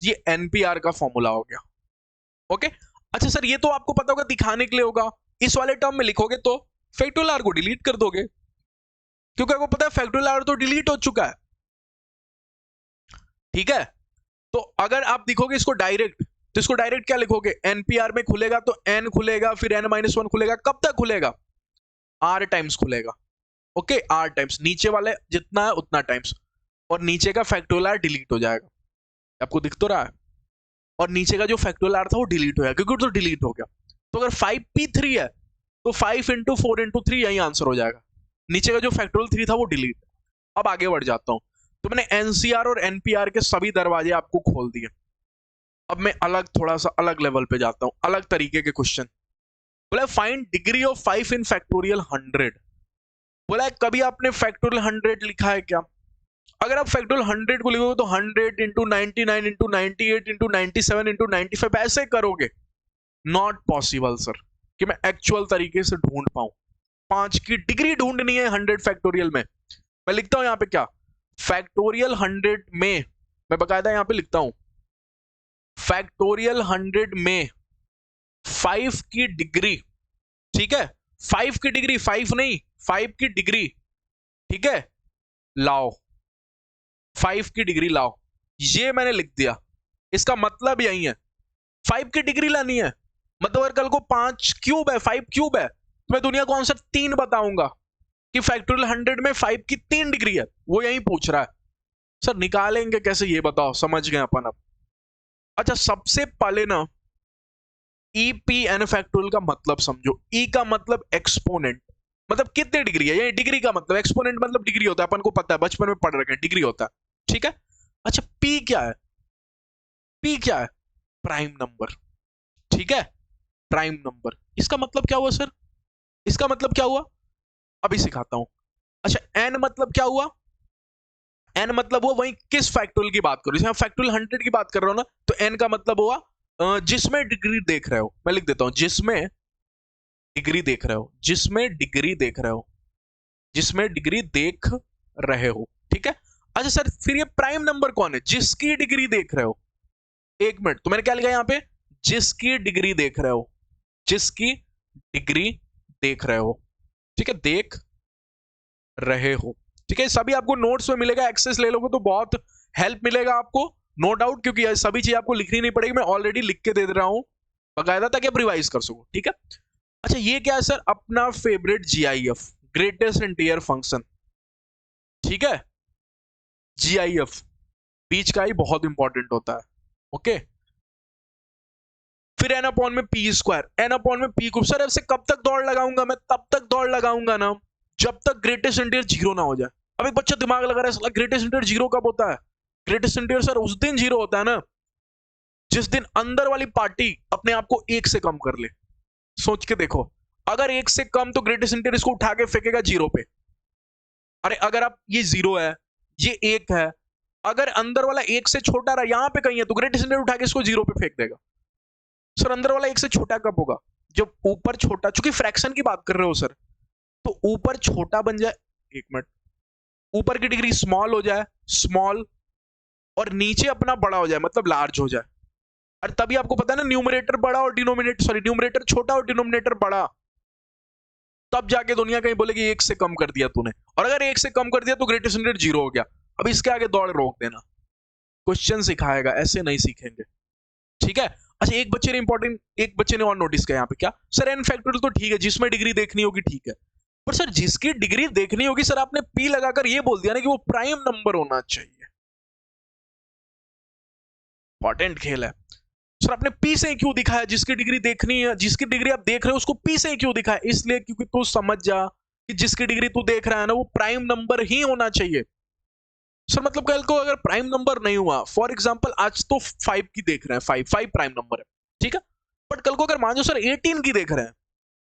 ये एनपीआर का फॉर्मूला हो गया। ओके, अच्छा सर ये तो आपको पता होगा, दिखाने के लिए होगा, इस वाले टर्म में लिखोगे तो फैक्टोरियल आर को डिलीट कर दोगे, क्योंकि आपको पता है फैक्टोरियल आर तो डिलीट हो चुका है। ठीक है, तो अगर आप लिखोगे इसको डायरेक्ट, तो इसको डायरेक्ट क्या लिखोगे, एनपीआर में खुलेगा तो एन खुलेगा, फिर एन माइनस 1 खुलेगा, कब तक खुलेगा, आर टाइम्स खुलेगा। ओके, आर टाइम्स, नीचे वाले जितना है उतना टाइम्स, और नीचे का फैक्टोरियल आर डिलीट हो जाएगा। आपको दिख तो रहा है, और नीचे का जो फैक्टोरियल आ रहा था वो डिलीट हो गया, क्योंकि तो डिलीट हो गया। तो अगर 5p3 है तो 5 इंटू 4 इंटू 3 यही आंसर हो जाएगा। नीचे का जो फैक्टोरियल 3 था वो डिलीट। अब आगे बढ़ जाता हूं। तो मैंने एनसीआर और एनपीआर के सभी दरवाजे आपको खोल दिए। अब मैं थोड़ा सा अलग लेवल पे जाता हूं, अलग तरीके के क्वेश्चन। बोला find degree of 5 in factorial 100। बोला कभी आपने फैक्टोरियल 100 लिखा है क्या? अगर आप फैक्टोरियल 100 को लिखोगे तो 100 इंटू 99 इंटू 98 इंटू 97 इंटू 95 ऐसे करोगे। नॉट पॉसिबल सर कि मैं एक्चुअल तरीके से ढूंढ पाऊं। 5 की डिग्री ढूंढनी है 100 फैक्टोरियल में। मैं लिखता हूं यहां पे क्या, फैक्टोरियल 100 में, मैं बकायदा यहां पे लिखता हूं फैक्टोरियल 100 में 5 की डिग्री, ठीक है, 5 की डिग्री, 5 नहीं, 5 की डिग्री, ठीक है, लाओ, 5 की डिग्री लाओ। ये मैंने लिख दिया। इसका मतलब यही है 5 की डिग्री लानी है। मतलब अगर कल को 5 क्यूब है, 5 क्यूब है, तो मैं दुनिया को आंसर 3 बताऊंगा कि फैक्टोरियल 100 में 5 की 3 डिग्री है। वो यही पूछ रहा है। सर निकालेंगे कैसे ये बताओ, समझ गए अपन अब। अच्छा सबसे पहले ना EPN फैक्टोरियल का मतलब समझो। E का मतलब एक्सपोनेंट, मतलब कितने डिग्री है। ये डिग्री का मतलब, एक्सपोनेंट मतलब डिग्री होता है, अपन को पता है, बचपन में पढ़ रखे हैं, डिग्री होता है, ठीक है। अच्छा P क्या है? P क्या है? प्राइम नंबर, ठीक है, प्राइम नंबर। इसका मतलब क्या हुआ सर? इसका मतलब क्या हुआ, अभी सिखाता हूं। अच्छा N मतलब क्या हुआ? N मतलब वो वही किस फैक्टोरियल की बात करो, जैसे फैक्टोरियल 100 की बात कर रहा हूं ना, तो N का मतलब हुआ जिसमें डिग्री देख रहे हो। मैं लिख देता हूं जिसमें डिग्री देख रहे हो, जिसमें डिग्री देख रहे हो, जिसमें डिग्री देख रहे हो, ठीक है। अच्छा सर फिर ये प्राइम नंबर कौन है जिसकी डिग्री देख रहे हो? एक मिनट, तो मैंने क्या लिखा यहां पे, जिसकी डिग्री देख रहे हो, जिसकी डिग्री देख रहे हो, ठीक है, देख रहे हो, ठीक है। सभी आपको नोट्स में मिलेगा, एक्सेस ले लोगे तो बहुत हेल्प मिलेगा आपको, नो डाउट, क्योंकि ये सभी चीज आपको लिखनी नहीं पड़ेगी, मैं ऑलरेडी लिख के दे रहा हूं बकायदा, ताकि आप रिवाइज कर सको, ठीक है। अच्छा ये क्या है सर? अपना favourite GIF, greatest interior function, ठीक है, GIF बीच का ही बहुत इंपॉर्टेंट होता है, ओके। फिर एन अपॉन में पी स्क्वायर, एन अपॉन में पी क्यूब। सर ऐसे कब तक दौड़ लगाऊंगा मैं? तब तक दौड़ लगाऊंगा ना जब तक ग्रेटेस्ट इंटीरियर जीरो ना हो जाए। अब एक बच्चा दिमाग लगा रहा है ग्रेटेस्ट इंटीरियर जीरो कब होता है? ग्रेटेस्ट इंटीरियर सर उस दिन जीरो होता है ना जिस दिन अंदर वाली पार्टी अपने आप को 1 से कम कर ले। सोच के देखो, अगर 1 से कम तो ग्रेटेस्ट इंटीरियर इसको उठा के फेंकेगा जीरो पे। अरे अगर आप ये जीरो है, ये 1 है, अगर अंदर वाला 1 से छोटा रहा यहां पे कहीं है, तो ग्रेटेस्ट इंटीरियर उठा के इसको जीरो पे फेंक देगा। सर अंदर वाला 1 से छोटा कब होगा? जब ऊपर छोटा, चूंकि फ्रैक्शन की बात कर रहे हो सर, तो ऊपर छोटा बन जाए, एक मिनट, ऊपर की डिग्री स्मॉल हो जाए, स्मॉल, और नीचे अपना बड़ा हो जाए, मतलब लार्ज हो जाए। और तभी आपको पता है ना, न्यूमरेटर बड़ा और डिनोमिनेटर, सॉरी न्यूमरेटर छोटा और डिनोमिनेटर बड़ा, तब जाके दुनिया कहीं बोलेगी 1 से कम कर दिया तूने। और अगर 1 से कम कर दिया तो ग्रेटेस्ट इंटीरियर जीरो हो गया। अब इसके आगे दौड़ रोक देना, क्वेश्चन सिखाएगा, ऐसे नहीं सीखेंगे, ठीक है। अच्छा एक बच्चे ने इंपॉर्टेंट, एक बच्चे ने और नोटिस किया यहाँ पे, क्या सर एन फैक्टोरियल तो ठीक है, जिसमें डिग्री देखनी होगी, ठीक है, पर सर जिसकी डिग्री देखनी होगी, सर आपने P लगाकर ये बोल दिया ना कि वो प्राइम नंबर होना चाहिए। इंपॉर्टेंट खेल है। सर आपने P से क्यों दिखाया? जिसकी डिग्री देखनी है, जिसकी डिग्री आप देख रहे हो उसको P से क्यों दिखाया? इसलिए क्योंकि तू समझ जा कि जिसकी डिग्री तू देख रहा है ना वो प्राइम नंबर ही होना चाहिए। सर मतलब कल को अगर प्राइम नंबर नहीं हुआ, फॉर एग्जांपल आज तो 5 की देख रहे हैं, 5 प्राइम नंबर है, ठीक है, बट कल को अगर मान लो सर 18 की देख रहे हैं,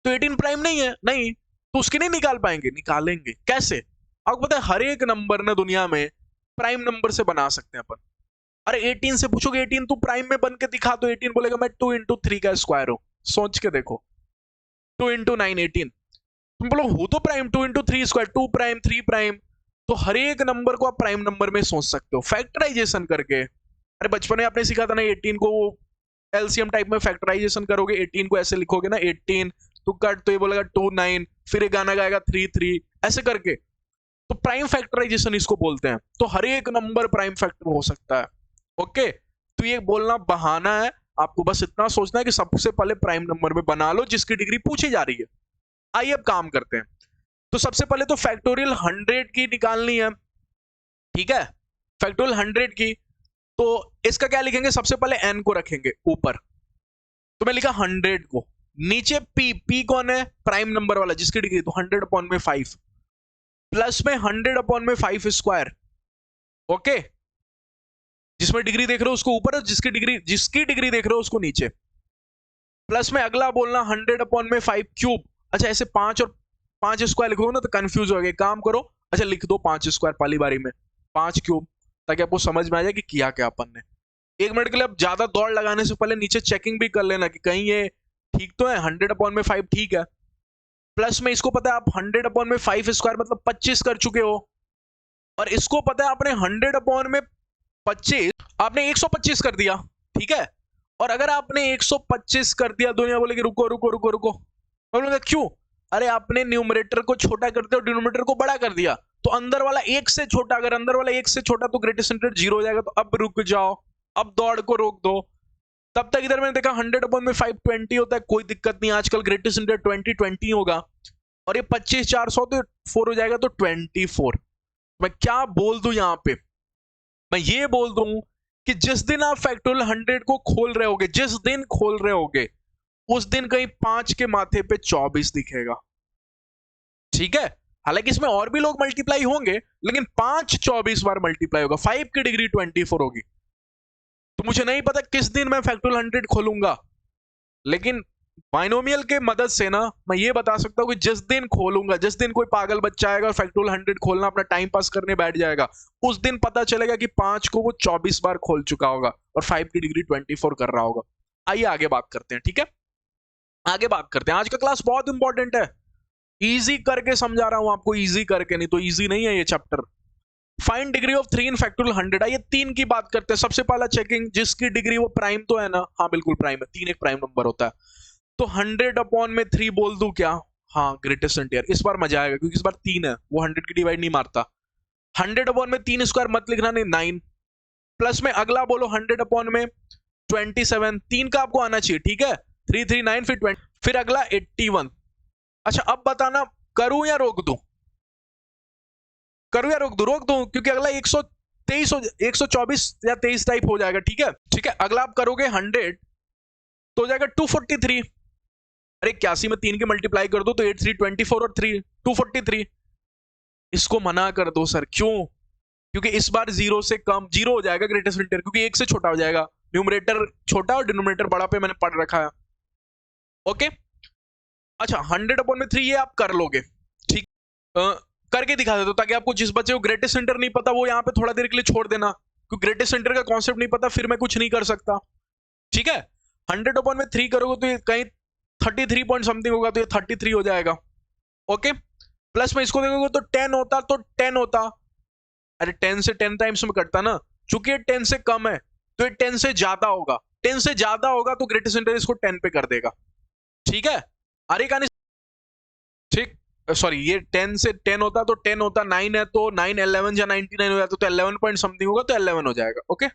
तो 18 प्राइम नहीं है, नहीं, तो उसकी नहीं निकाल पाएंगे। निकालेंगे कैसे? आपको पता है हर एक नंबर ना दुनिया में प्राइम नंबर से बना सकते हैं अपन। अरे 18 से पूछोगे 18 तू प्राइम में बन के दिखा, तो 18 बोलेगा मैं 2 इंटू 3 का स्क्वायर हूं। सोच के देखो, 2 इंटू 9 18, तुम बोलो हो तो prime, 2 into 3 square, 2 prime 3 prime. तो हर एक नंबर को आप प्राइम नंबर में सोच सकते हो फैक्टराइजेशन करके। अरे बचपन में आपने सीखा था ना 18 को एलसीएम टाइप में फैक्टराइजेशन करोगे, 18 को ऐसे लिखोगे ना 18 तो कट, तो ये बोलेगा 2 9, फिर ये गाना गाएगा 3 3, ऐसे करके। तो प्राइम फैक्टराइजेशन इसको बोलते हैं। तो हर एक नंबर प्राइम फैक्टर हो सकता है, ओके। तो ये बोलना बहाना है, आपको बस इतना सोचना है कि सबसे पहले प्राइम नंबर में बना लो जिसकी डिग्री पूछी जा रही है। आइए अब काम करते हैं। तो सबसे पहले तो फैक्टोरियल 100 की निकालनी है, ठीक है, फैक्टोरियल 100 की। तो इसका क्या लिखेंगे, सबसे पहले n को रखेंगे ऊपर, तो मैं लिखा 100 को, नीचे p कौन है, प्राइम नंबर वाला जिसकी डिग्री, तो 100 अपॉन में 5, प्लस में 100 अपॉन में 5 स्क्वायर, ओके, जिसमें डिग्री देख रहे हो उसको ऊपर, जिसकी डिग्री देख रहे हो उसको नीचे, प्लस में अगला बोलना 100 अपॉन में 5 क्यूब। अच्छा ऐसे 5 और 5 स्क्वायर लिखोगे ना तो कंफ्यूज हो गए, काम करो, अच्छा लिख दो 5 स्क्वायर पहली बारी में, 5 क्यूब, ताकि आपको समझ में आ जाए कि किया क्या अपन ने। 1 मिनट के लिए अब ज्यादा दौड़ लगाने से पहले नीचे चेकिंग भी कर लेना कि कहीं ये ठीक तो है, 100 अपॉन में 5 ठीक है, प्लस में इसको पता है आप 100 अपॉन में 5 स्क्वायर मतलब 25 कर चुके हो, और इसको पता है आपने 100 अपॉन में 25, आपने 125 कर दिया, ठीक है। और अगर आपने 125 कर दिया, दुनिया बोलेगी रुको रुको रुको रुको, बोलोगे क्यों, अरे आपने न्यूमरेटर को छोटा करते और डिनोमिनेटर को बड़ा कर दिया, तो अंदर वाला एक से छोटा, अगर अंदर वाला एक से छोटा तो ग्रेटेस्ट इंटीजर 0 हो जाएगा, तो अब रुक जाओ, अब दौड़ को रोक दो। तब तक इधर मैंने देखा 100 अपॉन में 5 20 होता है, कोई दिक्कत नहीं, आजकल ग्रेटेस्ट इंटीजर 20 20 होगा, और ये 25 400 तो 4 हो जाएगा, तो 24। मैं क्या बोल दूं यहां पे, मैं ये बोल दूं कि जिस दिन आप फैक्टोरियल 100 को खोल रहे होगे, जिस दिन खोल रहे होगे, उस दिन कहीं 5 के माथे पे 24 दिखेगा, ठीक है। हालांकि इसमें और भी लोग मल्टीप्लाई होंगे, लेकिन 5 24 बार मल्टीप्लाई होगा, 5 की डिग्री 24 होगी। तो मुझे नहीं पता किस दिन मैं फैक्टोरियल 100 खोलूंगा, लेकिन बाइनोमियल के मदद से ना मैं ये बता सकता हूं कि जिस दिन खोलूंगा, जिस दिन कोई पागल बच्चा आएगा और फैक्टोरियल 100 खोलना अपना टाइम पास करने बैठ जाएगा, उस दिन पता चलेगा कि 5 को वो 24 बार खोल चुका होगा और 5 की डिग्री 24 कर रहा होगा। आइए आगे बात करते हैं, ठीक है, आगे बात करते हैं। आज का क्लास बहुत इंपॉर्टेंट है, इजी करके समझा रहा हूं आपको, इजी करके, नहीं तो इजी नहीं है ये chapter. Find degree of 3 in factorial 100। आइए 3 की बात करते हैं। सबसे पहला चेकिंग, जिसकी डिग्री वो प्राइम तो है ना, हाँ बिल्कुल प्राइम है, 3 एक प्राइम नंबर होता है, तो 100 अपॉन में 3 बोल दूं क्या, हाँ ग्रेटेस्ट इंटीजर। इस बार मजा आएगा क्योंकि इस बार 3 है, वो 100 की डिवाइड नहीं मारता। 100 अपॉन में 3 स्क्वायर मत लिखना, नहीं 9, प्लस में अगला बोलो 100 अपॉन में 27, 3 का आपको आना चाहिए, ठीक है, 3 3 9 फिर 20, फिर अगला 81। अच्छा अब बताना करूं या रोक दूं, करूं या रोक दूं, रोक दूं क्योंकि अगला 123 124 या 23 टाइप हो जाएगा, ठीक है, ठीक है। अगला आप करोगे 100 तो हो जाएगा 243, अरे 81 में 3 के मल्टीप्लाई कर दो तो 8 3 24 और 3 243। इसको मना कर दो सर, क्यों, क्योंकि इस बार 0 से कम, 0 हो जाएगा ग्रेटेस्ट इंटीजर, क्योंकि 1 से छोटा हो जाएगा, न्यूमरेटर छोटा और डिनोमिनेटर बड़ा पे मैंने पढ़ रखा है, ओके। अच्छा 100 अपॉन में 3 ये आप कर लोगे, ठीक, करके दिखा देता हूं ताकि आपको जिस बच्चे को ग्रेटेस्ट सेंटर नहीं पता वो यहाँ पे थोड़ा देर के लिए छोड़ देना, क्योंकि ग्रेटेस्ट सेंटर का कॉन्सेप्ट नहीं पता फिर मैं कुछ नहीं कर सकता, ठीक है। 100 अपॉन में 3 करोगे तो ये कहीं 33 पॉइंट समथिंग होगा, तो ये 33 हो जाएगा, ओके। प्लस में इसको देखोगे तो 10 होता, तो 10 होता, अरे 10 से 10 टाइम्स में कटता ना, चूंकि ये 10 से कम है तो ये 10 से ज्यादा होगा, 10 से ज्यादा होगा तो ग्रेटेस्ट सेंटर इसको 10 पे कर देगा, ठीक है। अरे कहानी ठीक, सॉरी ये 10 से 10 होता तो 10 होता, 9 है तो 9 11 या 99 हो जाता तो 11 पॉइंट समथिंग होगा, तो 11 हो जाएगा, ओके।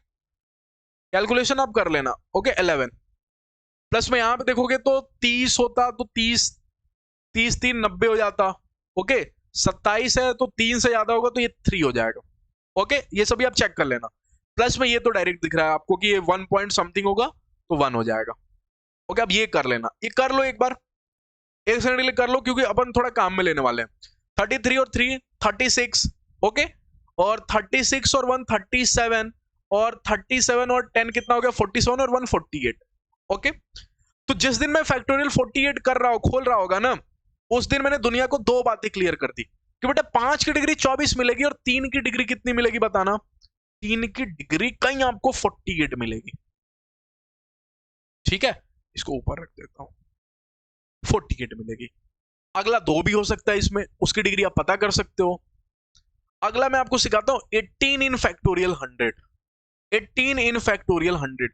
कैलकुलेशन आप कर लेना, ओके 11, प्लस में यहां पे देखोगे तो 30 होता तो 30 30 3 90 हो जाता, ओके। 27 है तो 3 से ज्यादा होगा तो ये 3 हो जाएगा, ओके। ये सभी आप चेक कर लेना, प्लस में ये तो डायरेक्ट दिख रहा है आपको कि ये 1 पॉइंट समथिंग होगा तो 1 हो जाएगा, ओके। अब ये कर लेना, ये कर लो एक बार, एक सेकंड के लिए कर लो क्योंकि अपन थोड़ा काम में लेने वाले हैं। 33 और 3 36, ओके, और 36 और 1 37, और 37 और 10 कितना हो गया 47, और 1 48, ओके। तो जिस दिन मैं फैक्टोरियल 48 कर रहा हूं, खोल रहा होगा ना, उस दिन मैंने दुनिया को 2 बातें क्लियर कर दी कि बेटा 5 की डिग्री 24 मिलेगी और 3 की डिग्री कितनी मिलेगी बताना, 3 की डिग्री कहीं आपको 48 मिलेगी, ठीक है। इसको ऊपर रख देता हूं, 48 मिलेगी। अगला 2 भी हो सकता है इसमें, उसकी डिग्री आप पता कर सकते हो। अगला मैं आपको सिखाता हूं 18 इन फैक्टोरियल 100, 18 इन फैक्टोरियल 100,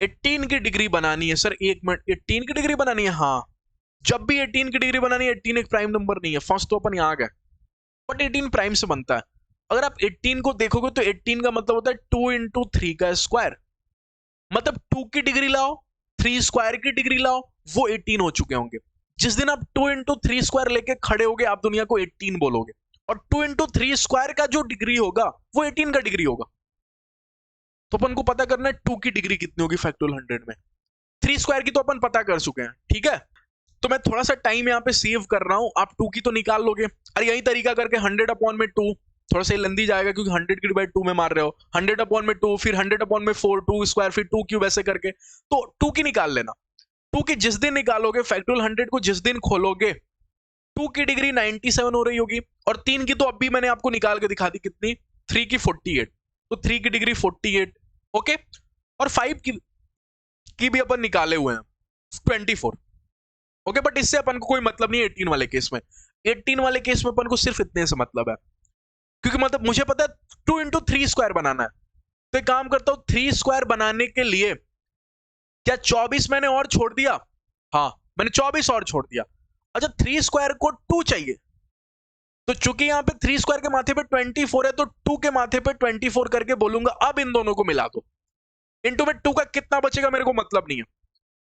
18 की डिग्री बनानी है सर, एक मिनट, 18 की डिग्री बनानी है, हाँ। जब भी 18 की डिग्री बनानी है, 18 एक प्राइम नंबर नहीं है, फर्स्ट तो अपन यहां गए, बट 18 प्राइम से बनता है। अगर आप 18 को देखोगे तो 18 का मतलब होता है 2 इंटू 3 का स्क्वायर, मतलब 2 की डिग्री लाओ 3 स्क्वायर की डिग्री लाओ, वो 18 हो चुके होंगे। जिस दिन आप 2 इंटू 3 स्क्वायर लेके खड़े होगे आप दुनिया को 18 बोलोगे, और 2 इंटू 3 स्क्वायर का जो डिग्री होगा वो 18 का डिग्री होगा, तो अपन को पता करना है 2 की डिग्री कितनी होगी फैक्टोरियल 100 में। 3 स्क्वायर की तो अपन पता कर चुके हैं, ठीक है। तो मैं थोड़ा सा टाइम यहाँ पे सेव कर रहा हूं, आप 2 की तो निकाल लोगे। अरे यही तरीका करके 100 अपॉन में 2, थोड़ा सा लेंदी जाएगा क्योंकि 100 की डिवाइड 2 में मार रहे हो। 100 अपॉन में 2, फिर 100 अपॉन में 4, 2 स्क्वायर, फिर 2 क्यूब, ऐसे करके। तो 2 की निकाल लेना। 2 की जिस दिन निकालोगे, फैक्टोरियल 100 को जिस दिन खोलोगे, 2 की डिग्री 97 हो रही होगी। और 3 की तो अभी मैंने आपको निकाल के दिखा दी, कितनी, 3 की 48, तो 3 की डिग्री 48, ओके। और 5 की भी अपन निकाले हुए हैं, 24, ओके। बट इससे अपन को कोई मतलब नहीं है 18 वाले केस में। 18 वाले केस में अपन को सिर्फ इतने से मतलब है, क्योंकि मतलब मुझे पता है 2 इंटू 3 स्क्वायर बनाना है। तो एक काम करता हूं, 3 स्क्वायर बनाने के लिए क्या 24 मैंने और छोड़ दिया? हाँ, मैंने 24 और छोड़ दिया। अच्छा, 3 स्क्वायर को 2 चाहिए, तो चूंकि यहां पे 3 स्क्वायर के माथे पे 24 है, तो 2 के माथे पे 24 करके बोलूंगा। अब इन दोनों को मिला दो। इंटू में 2 का कितना बचेगा मेरे को मतलब नहीं है,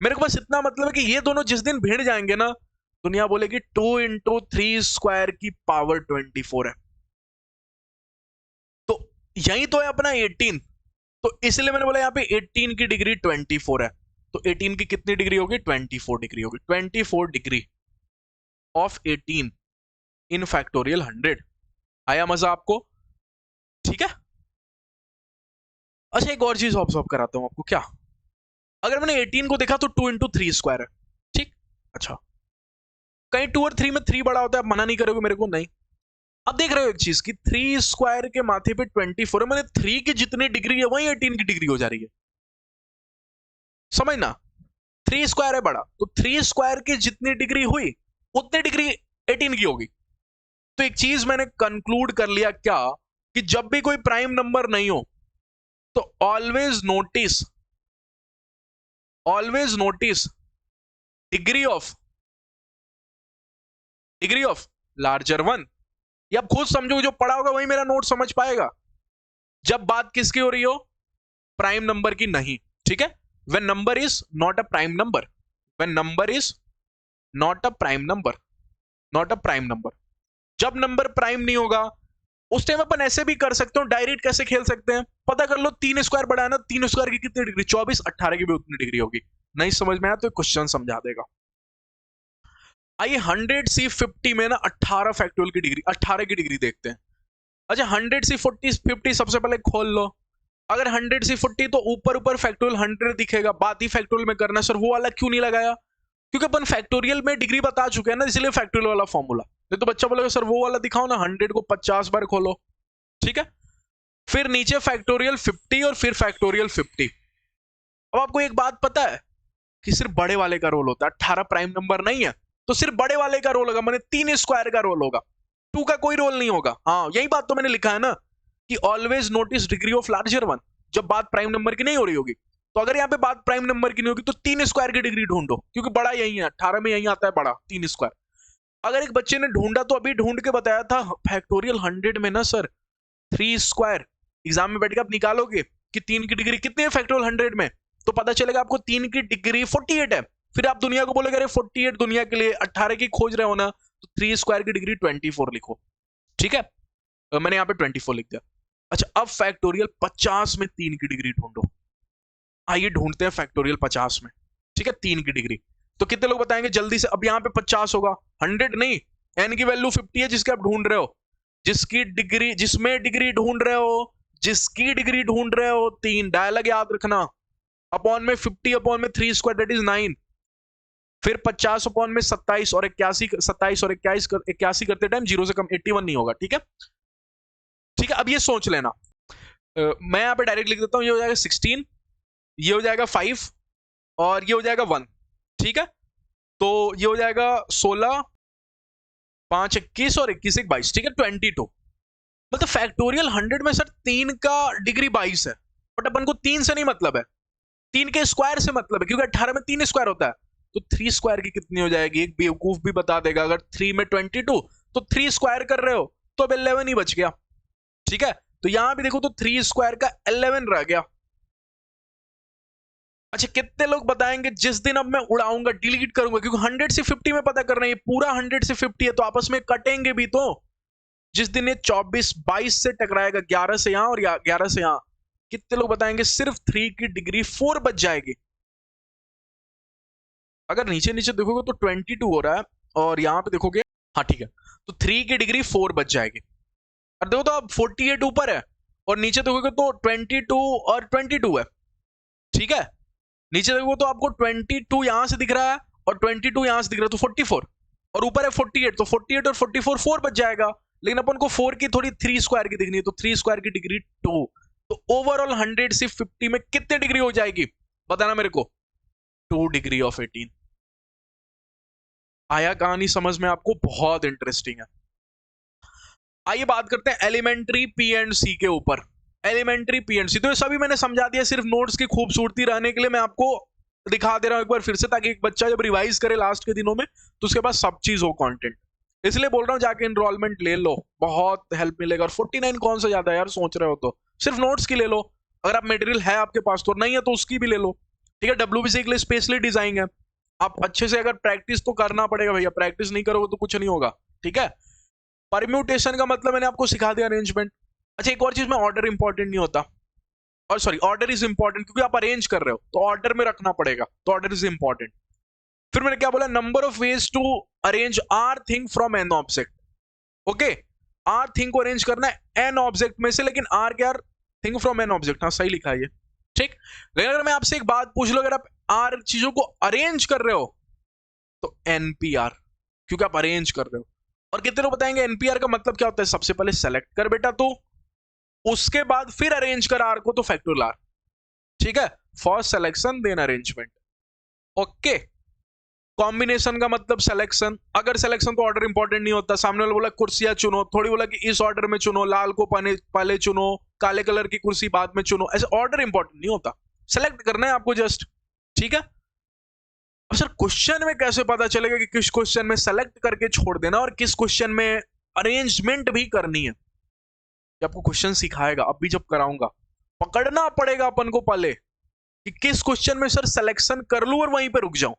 मेरे को बस इतना मतलब है कि ये दोनों जिस दिन भिड़ जाएंगे ना, दुनिया बोलेगी 2 इंटू 3 स्क्वायर की पावर 24 है। तो यही तो है अपना 18, तो इसलिए मैंने बोला यहाँ पे 18 की डिग्री 24 है। तो 18 की कितनी डिग्री होगी? 24 डिग्री होगी। 24 डिग्री ऑफ 18 इन फैक्टोरियल 100। आया मजा आपको? ठीक है। अच्छा, एक और चीज ऑब्जर्व कराता हूं आपको। क्या? अगर मैंने 18 को देखा तो 2 इंटू 3 स्क्वायर है, ठीक। अच्छा, कहीं 2 और 3 में 3 बड़ा होता है, आप मना नहीं करोगे मेरे को? नहीं। अब देख रहे हो एक चीज की 3 स्क्वायर के माथे पे 24 है, मैंने 3 की जितनी डिग्री है वही 18 की डिग्री हो जा रही है, समझना। 3 स्क्वायर है बड़ा, तो 3 स्क्वायर की जितनी डिग्री हुई उतनी डिग्री 18 की होगी। तो एक चीज मैंने कंक्लूड कर लिया, क्या, कि जब भी कोई प्राइम नंबर नहीं हो तो always notice degree of larger one. ये आप खुद समझो, जो पढ़ा होगा वही मेरा नोट समझ पाएगा। जब बात किसकी हो रही हो? प्राइम नंबर की नहीं, ठीक है। when number is not a prime number when number is not a prime number not a prime number जब नंबर प्राइम नहीं होगा उस टाइम अपन ऐसे भी कर सकते हो। डायरेक्ट कैसे खेल सकते हैं, पता कर लो। 3 स्क्वायर बढ़ाया ना, 3 स्क्वायर की कितनी डिग्री? 24, 18 की भी उतनी डिग्री होगी। नहीं समझ में आया तो क्वेश्चन समझा देगा। आइए 100C50 में ना 18 फैक्टोरियल की डिग्री, 18 की डिग्री देखते हैं। अच्छा, 100C50 सबसे पहले खोल लो। अगर 100C40 तो ऊपर ऊपर फैक्टोरियल 100 दिखेगा, बात ही फैक्टोरियल में करना। सर वो वाला क्यों नहीं लगाया? क्योंकि अपन फैक्टोरियल में डिग्री बता चुके हैं ना, इसलिए फैक्टोरियल वाला फॉर्मूला। नहीं तो बच्चा बोलेगा सर वो वाला दिखाओ ना, 100 को 50 बार खोलो, ठीक है। फिर नीचे फैक्टोरियल 50 और फिर फैक्टोरियल 50। अब आपको एक बात पता है कि सिर्फ बड़े वाले का रोल होता है, 18 प्राइम नंबर नहीं है तो सिर्फ बड़े वाले का रोल होगा, मैंने 3 स्क्वायर का रोल होगा, 2 का कोई रोल नहीं होगा। हाँ, यही बात तो मैंने लिखा है ना कि always notice degree of larger one, जब बात प्राइम नंबर की नहीं हो रही होगी। तो अगर यहाँ पे बात प्राइम नंबर की नहीं होगी तो 3 स्क्वायर की डिग्री ढूंढो, क्योंकि बड़ा यही है, 18 में यही आता है बड़ा 3 स्क्वायर। अगर एक बच्चे ने ढूंढा तो अभी ढूंढ के बताया था फैक्टोरियल 100 में ना सर 3 स्क्वायर। एग्जाम में बैठ के आप निकालोगे कि 3 की डिग्री कितनी है फैक्टोरियल 100 में, तो पता चलेगा आपको 3 की डिग्री 48 है। फिर आप दुनिया को बोलोगे अरे 48 दुनिया के लिए 18 की खोज रहे हो ना, तो 3 स्क्वायर की डिग्री 24 लिखो, ठीक है। मैंने यहाँ पे 24 लिख दिया। अच्छा, अब फैक्टोरियल 50 में 3 की डिग्री ढूंढो। आइए ढूंढते हैं फैक्टोरियल 50 में, ठीक है, 3 की डिग्री। तो कितने लोग बताएंगे जल्दी से? अब यहाँ पे 50 होगा, 100 नहीं, n की वैल्यू 50 है जिसके आप ढूंढ रहे हो, जिसमें डिग्री ढूंढ रहे हो, जिसकी डिग्री ढूंढ रहे हो। 3 डायलॉग याद रखना, अपॉन में 50 अपॉन में 3 स्क्वायर दैट इज 9, फिर 50 अपॉन में 27 और 81 करते टाइम 0 से कम 81 नहीं होगा, ठीक है। ठीक है, अब ये सोच लेना। मैं यहाँ पे डायरेक्ट लिख देता हूँ, ये हो जाएगा 16, ये हो जाएगा 5 और ये हो जाएगा 1, ठीक है। तो ये हो जाएगा 16, 5 21 और 21 1 22, ठीक है, 22। मतलब फैक्टोरियल 100 में सर 3 का डिग्री 22 है, बट अपन को 3 से नहीं मतलब है, 3 के स्क्वायर से मतलब है, क्योंकि 18 में 3 स्क्वायर होता है। तो 3 स्क्वायर की कितनी हो जाएगी? एक बेवकूफ भी बता देगा, अगर 3 में 22 तो 3 स्क्वायर कर रहे हो तो अब 11 ही बच गया, ठीक है। तो यहां भी देखो तो 3 स्क्वायर का 11 रह गया। अच्छा, कितने लोग बताएंगे जिस दिन अब मैं उड़ाऊंगा, डिलीट करूंगा, क्योंकि 100 से 50 में पता कर रहे हैं, पूरा 100 से 50 है तो आपस में कटेंगे भी। तो जिस दिन ये 24 22 से टकराएगा, 11 से यहां और 11 से यहां, कितने लोग बताएंगे सिर्फ 3 की डिग्री 4 बच जाएगी? अगर नीचे नीचे देखोगे तो 22 हो रहा है और यहां पे देखोगे, हाँ ठीक है, तो 3 की डिग्री 4 बच जाएगी। और देखो तो अब 48 ऊपर है और नीचे देखोगे तो 22 और 22 है, ठीक है। नीचे देखोगे तो आपको 22 यहां से दिख रहा है और 22 यहां से दिख रहा है, तो 44 और ऊपर है 48, तो 48 और 44 4 बच जाएगा। लेकिन अपन को 4 की थोड़ी 3 स्क्वायर की दिखनी है, तो 3 स्क्वायर की डिग्री 2, तो ओवरऑल 100 से 50 में कितने डिग्री हो जाएगी बताना मेरे को? 2 डिग्री ऑफ 18। आया कहानी समझ में आपको? बहुत इंटरेस्टिंग है। आइए बात करते हैं एलिमेंट्री पी एंड सी के ऊपर। एलिमेंट्री पी एंड सी तो ये सभी मैंने समझा दिया, सिर्फ नोट्स की खूबसूरती रहने के लिए मैं आपको दिखा दे रहा हूं एक बार फिर से, ताकि एक बच्चा जब रिवाइज करे लास्ट के दिनों में तो उसके पास सब चीज हो कंटेंट। इसलिए बोल रहा हूं जाके एनरोलमेंट ले लो, बहुत हेल्प मिलेगा। और 49 कौन सा ज्यादा है यार, सोच रहे हो तो सिर्फ नोट्स की ले लो। अगर आप मटेरियल है आपके पास तो, नहीं है तो उसकी भी ले लो, ठीक है। डब्ल्यूबीसी के लिए स्पेशली डिजाइन है। आप अच्छे से अगर प्रैक्टिस तो करना पड़ेगा भैया, प्रैक्टिस नहीं करोगे तो कुछ नहीं होगा, ठीक है। परम्यूटेशन का मतलब मैंने आपको सिखा दिया, अरेंजमेंट। अच्छा एक और चीज में, ऑर्डर इंपॉर्टेंट नहीं होता, और सॉरी ऑर्डर इज इंपॉर्टेंट, क्योंकि आप अरेंज कर रहे हो तो ऑर्डर में रखना पड़ेगा, तो ऑर्डर इज इंपॉर्टेंट। फिर मैंने क्या बोला, number of ways to arrange R thing from N object. Okay, R thing को अरेंज करना है एन ऑब्जेक्ट में से, लेकिन आर क्या, थिंग फ्रॉम एन ऑब्जेक्ट, हाँ सही लिखा है ये, ठीक। लेकिन अगर मैं आपसे एक बात पूछ लूं, अगर आप आर चीजों को अरेंज कर रहे हो तो एनपीआर, क्योंकि आप अरेंज कर रहे हो। और कितने लोग बताएंगे एनपीआर का मतलब क्या होता है? सबसे पहले सेलेक्ट कर बेटा तू, उसके बाद फिर अरेंज कर आर को, तो फैक्टोरियल आर, ठीक है। First selection then arrangement, okay. Combination का मतलब सिलेक्शन, अगर सिलेक्शन तो ऑर्डर इंपॉर्टेंट नहीं होता। सामने वाला बोला कुर्सियां चुनो, थोड़ी बोला कि इस ऑर्डर में चुनो, लाल को पहले चुनो, काले कलर की कुर्सी बाद में चुनो, ऐसे ऑर्डर इंपॉर्टेंट नहीं होता, सेलेक्ट करना है आपको जस्ट, ठीक है। अब सर क्वेश्चन में कैसे पता चलेगा कि किस क्वेश्चन में सेलेक्ट करके छोड़ देना और किस क्वेश्चन में अरेंजमेंट भी करनी है? ये आपको क्वेश्चन सिखाएगा, अब भी जब कराऊंगा पकड़ना पड़ेगा अपन को पहले कि किस क्वेश्चन में सर सिलेक्शन कर लूं और वहीं पे रुक जाऊं,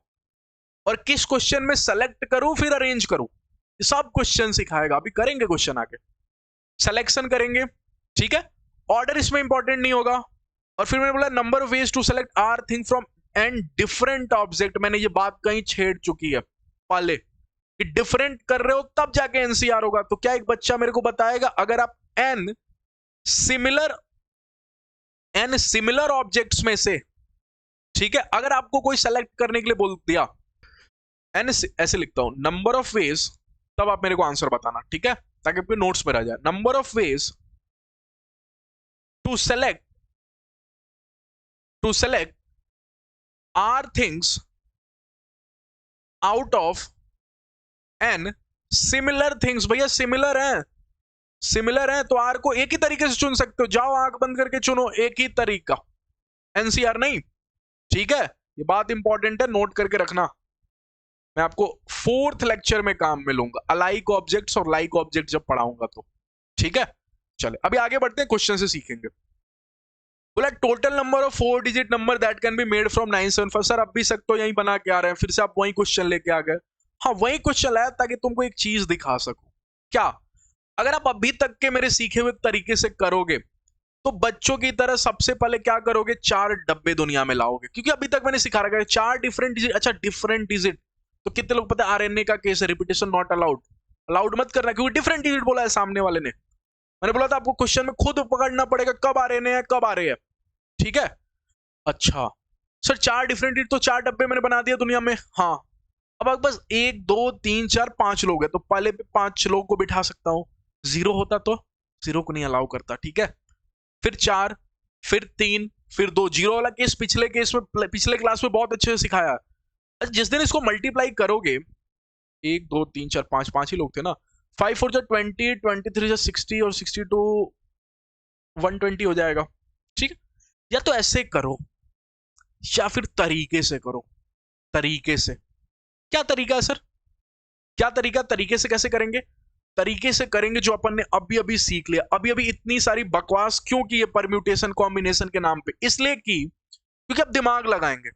और किस क्वेश्चन में सेलेक्ट करूं फिर अरेंज करूं। ये सब क्वेश्चन सिखाएगा, अभी करेंगे क्वेश्चन आगे। सिलेक्शन करेंगे, ठीक है, ऑर्डर इसमें इंपॉर्टेंट नहीं होगा। और फिर मैंने बोला number of ways to select R thing from N different object, मैंने ये बात कहीं छेड़ चुकी है पहले कि डिफरेंट कर रहे हो तब जाके एनसीआर होगा। तो क्या एक बच्चा मेरे को बताएगा, अगर आप एन सिमिलर ऑब्जेक्ट्स में से, ठीक है, अगर आपको कोई सेलेक्ट करने के लिए बोल दिया, एन ऐसे लिखता हूं नंबर ऑफ वेज, तब आप मेरे को आंसर बताना, ठीक है, ताकि आपके नोट्स पर आ जाए। Number of ways to select R things out of N similar things. भैया सिमिलर है तो आर को एक ही तरीके से चुन सकते हो, जाओ आंख बंद करके चुनो, एक ही तरीका, एनसीआर नहीं, ठीक है। ये बात इंपॉर्टेंट है, नोट करके रखना। मैं आपको 4th लेक्चर में काम में लूंगा, अलाइक ऑब्जेक्ट्स और लाइक ऑब्जेक्ट जब पढ़ाऊंगा तो, ठीक है। चले अभी आगे बढ़ते हैं, क्वेश्चन से सीखेंगे। बोला total number of 4 digit number that can be made from 975। Sir अब भी सकते हो यही बना के आ रहे हैं, फिर से आप वही क्वेश्चन लेके आ गए। हाँ वही क्वेश्चन लाया ताकि तुमको एक चीज दिखा सकूं। क्या? अगर आप अभी तक के मेरे सीखे हुए तरीके से करोगे तो बच्चों की तरह सबसे पहले क्या करोगे, 4 डब्बे दुनिया में लाओगे, क्योंकि अभी तक मैंने सिखा रखा है 4 डिफरेंट डिजिट। अच्छा डिफरेंट डिजिट, तो कितने लोग पता है आरएनए का केस है, रिपीटेशन नॉट अलाउड, अलाउड मत करना, क्योंकि डिफरेंट डिजिट बोला है सामने वाले ने। मैंने बोला था आपको क्वेश्चन में खुद पकड़ना पड़ेगा कब आरएनए है कब आरए है, ठीक है। अच्छा सर 4 डिफरेंट डिजिट, तो 4 डब्बे मैंने बना दिया दुनिया में, हाँ। अब बस 1 2 3 4 5 लोग हैं, तो पहले 5 लोग को बिठा सकता हूं। 0 होता तो 0 को नहीं अलाउ करता, ठीक है। फिर 4, फिर 3, फिर 2। 0 वाला केस पिछले क्लास में बहुत अच्छे से सिखाया। जिस दिन इसको मल्टीप्लाई करोगे, 1 2 3 4 5, 5 ही लोग थे ना, 5 4 20, 23 60 और 62 120 हो जाएगा, ठीक है। या तो ऐसे करो या फिर तरीके से करो। तरीके से क्या तरीका है सर? क्या तरीके से कैसे करेंगे? तरीके से करेंगे जो अपन ने अभी अभी सीख लिया। अभी अभी इतनी सारी बकवास क्यों की है परम्यूटेशन कॉम्बिनेशन के नाम पे? इसलिए की क्योंकि अब दिमाग लगाएंगे।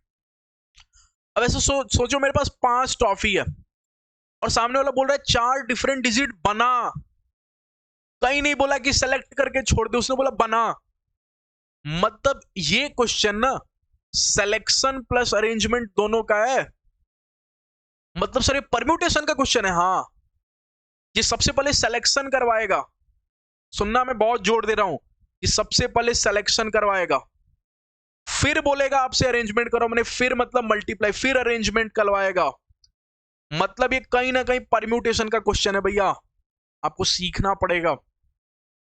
अब ऐसे सोचो मेरे पास 5 टॉफी है और सामने वाला बोल रहा है 4 डिफरेंट डिजिट बना। कहीं नहीं बोला कि सेलेक्ट करके छोड़ दे, उसने बोला बना। मतलब ये क्वेश्चन ना सिलेक्शन प्लस अरेंजमेंट दोनों का है। मतलब सर ये परम्यूटेशन का क्वेश्चन है। हाँ, ये सबसे पहले सिलेक्शन करवाएगा। सुनना, मैं बहुत जोर दे रहा हूं, ये सबसे पहले सिलेक्शन करवाएगा, फिर बोलेगा आपसे अरेंजमेंट करो। मैंने फिर मतलब मल्टीप्लाई, फिर अरेंजमेंट करवाएगा। मतलब ये कहीं ना कहीं परम्यूटेशन का क्वेश्चन है भैया, आपको सीखना पड़ेगा।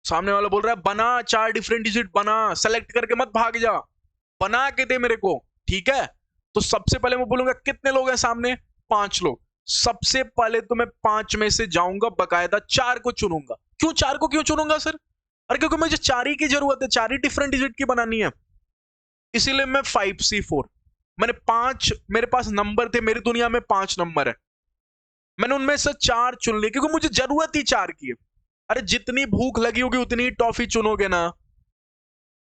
सामने वाला बोल रहा है बना 4 डिफरेंट डिजिट बना, सेलेक्ट करके मत भाग जा, बना के दे मेरे को, ठीक है। तो सबसे पहले मैं बोलूंगा कितने लोग हैं सामने, 5 लोग। सबसे पहले तो मैं 5 में से जाऊंगा, बकायदा 4 को चुनूंगा। क्यों 4 को क्यों चुनूंगा सर? अरे क्योंकि मुझे 4 ही की जरूरत है, 4 ही डिफरेंट डिजिट की बनानी है। इसीलिए मैं 5C4, मैंने 5, मेरे पास नंबर थे, मेरी दुनिया में 5 नंबर है, मैंने उनमें से 4 चुन लिए क्योंकि मुझे जरूरत ही 4 की है। अरे जितनी भूख लगी होगी उतनी ही टॉफी चुनोगे ना।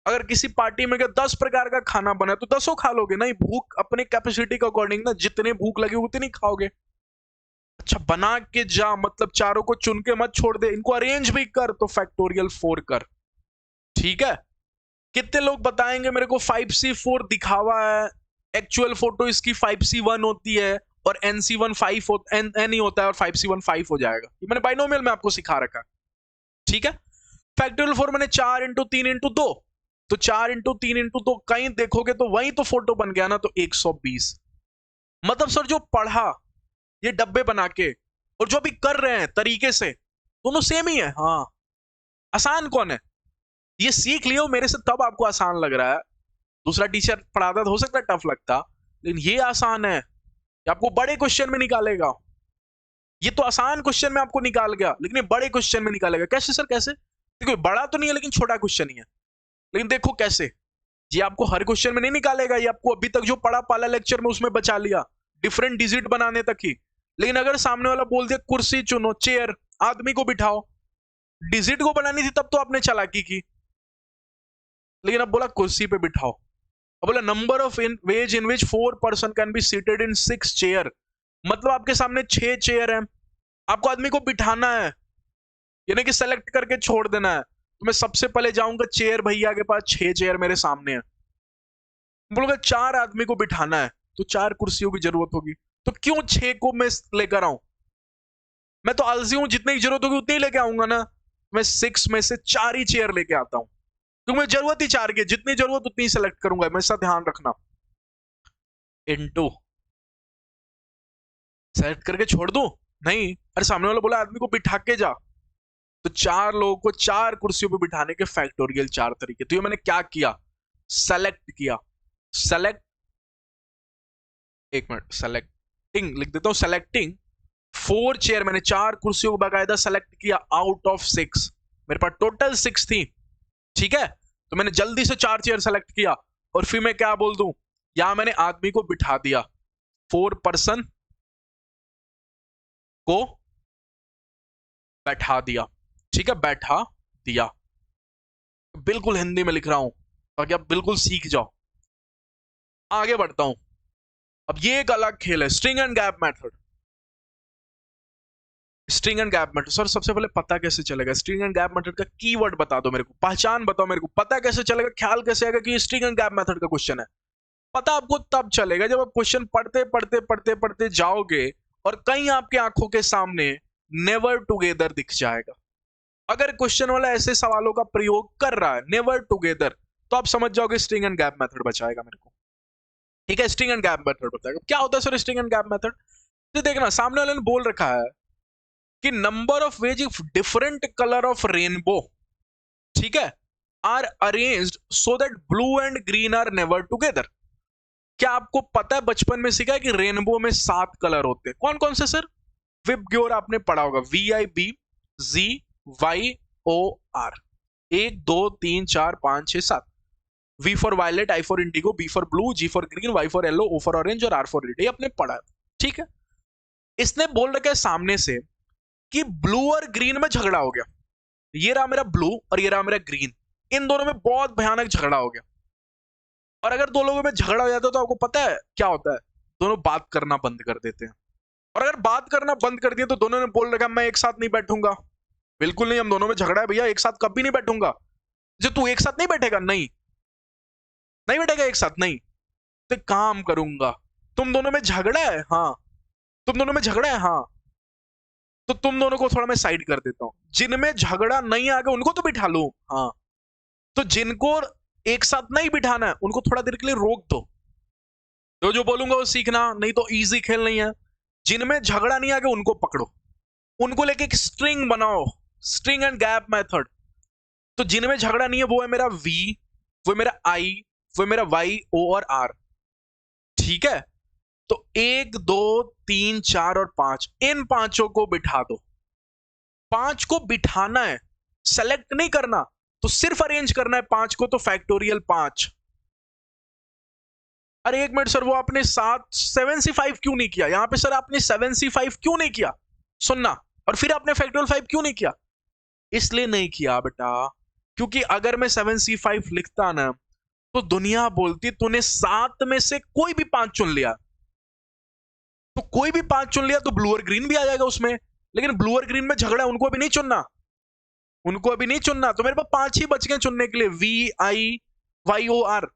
अगर किसी पार्टी में 10 प्रकार का खाना बना तो 10 खा लोगे, नहीं भूख अपने कैपेसिटी के अकॉर्डिंग ना, जितने भूख लगी उतनी खाओगे। अच्छा, बना के जा मतलब 4 को चुन के मत छोड़ दे, इनको अरेंज भी कर, तो फैक्टोरियल 4 कर, ठीक है। कितने लोग बताएंगे मेरे को 5C4 दिखावा है, एक्चुअल फोटो इसकी 5C1 होती है और NC1 5 N ही होता है और 5C1 5 हो जाएगा। ये मैंने बाइनोमियल में आपको सिखा रखा है, ठीक है। फैक्टोरियल 4 मैंने 4 इंटू 3 इंटू 2, तो 4 इंटू 3 इंटू 2 कहीं देखोगे तो वही तो फोटो बन गया ना, तो 120। मतलब सर जो पढ़ा ये डब्बे बना के और जो भी कर रहे हैं तरीके से, दोनों सेम ही है। हाँ, आसान कौन है? ये सीख लियो मेरे से तब आपको आसान लग रहा है। दूसरा टीचर पढ़ाता तो हो सकता है टफ लगता, लेकिन ये आसान है, ये आपको बड़े क्वेश्चन में निकालेगा। ये तो आसान क्वेश्चन में आपको निकाल गया, लेकिन ये बड़े क्वेश्चन में निकालेगा। कैसे सर, कैसे? देखो बड़ा तो नहीं है लेकिन छोटा क्वेश्चन ही है, लेकिन देखो कैसे। ये आपको हर क्वेश्चन में नहीं निकालेगा, ये आपको अभी तक जो पढ़ा पाला लेक्चर में उसमें बचा लिया, डिफरेंट डिजिट बनाने तक ही। लेकिन अगर सामने वाला बोल दिया कुर्सी चुनो, चेयर, आदमी को बिठाओ, डिजिट को बनानी थी तब तो आपने चालाकी की, लेकिन अब बोला कुर्सी पे बिठाओ। अब बोला number of ways in which 4 person can be seated in 6 chair, मतलब आपके सामने 6 चेयर है, आपको आदमी को बिठाना है, यानी कि सेलेक्ट करके छोड़ देना है। तो मैं सबसे पहले जाऊंगा चेयर भैया के पास, 6 चेयर मेरे सामने है, बोलूंगा 4 आदमी को बिठाना है तो 4 कुर्सियों की जरूरत होगी, तो क्यों 6 को मैं लेकर आऊं? मैं तो आलसी हूं, जितनी जरूरत होगी उतनी लेके आऊंगा ना। मैं 6 में से 4 ही चेयर लेके आता हूं, क्योंकि मैं जरूरत ही 4 की, जितनी जरूरत उतनी सेलेक्ट करूंगा, मैं इसका ध्यान रखना। इनटू सेलेक्ट करके छोड़ दूं? नहीं, अरे सामने वाला बोला आदमी को बिठा के जा, तो 4 लोगों को 4 कुर्सियों पे बिठाने के फैक्टोरियल 4 तरीके। तो ये मैंने क्या किया, सेलेक्ट किया। सेलेक्ट, एक मिनट, सेलेक्टिंग लिख देता हूं, सेलेक्टिंग 4 चेयर, मैंने 4 कुर्सियों को बाकायदा सेलेक्ट किया आउट ऑफ 6, मेरे पास टोटल 6 थी, ठीक है। तो मैंने जल्दी से 4 चेयर सेलेक्ट किया और फिर मैं क्या बोल दूं, यहां मैंने आदमी को बिठा दिया, 4 पर्सन को बैठा दिया, ठीक है, बैठा दिया। बिल्कुल हिंदी में लिख रहा हूं ताकि आप बिल्कुल सीख जाओ। आगे बढ़ता हूं, अब ये एक अलग खेल है, string and gap method. String and gap method sir, सबसे पहले पता कैसे चलेगा? स्ट्रिंग एंड गैप मेथड का कीवर्ड बता दो मेरे को, पहचान बताओ मेरे को, पता कैसे चलेगा, ख्याल कैसे आएगा कि ये स्ट्रिंग एंड गैप मेथड का क्वेश्चन है? पता आपको तब चलेगा जब आप क्वेश्चन पढ़ते पढ़ते पढ़ते पढ़ते जाओगे और कहीं आपके आंखों के सामने नेवर टुगेदर दिख जाएगा। अगर क्वेश्चन वाला ऐसे सवालों का प्रयोग कर रहा है नेवर टुगेदर, तो आप समझ जाओगे स्ट्रिंग एंड गैप मेथड बचाएगा मेरे को, ठीक है। स्ट्रिंग एंड गैप मेथड बताएगा। क्या होता है sir string and gap method? तो देखना, सामने वाले ने बोल रखा है कि number of ways if different colour of rainbow, ठीक है, are arranged so that blue and green are never together. क्या आपको पता है, बचपन में सीखा है कि रेनबो में 7 कलर होते हैं? कौन कौन से सर? विबग्योर आपने पढ़ा होगा, VIBGYOR, 1 2 3 4 5 6 7। V for violet, I for indigo, B for blue, G for green, Y for yellow, O for orange और R फॉर रेड। ये आपने पढ़ा है, ठीक है। इसने बोल रखा है सामने से कि ब्लू और ग्रीन में झगड़ा हो गया, ये रहा मेरा ब्लू और ये रहा मेरा ग्रीन, इन दोनों में बहुत भयानक झगड़ा हो गया। और अगर दो लोगों में झगड़ा हो जाता है तो आपको पता है क्या होता है, दोनों बात करना बंद कर देते हैं। और अगर बात करना बंद कर दिया तो दोनों ने बोल रखा मैं एक साथ नहीं बैठूंगा, बिल्कुल नहीं, हम दोनों में झगड़ा है भैया, एक साथ कभी नहीं बैठूंगा। जो तू एक साथ नहीं बैठेगा, नहीं, नहीं बैठेगा एक साथ, नहीं। तो एक काम करूंगा, तुम दोनों में झगड़ा है, हाँ, तुम दोनों में झगड़ा है, हाँ, तो तुम दोनों को थोड़ा मैं साइड कर देता हूं। जिनमें झगड़ा नहीं आगे उनको तो बिठा लो, हाँ, तो जिनको एक साथ नहीं बिठाना है उनको थोड़ा देर के लिए रोक दो, तो जो बोलूंगा वो सीखना, नहीं तो इजी खेल नहीं है। जिनमें झगड़ा नहीं आगे उनको पकड़ो, उनको लेके एक स्ट्रिंग बनाओ, स्ट्रिंग एंड गैप मेथड। तो जिनमें झगड़ा नहीं है वो है मेरा वी, वो मेरा आई, वो मेरा वाई, ओ और आर, ठीक है। तो 1 2 3 4 और 5, इन पांचों को बिठा दो। 5 को बिठाना है, सेलेक्ट नहीं करना, तो सिर्फ अरेंज करना है 5 को, तो फैक्टोरियल 5। अरे एक मिनट सर, वो आपने 7C5 क्यों नहीं किया यहां पे? सर आपने 7C5 क्यों नहीं किया? सुनना, और फिर आपने फैक्टोरियल 5 क्यों नहीं किया? इसलिए नहीं किया बेटा, क्योंकि अगर मैं 7C5 लिखता ना, तो दुनिया बोलती तूने 7 में से कोई भी 5 चुन लिया, तो कोई भी 5 चुन लिया तो ब्लू और ग्रीन भी आ जाएगा उसमें, लेकिन ब्लू और ग्रीन में झगड़ा है, उनको अभी नहीं चुनना, उनको अभी नहीं चुनना, तो मेरे पास 5 ही बच गए चुनने के लिए, V I Y O R.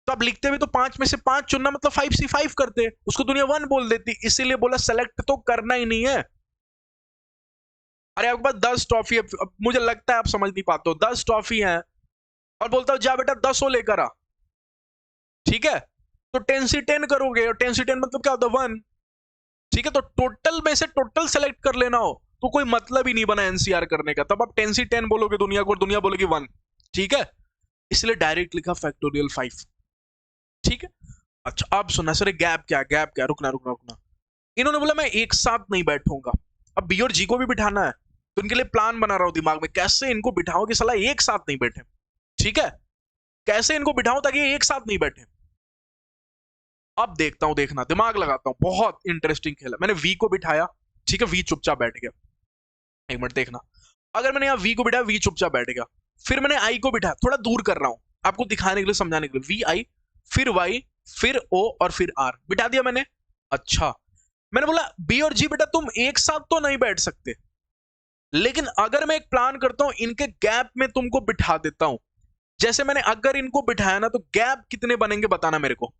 तो अब लिखते हुए तो 5 में से 5 चुनना मतलब 5C5 करते, उसको दुनिया 1 बोल देती, इसीलिए बोला सेलेक्ट तो करना ही नहीं है। अरे आपके पास 10 टॉफी है, मुझे लगता है आप समझ नहीं पाते हो, 10 टॉफी है और बोलता हूं जा बेटा 10 लेकर आ, ठीक है, तो 10C10 करोगे, और 10C10 मतलब क्या होता है 1, ठीक है। तो टोटल में से टोटल सेलेक्ट कर लेना हो तो कोई मतलब ही नहीं बना एनसीआर करने का, तब आप 10C10 बोलोगे दुनिया को और दुनिया बोलेगी 1, ठीक है, इसलिए डायरेक्ट लिखा फैक्टोरियल 5, ठीक है। अच्छा अब सुनना सर, गैप क्या, गैप क्या, रुकना रुकना रुकना। इन्होंने बोला मैं एक साथ नहीं बैठूंगा, अब बी और जी को भी बिठाना है, तो इनके लिए प्लान बना रहा हूं दिमाग में, कैसे इनको बिठाओ कि साला एक साथ नहीं बैठे, ठीक है, कैसे इनको बिठाऊं ताकि ये एक साथ नहीं बैठे। अब देखता हूं, देखना, दिमाग लगाता हूं, बहुत इंटरेस्टिंग खेल है। मैंने वी को बिठाया, ठीक है, वी चुपचाप बैठ गया, एक मिनट देखना, अगर मैंने यहाँ वी को बिठाया, वी चुपचाप बैठ गया, फिर मैंने आई को बिठाया, थोड़ा दूर कर रहा हूं आपको दिखाने के लिए, समझाने के लिए, वी आई, फिर वाई, फिर ओ और फिर आर, बिठा दिया मैंने। अच्छा, मैंने बोला बी और जी बेटा तुम एक साथ तो नहीं बैठ सकते, लेकिन अगर मैं एक प्लान करता हूं, इनके गैप में तुमको बिठा देता हूं। जैसे मैंने अगर इनको बिठाया ना, तो गैप कितने बनेंगे बताना मेरे को।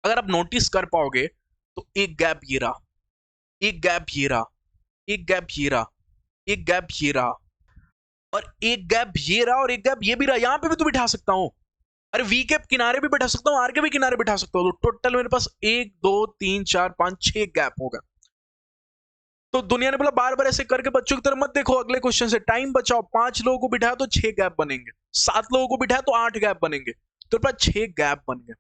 अगर आप नोटिस कर पाओगे तो एक गैप ये रहा, एक गैप ये रहा, एक गैप ये रहा, एक गैप ये रहा, और एक गैप ये रहा, और एक गैप ये भी रहा, यहां पे भी तो बिठा सकता हूं। अरे वी के किनारे भी बिठा सकता हूं, आर के भी किनारे बिठा सकता हूं, तो टोटल मेरे पास 1 2 3 4 5 6 गैप होगा। तो दुनिया ने बोला बार बार ऐसे करके बच्चों की तरफ मत देखो, अगले क्वेश्चन से टाइम बचाओ। 5 लोगों को बिठाया तो 6 गैप बनेंगे, 7 लोगों को बिठाया तो 8 गैप बनेंगे, तो मेरे पास 6 गैप बन गए।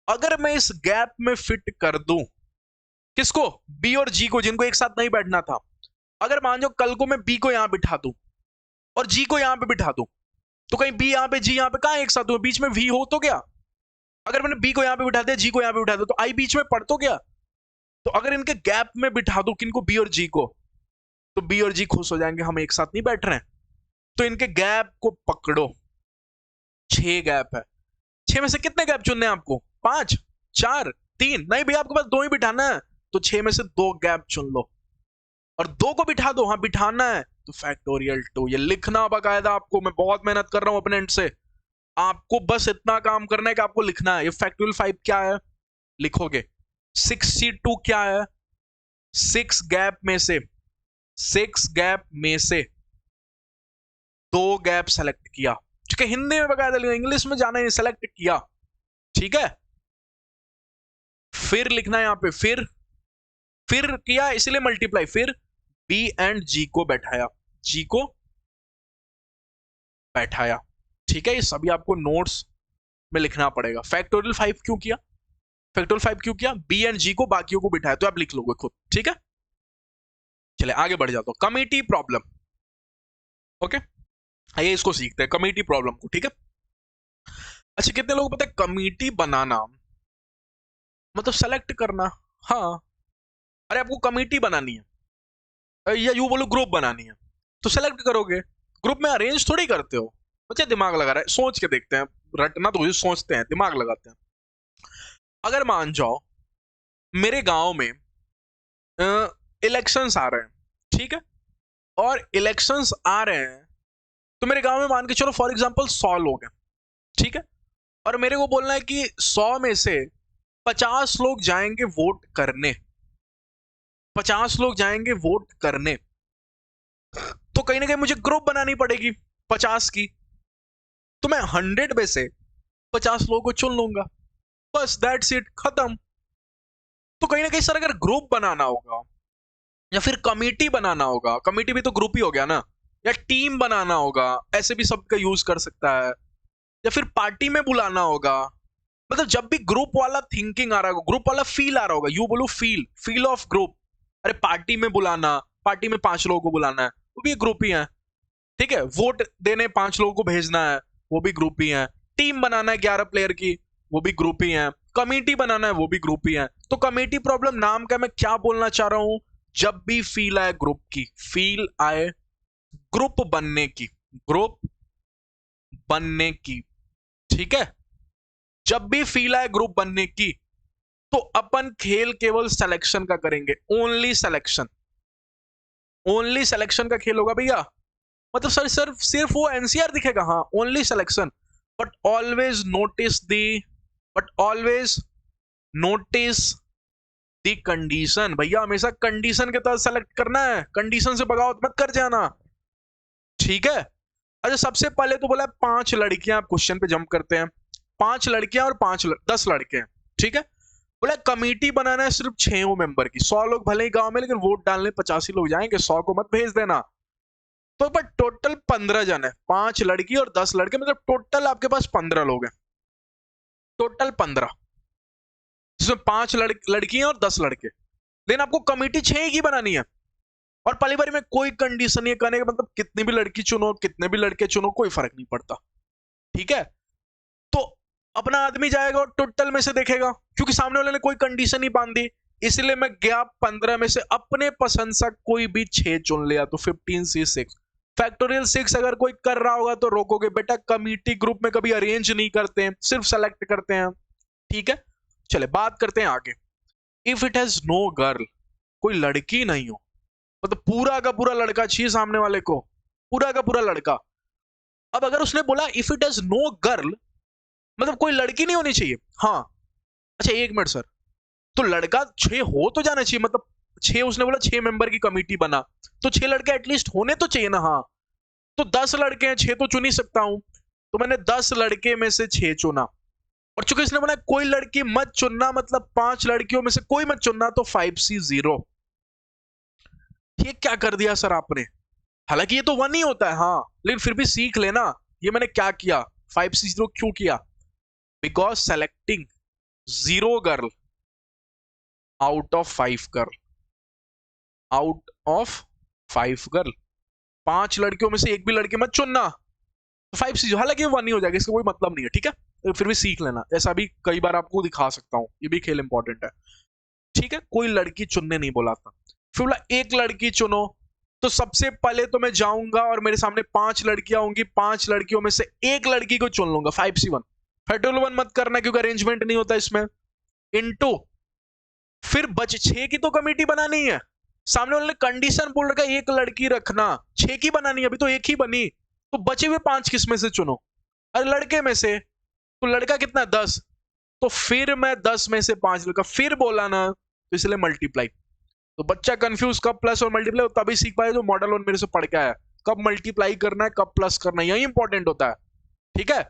अगर मैं इस गैप में फिट कर दूं किसको, बी और जी को, जिनको एक साथ नहीं बैठना था, अगर मान जाओ कल को मैं बी को यहां बिठा दूं और जी को यहां पे बिठा दूं, तो कहीं बी यहां पे जी यहां पे कहां एक साथ हो, बीच में वी हो तो क्या? अगर मैंने बी को यहां पे बिठा दिया, जी को यहां पे बिठा दिया, तो आई बीच में पढ़ तो क्या? तो अगर इनके गैप में बिठा दूं किनको, बी और जी को, तो बी और जी खुश हो जाएंगे, हम एक साथ नहीं बैठ रहे हैं। तो इनके गैप को पकड़ो, 6 गैप है, 6 में से कितने गैप चुनने हैं आपको? 5 4 3, नहीं भैया आपके पास 2 ही बिठाना है, तो 6 में से 2 गैप चुन लो और 2 को बिठा दो, हाँ बिठाना है, तो फैक्टोरियल 2। ये लिखना बकायदा आपको, मैं बहुत मेहनत कर रहा हूं अपने एंड से, आपको बस इतना काम करना है कि आपको लिखना है। ये फैक्टोरियल 5 क्या है लिखोगे, 6C2 क्या है, 6 गैप में से, 6 गैप में से 2 गैप सेलेक्ट किया, ठीक है, हिंदी में बकायदा लिखना, इंग्लिश में जाना है, सेलेक्ट किया, ठीक है। फिर लिखना है यहां पे, फिर किया इसलिए मल्टीप्लाई, फिर बी एंड जी को बैठाया, जी को बैठाया, ठीक है। ये सभी आपको नोट्स में लिखना पड़ेगा। फैक्टोरियल 5 क्यों किया, फैक्टोरियल 5 क्यों किया, बी एंड जी को बाकियों को बिठाया, तो आप लिख लोगे खुद, ठीक है। चले आगे बढ़ जाता हूं, कमिटी प्रॉब्लम, ओके, आइए इसको सीखते हैं, कमिटी प्रॉब्लम को, ठीक है। अच्छा कितने लोग पता है कमिटी बनाना मतलब सेलेक्ट करना, हाँ, अरे आपको कमिटी बनानी है या यूं बोलो ग्रुप बनानी है, तो सेलेक्ट करोगे, ग्रुप में अरेंज थोड़ी करते हो, बच्चे दिमाग लगा रहे हैं, सोच के देखते हैं, रटना तो सोचते हैं, दिमाग लगाते हैं। अगर मान जाओ मेरे गांव में इलेक्शंस आ रहे हैं, ठीक है, और इलेक्शंस आ रहे हैं, तो मेरे गांव में मान के चलो फॉर एग्जांपल 100 लोग हैं, ठीक है, और मेरे को बोलना है कि 100 में से 50 लोग जाएंगे वोट करने, 50 लोग जाएंगे वोट करने, तो कहीं ना कहीं मुझे ग्रुप बनानी पड़ेगी 50 की। तो मैं 100 में से 50 लोगों को चुन लूंगा, बस दैट्स इट, खत्म। तो कहीं ना कहीं सर अगर ग्रुप बनाना होगा या फिर कमेटी बनाना होगा, कमेटी भी तो ग्रुप ही हो गया ना, या टीम बनाना होगा, ऐसे भी सबका यूज कर सकता है, या फिर पार्टी में बुलाना होगा, मतलब जब भी ग्रुप वाला थिंकिंग आ रहा होगा, ग्रुप वाला फील आ रहा होगा, यू बोलो फील, फील ऑफ ग्रुप। अरे पार्टी में बुलाना, पार्टी में 5 लोगों को बुलाना है, वो भी ग्रुप ही है, ठीक है। वोट देने 5 लोगों को भेजना है, वो भी ग्रुप ही है। टीम बनाना है 11 प्लेयर की, वो भी ग्रुप ही है। कमेटी बनाना है, वो भी ग्रुप ही है। तो कमेटी प्रॉब्लम नाम का मैं क्या बोलना चाह रहा हूं, जब भी फील आए ग्रुप की, फील आए ग्रुप बनने की, ग्रुप बनने की, ठीक है। जब भी फील आए ग्रुप बनने की, तो अपन खेल केवल सिलेक्शन का करेंगे, ओनली सिलेक्शन, ओनली सिलेक्शन का खेल होगा भैया। मतलब सर सर सिर्फ वो एनसीआर दिखेगा, हाँ only selection, but always notice the, but always notice the condition. भैया हमेशा कंडीशन के तहत सेलेक्ट करना है, कंडीशन से बगावत मत कर जाना, ठीक है। अच्छा सबसे पहले तो बोला 5 लड़कियां, क्वेश्चन पे जंप करते हैं। 5 लड़कियां और 10 लड़के हैं, ठीक है। बोला कमेटी बनाना है सिर्फ 6 मेंबर की, 100 लोग भले ही गांव में, लेकिन वोट डालने 85 लोग जाएंगे, 100 को मत भेज देना। तो पर टोटल 15 जन है, 5 लड़की और 10 लड़के, मतलब टोटल आपके पास 15 लोग हैं, टोटल 15, जिसमें 5 लड़कियां और 10 लड़के। लेकिन आपको कमेटी 6 की बनानी है, और पहली बारी में कोई कंडीशन ये करने का, मतलब कितनी भी लड़की चुनो, कितने भी लड़के चुनो, कोई फर्क नहीं पड़ता, ठीक है। तो अपना आदमी जाएगा और टोटल में से देखेगा, क्योंकि सामने वाले ने कोई कंडीशन नहीं बांधी, इसलिए मैं गया 15 में से अपने पसंद सा कोई भी 6 चुन लिया, तो 15C6 फैक्टोरियल 6 अगर कोई कर रहा होगा तो रोकोगे बेटा, कमिटी ग्रुप में कभी अरेंज नहीं करते हैं, सिर्फ सेलेक्ट करते हैं, ठीक है। चले बात करते हैं आगे। If it has no girl, कोई लड़की नहीं हो, मतलब पूरा का पूरा लड़का चाहिए सामने वाले को, पूरा का पूरा लड़का। अब अगर उसने बोला if it has no girl, मतलब कोई लड़की नहीं होनी चाहिए, हाँ। अच्छा 1 मिनट सर, तो लड़का 6 हो तो जाना चाहिए, मतलब 6, उसने बोला 6 मेंबर की कमेटी बना, तो 6 लड़के एटलीस्ट होने तो चाहिए ना, हाँ। तो 10 लड़के हैं, 6 तो चुन ही सकता हूं, तो मैंने 10 लड़के में से 6 चुना। और चूंकि इसने बोला कोई लड़की मत चुनना, मतलब 5 लड़कियों में से कोई मत चुनना, तो 5C0। ये क्या कर दिया सर आपने, हालांकि ये तो 1 ही होता है, हाँ, लेकिन फिर भी सीख लेना ये मैंने क्या किया, 5C0 क्यों किया, because selecting 0 girl out of 5 girl, out of 5 girl, 5 लड़कियों में से एक भी लड़की मत चुनना, तो 5C0, हालांकि 1 ही हो जाएगा, इसका कोई मतलब नहीं है, ठीक है। तो फिर भी सीख लेना, ऐसा भी कई बार आपको दिखा सकता हूं, ये भी खेल इंपॉर्टेंट है, ठीक है। कोई लड़की चुनने नहीं बोला था, फिर बोला एक लड़की चुनो, तो सबसे पहले तो मैं जाऊंगा और मेरे सामने 5 लड़कियां होंगी, 5 लड़कियों में से एक लड़की को चुन लूंगा, 5C1, फेडरल 1 मत करना क्योंकि अरेंजमेंट नहीं होता इसमें, इनटू फिर बच 6 की तो कमेटी बनानी है, सामने वाले ने कंडीशन बोल रखा है एक लड़की रखना, 6 की बनानी है, अभी तो एक ही बनी, तो बचे हुए 5 किस में से चुनो, अरे लड़के में से, तो लड़का कितना 10, तो फिर मैं 10 में से 5 लड़का, फिर बोला ना, तो इसलिए मल्टीप्लाई। तो बच्चा कंफ्यूज कब प्लस और मल्टीप्लाई तभी सीख पाए जो मॉडल 1 मेरे से पढ़ के आया, कब मल्टीप्लाई करना है कब प्लस करना है, यही इंपॉर्टेंट होता है, ठीक है।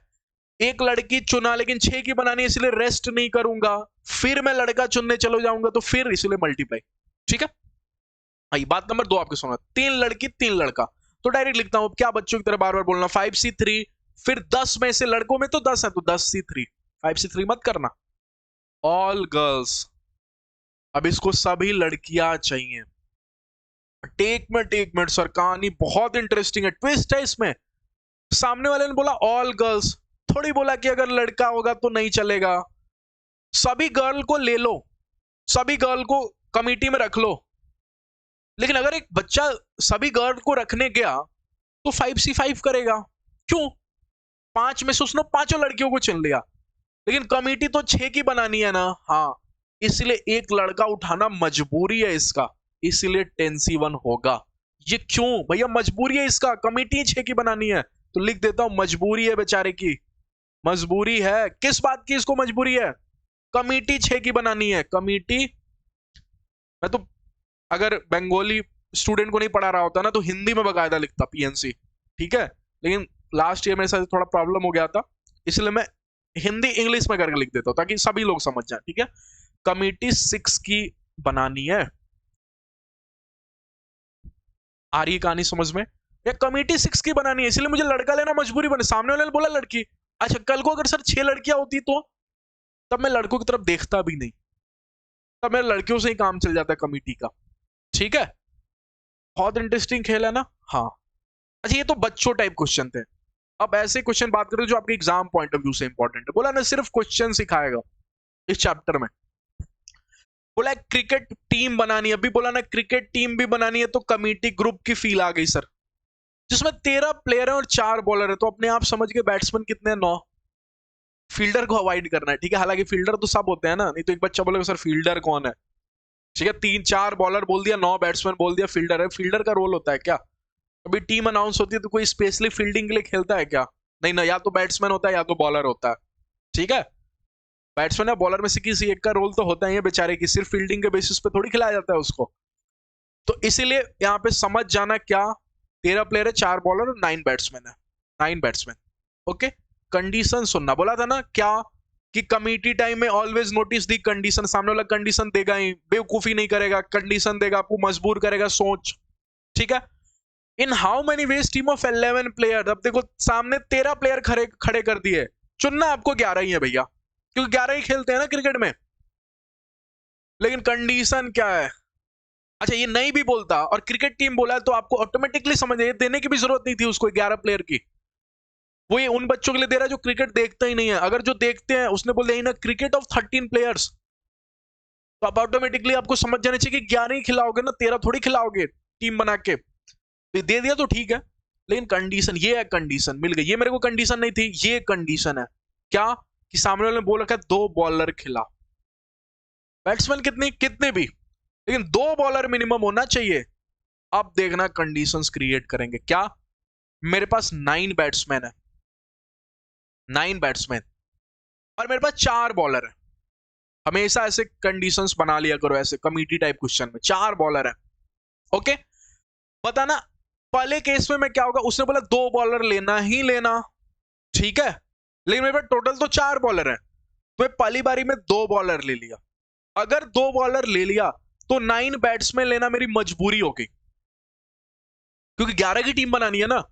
एक लड़की चुना लेकिन 6 की बनानी है, इसलिए रेस्ट नहीं करूंगा, फिर मैं लड़का चुनने चलो जाऊंगा, तो फिर इसलिए मल्टीप्लाई, ठीक है। आई बात नंबर 2 आपके सुना, 3 लड़की 3 लड़का, तो डायरेक्ट लिखता हूं, क्या बच्चों की तरह बार बार बोलना, 5C3, फिर 10 में से लड़कों में तो 10 है, तो 10C3, 5C3 मत करना, ऑल गर्ल्स, अब इसको सभी लड़कियां चाहिए। टेक मिनट सर, कहानी बहुत इंटरेस्टिंग है, ट्विस्ट है इसमें। सामने वाले ने बोला ऑल गर्ल्स, थोड़ी बोला कि अगर लड़का होगा तो नहीं चलेगा, सभी गर्ल को ले लो, सभी गर्ल को कमेटी में रख लो, लेकिन अगर एक बच्चा सभी गर्ल को रखने गया तो 5C5 करेगा, क्यों, 5 में से उसने 5 लड़कियों को चुन लिया, लेकिन कमेटी तो 6 की बनानी है ना, हाँ, इसलिए एक लड़का उठाना मजबूरी है इसका, इसलिए 10C1 होगा। ये क्यों भैया, मजबूरी है इसका, कमेटी 6 की बनानी है, तो लिख देता हूं मजबूरी है बेचारे की, मजबूरी है। किस बात की इसको मजबूरी है? कमिटी 6 की बनानी है। कमिटी, मैं तो अगर बंगाली स्टूडेंट को नहीं पढ़ा रहा होता ना तो हिंदी में बकायदा लिखता पीएनसी, ठीक है, लेकिन लास्ट ईयर मेरे साथ थोड़ा प्रॉब्लम हो गया था, इसलिए मैं हिंदी इंग्लिश में करके लिख देता हूं ताकि सभी लोग समझ जाए, ठीक है। कमिटी 6 की बनानी है। आ रही कहानी समझ में? या कमिटी 6 की बनानी है, इसलिए मुझे लड़का लेना मजबूरी बने। सामने वाले ने बोला लड़की, अच्छा कल को अगर सर 6 लड़कियां होती तो तब मैं लड़कों की तरफ देखता भी नहीं, तब मेरे लड़कियों से ही काम चल जाता है कमिटी का, ठीक है। बहुत इंटरेस्टिंग खेल है ना? हाँ। अच्छा ये तो बच्चों टाइप क्वेश्चन थे। अब ऐसे क्वेश्चन बात करें जो आपके एग्जाम पॉइंट ऑफ व्यू से इंपॉर्टेंट है। बोला ना सिर्फ क्वेश्चन सिखाएगा इस चैप्टर में। बोला क्रिकेट टीम बनानी है, अभी बोला ना क्रिकेट टीम भी बनानी है, तो कमिटी ग्रुप की फील आ गई सर, जिसमें 13 प्लेयर है और 4 बॉलर है, तो अपने आप समझ के बैट्समैन कितने हैं? 9। फील्डर को अवॉइड करना है, ठीक है, हालांकि फील्डर तो सब होते हैं ना, नहीं तो एक बच्चा बोलेगा सर फील्डर कौन है, ठीक है। 3-4 बॉलर बोल दिया, 9 बैट्समैन बोल दिया, फील्डर है। फील्डर का रोल होता है क्या? अभी टीम अनाउंस होती है तो कोई स्पेशली फील्डिंग के लिए खेलता है क्या? नहीं ना, या तो बैट्समैन होता है या तो बॉलर होता है, ठीक है। बैट्समैन या बॉलर में से किसी एक का रोल तो होता ही है बेचारे की, सिर्फ फील्डिंग के बेसिस पे थोड़ी खिलाया जाता है उसको। तो इसीलिए यहां पे समझ जाना क्या, 13 प्लेयर है, 4 बॉलर और 9 बैट्समैन है, 9 बैट्समैन। ओके, कंडीशन सुनना बोला था ना क्या, कि कमिटी टाइम में ऑलवेज नोटिस दी कंडीशन। सामने वाला कंडीशन देगा ही, बेवकूफी नहीं करेगा, कंडीशन देगा, आपको मजबूर करेगा सोच, ठीक है। In how many ways team of 11 player, अब देखो सामने 13 प्लेयर खड़े खड़े कर दिए, चुनना आपको 11 ही है भैया, क्योंकि 11 ही खेलते हैं ना क्रिकेट में। लेकिन कंडीशन क्या है? अच्छा ये नहीं भी बोलता और क्रिकेट टीम बोला तो आपको ऑटोमेटिकली समझ आइए, देने की भी जरूरत नहीं थी उसको 11 प्लेयर की। वो ये उन बच्चों के लिए दे रहा है जो क्रिकेट देखते ही नहीं है। अगर जो देखते हैं उसने बोल दिया ना क्रिकेट ऑफ 13 प्लेयर्स, तो आप ऑटोमेटिकली आपको समझ जाना चाहिए कि 11 ही खिलाओगे ना, 13 थोड़ी खिलाओगे टीम बना के। दे दिया तो ठीक है, लेकिन कंडीशन ये है, कंडीशन मिल गई। ये मेरे को कंडीशन नहीं थी, ये कंडीशन है क्या, कि सामने वाले ने बोल रखा है 2 बॉलर खिला, बैट्समैन कितने कितने भी, लेकिन 2 बॉलर मिनिमम होना चाहिए। अब देखना कंडीशंस क्रिएट करेंगे क्या। मेरे पास 9 बैट्समैन है, 9 बैट्समैन, और मेरे पास 4 बॉलर है। हमेशा ऐसे कंडीशंस बना लिया करो, ऐसे कमिटी टाइप क्वेश्चन में 4 बॉलर है। ओके, बताना पहले केस में मैं क्या होगा, उसने बोला 2 बॉलर लेना ही लेना, ठीक है, लेकिन मेरे पास टोटल तो 4 बॉलर है, तो मैं पहली बारी में 2 बॉलर ले लिया। अगर 2 बॉलर ले लिया तो 9 बैट्समैन लेना मेरी मजबूरी होगी, क्योंकि 11 की टीम बनानी है ना,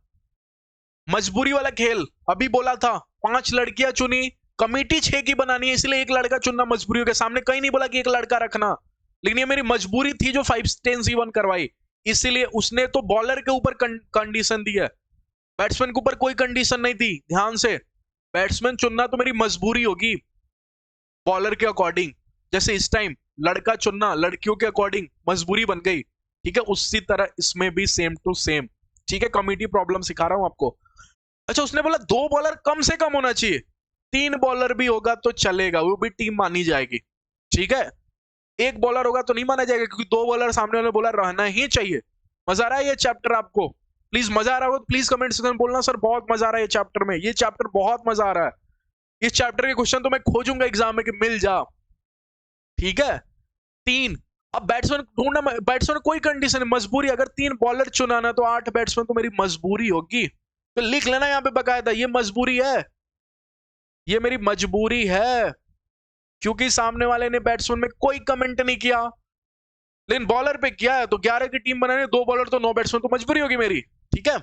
मजबूरी वाला खेल। अभी बोला था 5 लड़कियां चुनी, कमिटी 6 की बनानी है, इसलिए एक लड़का चुनना मजबूरी हो गया। सामने कहीं नहीं बोला कि एक लड़का रखना, लेकिन ये मेरी मजबूरी थी जो 5-10-1 करवाई, इसीलिए उसने तो बॉलर के ऊपर कंडीशन दी है, बैट्समैन के ऊपर कोई कंडीशन नहीं थी। ध्यान से, बैट्समैन चुनना तो मेरी मजबूरी होगी बॉलर के अकॉर्डिंग, जैसे इस टाइम लड़का चुनना लड़कियों के अकॉर्डिंग मजबूरी बन गई, ठीक है, उसी तरह इसमें भी सेम टू सेम, ठीक है। कमिटी प्रॉब्लम सिखा रहा हूं आपको। अच्छा उसने बोला 2 बॉलर कम से कम होना चाहिए, 3 बॉलर भी होगा तो चलेगा, वो भी टीम मानी जाएगी, ठीक है। 1 बॉलर होगा तो नहीं माना जाएगा, क्योंकि 2 बॉलर सामने वाले बॉलर रहना ही चाहिए। मजा आ रहा है ये चैप्टर आपको? प्लीज मजा आ रहा हो तो प्लीज कमेंट सेक्शन में बोलना सर बहुत मजा आ रहा है ये चैप्टर में, ये चैप्टर बहुत मजा आ रहा है। इस चैप्टर के क्वेश्चन तो मैं खोजूंगा एग्जाम में कि मिल जा, ठीक है। 3, अब बैट्समैन ढूंढना, बैट्समैन कोई कंडीशन मजबूरी, अगर 3 बॉलर चुनाना तो 8 बैट्समैन तो मेरी मजबूरी होगी, तो लिख लेना यहां पे बकायदा, ये मजबूरी है, ये मेरी मजबूरी है, क्योंकि सामने वाले ने बैट्समैन में कोई कमेंट नहीं किया, लेकिन बॉलर पे किया है, तो 11 की टीम बनाने 2 बॉलर तो 9 बैट्समैन, तो मजबूरी होगी मेरी, ठीक है।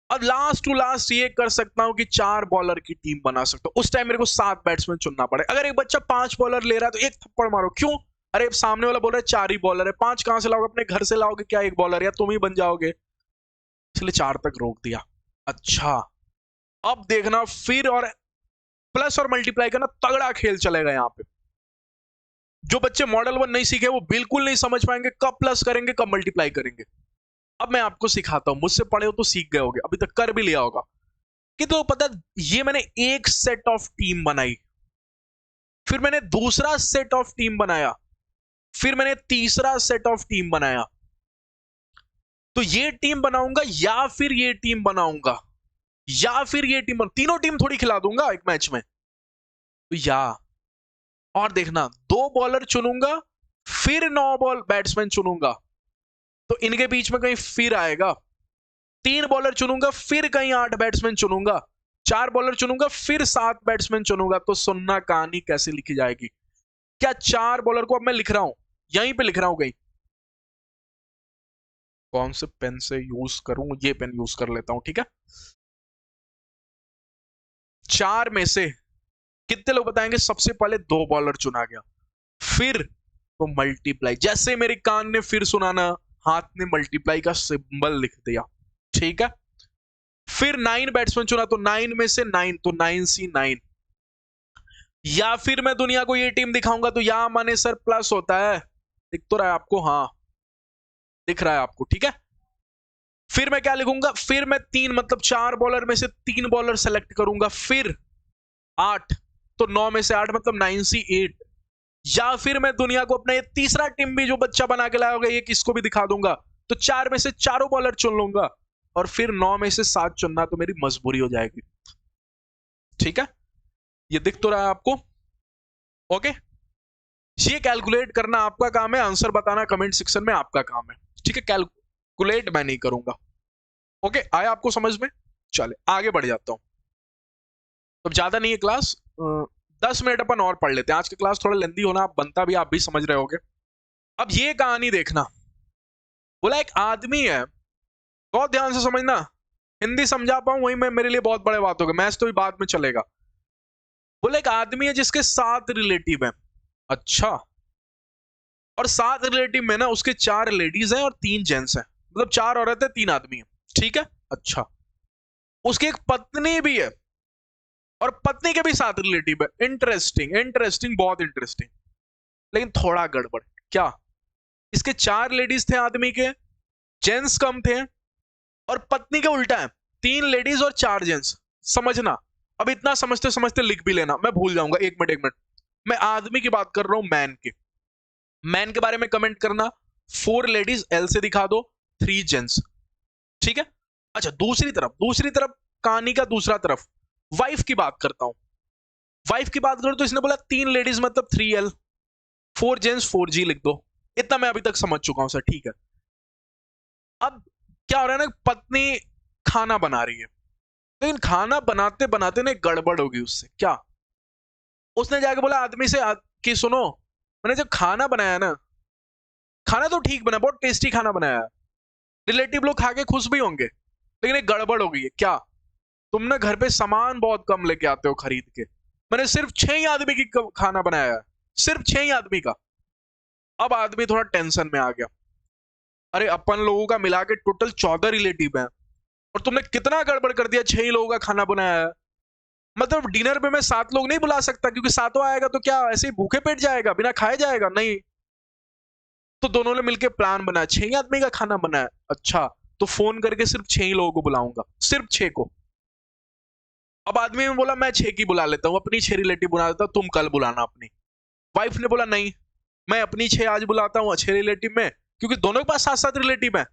अब लास्ट टू लास्ट ये कर सकता हूं कि 4 बॉलर की टीम बना सकता हूं, उस टाइम मेरे को 7 बैट्समैन चुनना पड़े। अगर एक बच्चा 5 बॉलर ले रहा है तो एक थप्पड़ मारो, क्यों? अरे सामने वाला बोल रहा है 4 ही बॉलर है, 5 कहां से लाओगे, अपने घर से लाओगे क्या 1 बॉलर, या तुम ही बन जाओगे, इसलिए 4 तक रोक दिया। अच्छा अब देखना फिर, और प्लस और मल्टीप्लाई करना तगड़ा खेल चलेगा यहां पे। जो बच्चे मॉडल 1 नहीं सीखे वो बिल्कुल नहीं समझ पाएंगे कब प्लस करेंगे कब मल्टीप्लाई करेंगे। अब मैं आपको सिखाता हूं, मुझसे पढ़े हो तो सीख गए होगे, अभी तक कर भी लिया होगा कि, तो पता ये मैंने एक सेट ऑफ टीम बनाई, फिर मैंने दूसरा सेट ऑफ टीम बनाया, फिर मैंने तीसरा सेट ऑफ टीम बनाया, तो ये टीम बनाऊंगा या फिर ये टीम बनाऊंगा, या फिर ये टीम, तीनों टीम थोड़ी खिला दूंगा एक मैच में, तो या और देखना 2 बॉलर चुनूंगा फिर 9 बॉल बैट्समैन चुनूंगा, तो इनके बीच में कहीं फिर आएगा। 3 बॉलर चुनूंगा फिर कहीं 8 बैट्समैन चुनूंगा, 4 बॉलर चुनूंगा फिर 7 बैट्समैन चुनूंगा, तो सुनना कहानी कैसे लिखी जाएगी। क्या 4 बॉलर को अब मैं लिख रहा हूं, यहीं पे लिख रहा हूं कहीं, कौन से पेन से यूज करूं, ये पेन यूज कर लेता हूं, ठीक है। 4 में से कितने लोग बताएंगे सबसे पहले 2 बॉलर चुना गया, फिर तो मल्टीप्लाई, जैसे मेरे कान ने फिर सुनाना, हाथ ने मल्टीप्लाई का सिंबल लिख दिया, ठीक है। फिर 9 बैट्समैन चुना, तो 9 में से 9, तो 9C9। या फिर मैं दुनिया को ये टीम दिखाऊंगा, तो यहां माने सर प्लस होता है, दिख तो रहा है आपको, हाँ दिख रहा है आपको, ठीक है। फिर मैं क्या लिखूंगा, फिर मैं 3 मतलब 4 बॉलर में से 3 बॉलर सेलेक्ट करूंगा, फिर 8, तो 9 में से 8 मतलब 9C8। या फिर मैं दुनिया को अपना ये तीसरा टीम भी जो बच्चा बना के लाया होगा ये किसको भी दिखा दूंगा, तो 4 में से चारों बॉलर चुन लूंगा, और फिर 9 में से 7 चुनना तो मेरी मजबूरी हो जाएगी, ठीक है। ये दिख तो रहा है आपको, ओके। ये कैलकुलेट करना आपका काम है, आंसर बताना कमेंट सेक्शन में आपका काम है, ठीक है। कैलकुलेट मैं नहीं करूंगा, ओके। आया आपको समझ में, चले आगे बढ़ जाता हूं। तो ज्यादा नहीं है क्लास, 10 मिनट अपन और पढ़ लेते हैं, आज की क्लास थोड़ा लेंदी होना आप बनता भी, आप भी समझ रहे होगे। अब ये कहानी देखना, बोला एक आदमी है, बहुत ध्यान से समझना, हिंदी समझा पाऊं वही मैं मेरे लिए बहुत बड़े बात होगा, मैथ्स तो भी बाद में चलेगा। बोले एक आदमी है जिसके 7 रिलेटिव हैं, अच्छा, और 7 रिलेटिव में ना उसके 4 लेडीज हैं और 3 जेंट्स हैं, मतलब 4 औरतें 3 आदमी हैं, ठीक है। अच्छा, उसकी एक पत्नी भी है और पत्नी के भी 7 रिलेटिव है, इंटरेस्टिंग इंटरेस्टिंग बहुत इंटरेस्टिंग, लेकिन थोड़ा गड़बड़। क्या, इसके 4 लेडीज थे आदमी के, जेंट्स कम थे, और पत्नी के उल्टा है, 3 लेडीज और 4 जेंट्स। समझना, अब इतना समझते समझते लिख भी लेना, मैं भूल जाऊंगा, 1 मिनट। मैं आदमी की बात कर रहा हूं, मैन के बारे में कमेंट करना, 4 लेडीज एल से दिखा दो, 3 जेंट्स, ठीक है। अच्छा, दूसरी तरफ कहानी का दूसरा तरफ, वाइफ की बात करता हूं। वाइफ की बात करूं तो इसने बोला 3 लेडीज मतलब 3L, 4 जेंट्स 4G लिख दो, इतना मैं अभी तक समझ चुका हूं सर, ठीक है। अब क्या हो रहा है ना, पत्नी खाना बना रही है, लेकिन खाना बनाते बनाते ना गड़बड़ होगी उससे। क्या, उसने जाके बोला आदमी से कि सुनो, मैंने जब खाना बनाया ना, खाना तो ठीक बना, बहुत टेस्टी खाना बनाया, रिलेटिव लोग खा के खुश भी होंगे, लेकिन एक गड़बड़ हो गई है। क्या, तुम ना घर पे सामान बहुत कम लेके आते हो खरीद के, मैंने सिर्फ 6 ही आदमी की खाना बनाया है, सिर्फ 6 ही आदमी का। अब आदमी थोड़ा टेंशन में आ गया, अरे अपन लोगों का मिला के टोटल 14 रिलेटिव हैं, और तुमने कितना गड़बड़ कर दिया, 6 ही लोगों का खाना बनाया है, मतलब डिनर पे मैं 7 लोग नहीं बुला सकता, क्योंकि 7वां आएगा तो क्या ऐसे ही भूखे पेट जाएगा, बिना खाए जाएगा, नहीं। तो दोनों ने मिलकर प्लान बनाया, 6 ही आदमी का खाना बनाया, अच्छा, तो फोन करके सिर्फ 6 ही लोगों को बुलाऊंगा, सिर्फ 6 को। अब आदमी ने बोला मैं 6 की बुला लेता हूं, अपनी 6 रिलेटिव बुला लेता हूं, तुम कल बुलाना अपनी। वाइफ ने बोला नहीं, मैं अपनी 6 आज बुलाता हूँ 6 रिलेटिव में, क्योंकि दोनों के पास 7-7 रिलेटिव है,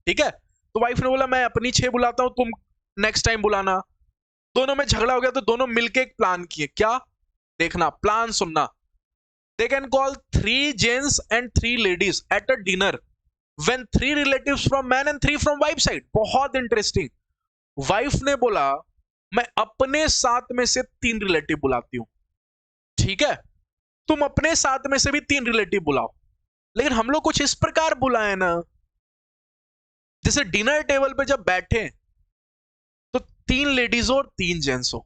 ठीक है। तो वाइफ ने बोला मैं अपनी 6 बुलाता हूँ, तुम नेक्स्ट टाइम बुलाना। दोनों में झगड़ा हो गया, तो दोनों मिलके एक प्लान किए। क्या, देखना प्लान सुनना, they can call 3 gents and 3 ladies at a dinner when 3 relatives from man and 3 from wife side। बहुत इंटरेस्टिंग। वाइफ ने बोला मैं अपने 7 में से 3 रिलेटिव बुलाती हूं, ठीक है, तुम अपने 7 में से भी 3 रिलेटिव बुलाओ, लेकिन हम लोग कुछ इस प्रकार बुलाए ना, जैसे डिनर टेबल पे जब बैठे तो 3 लेडीज और 3 जेंट्स हो।